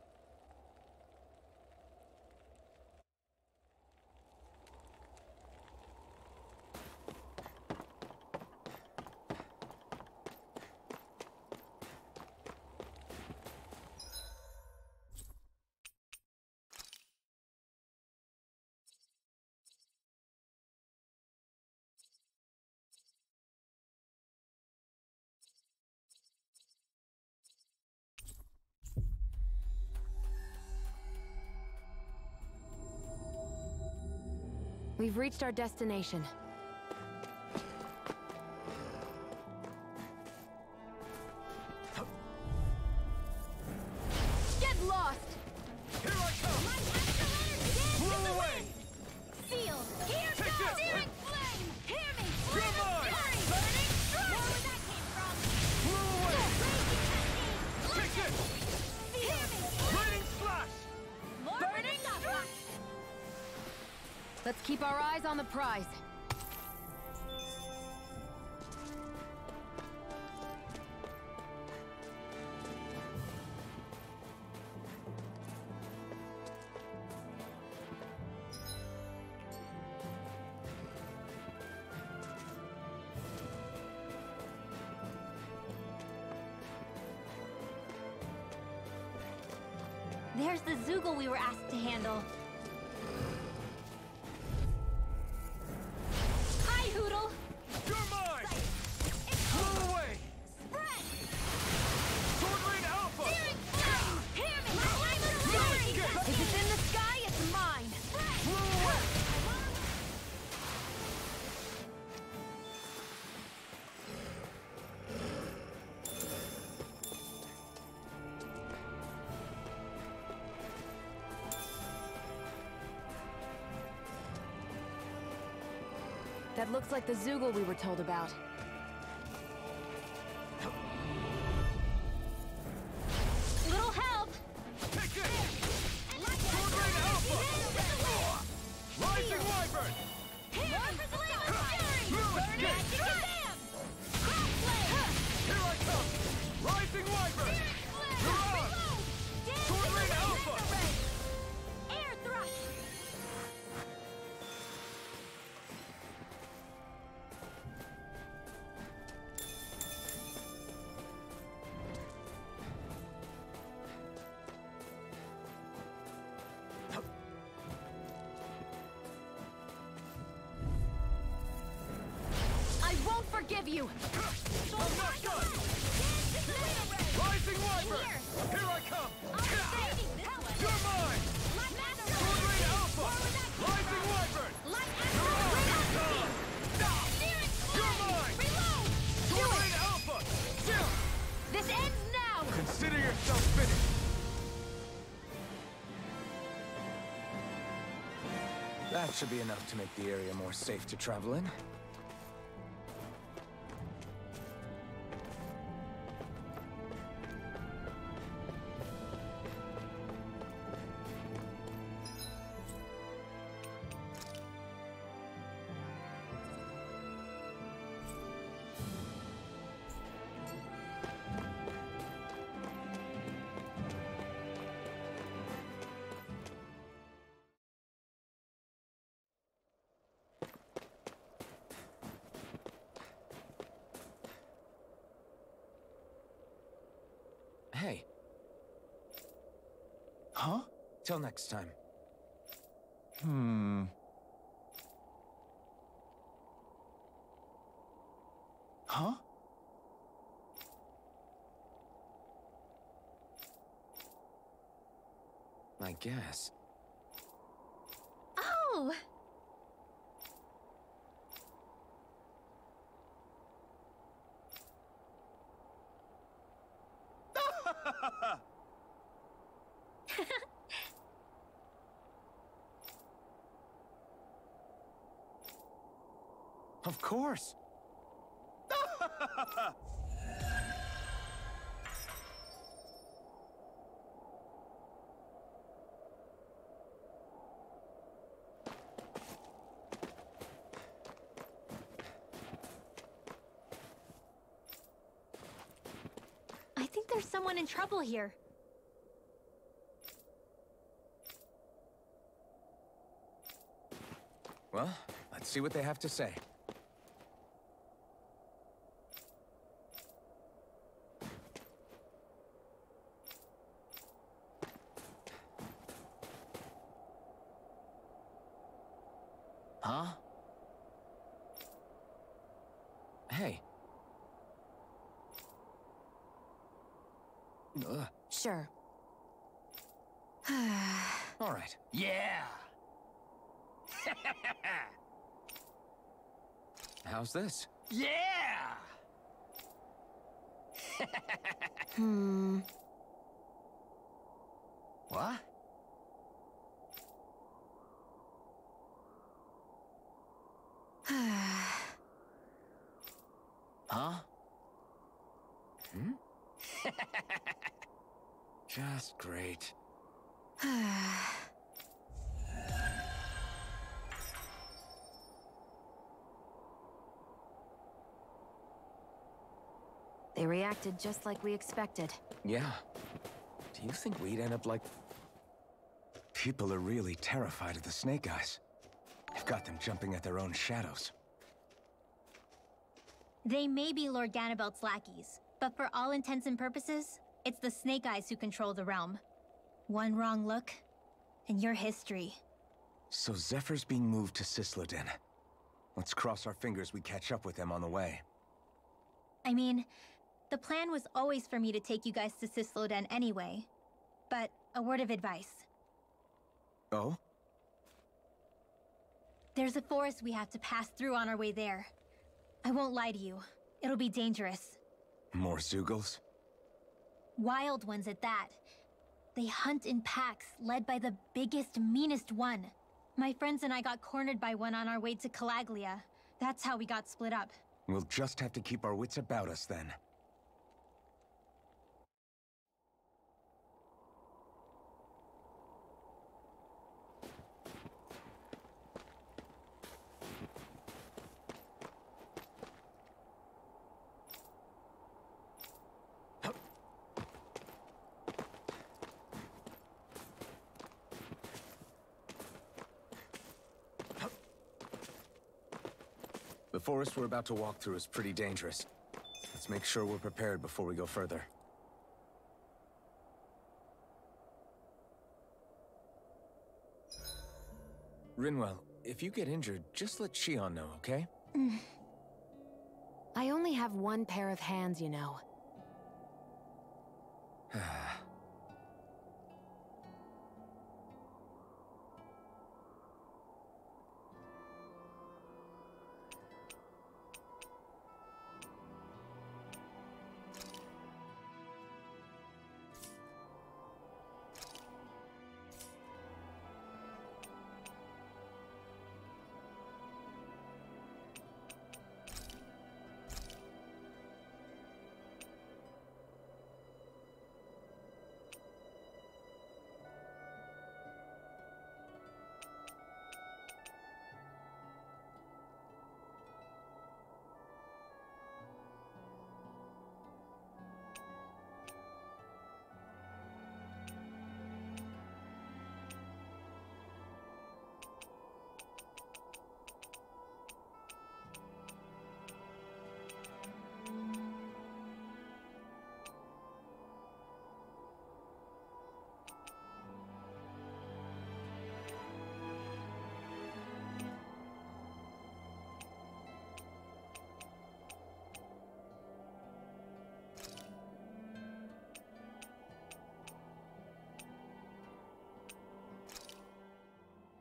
We've reached our destination. Get lost! Here I come! My escalator Blow away! Sealed! Here Take goes! this! Searing flame! Hear me! Come on! Fury! Burning strike! Where that came from? Blow away! Raging technique! Take this! Hear me! Lightning slash! More burning strike! Let's keep our eyes on the prize. There's the Zoogle we were asked to handle. Hi, Hoodle! You're mine! Blow away! Spread! Swordling Alpha! Searing flame! Hear me! I'm a sword! If it's in the sky, it's mine! Blow away! That looks like the Zoogle we were told about. Little help! Take this! Swordling Alpha! Rising Wyvern! Lewis, get! Here I come! Rising Wyvern! You're on! Swordling Alpha! Air thrust! I won't forgive you! I'm not done! Rising Wyvern! Here I come! You're mine! Swordling Alpha! Rising Wyvern! You're mine! Swordling Alpha! Chill! This ends now! Consider yourself finished! That should be enough to make the area more safe to travel in. Hey. Huh? Till next time. Huh? I guess. Oh! Of course! I think there's someone in trouble here. Well, let's see what they have to say. Huh? Hey. Sure. All right. Yeah! How's this? Yeah! What? Huh? Just great. They reacted just like we expected. Yeah. Do you think we'd end up like... People are really terrified of the Snake Eyes. They've got them jumping at their own shadows. They may be Lord Ganabelt's lackeys, but for all intents and purposes, it's the Snake Eyes who control the realm. One wrong look, and your history. So Zephyr's being moved to Cisloden. Let's cross our fingers we catch up with them on the way. I mean, the plan was always for me to take you guys to Cisloden anyway. But a word of advice. Oh? There's a forest we have to pass through on our way there. I won't lie to you. It'll be dangerous. More Zeugles? Wild ones at that. They hunt in packs, led by the biggest, meanest one. My friends and I got cornered by one on our way to Calaglia. That's how we got split up. We'll just have to keep our wits about us then. The forest we're about to walk through is pretty dangerous. Let's make sure we're prepared before we go further. Rinwell, if you get injured, just let Shion know, okay? I only have one pair of hands, you know.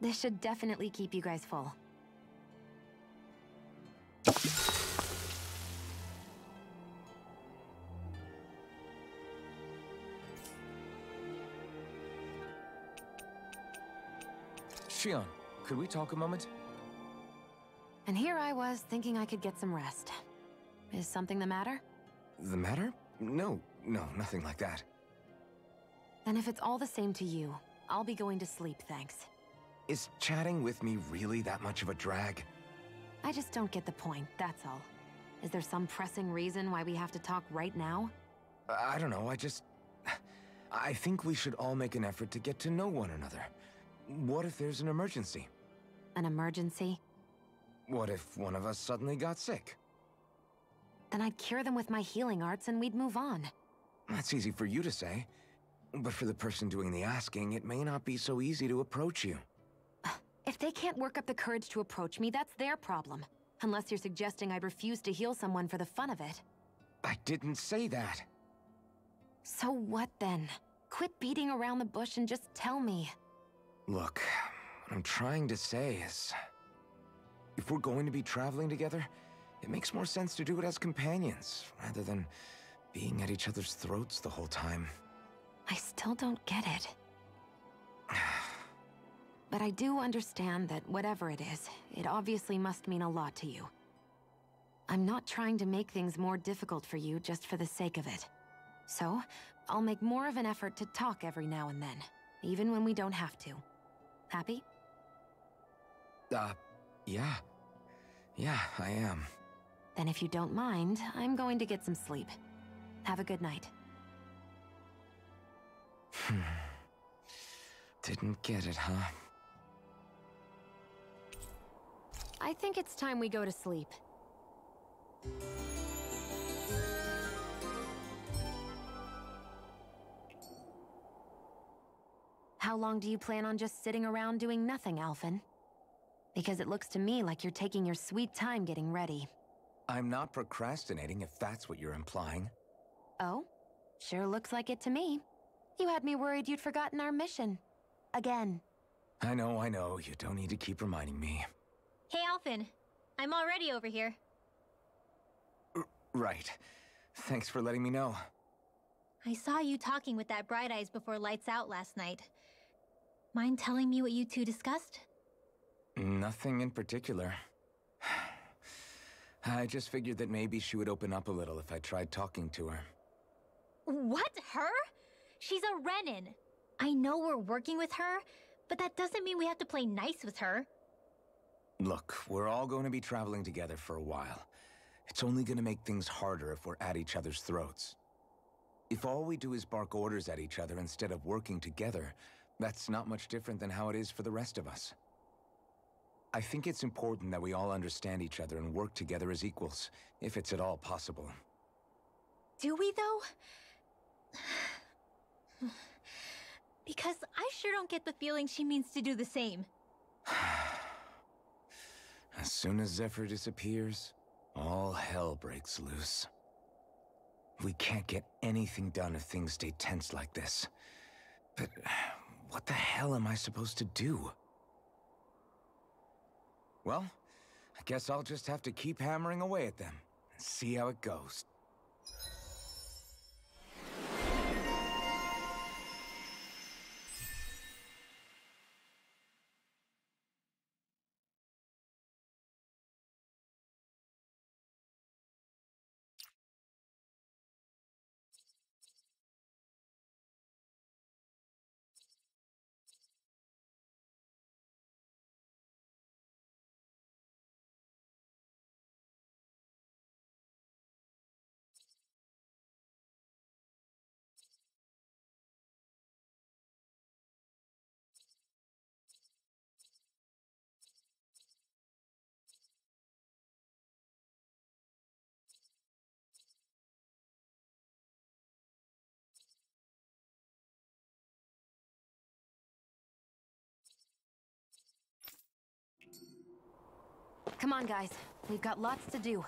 This should definitely keep you guys full. Shion, could we talk a moment? And here I was thinking I could get some rest. Is something the matter? The matter? No, nothing like that. Then if it's all the same to you, I'll be going to sleep, thanks. Is chatting with me really that much of a drag? I just don't get the point, that's all. Is there some pressing reason why we have to talk right now? I don't know, I think we should all make an effort to get to know one another. What if there's an emergency? An emergency? What if one of us suddenly got sick? Then I'd cure them with my healing arts and we'd move on. That's easy for you to say. But for the person doing the asking, it may not be so easy to approach you. If they can't work up the courage to approach me, that's their problem. Unless you're suggesting I'd refuse to heal someone for the fun of it. I didn't say that. So what then? Quit beating around the bush and just tell me. Look, what I'm trying to say is... if we're going to be traveling together, it makes more sense to do it as companions, rather than being at each other's throats the whole time. I still don't get it. But I do understand that whatever it is, it obviously must mean a lot to you. I'm not trying to make things more difficult for you just for the sake of it. So, I'll make more of an effort to talk every now and then, even when we don't have to. Happy? Yeah. Yeah, I am. Then if you don't mind, I'm going to get some sleep. Have a good night. Didn't get it, huh? I think it's time we go to sleep. How long do you plan on just sitting around doing nothing, Alphen? Because it looks to me like you're taking your sweet time getting ready. I'm not procrastinating, if that's what you're implying. Oh? Sure looks like it to me. You had me worried you'd forgotten our mission. Again. I know. You don't need to keep reminding me. Hey, Alphen. I'm already over here. Right. Thanks for letting me know. I saw you talking with that Bright Eyes before lights out last night. Mind telling me what you two discussed? Nothing in particular. I just figured that maybe she would open up a little if I tried talking to her. What? Her? She's a Renin. I know we're working with her, but that doesn't mean we have to play nice with her. Look, we're all going to be traveling together for a while. It's only going to make things harder if we're at each other's throats. If all we do is bark orders at each other instead of working together, that's not much different than how it is for the rest of us. I think it's important that we all understand each other and work together as equals, if it's at all possible. Do we, though? Because I sure don't get the feeling she means to do the same. As soon as Zephyr disappears, all hell breaks loose. We can't get anything done if things stay tense like this. But what the hell am I supposed to do? Well, I guess I'll just have to keep hammering away at them and see how it goes. Come on, guys. We've got lots to do.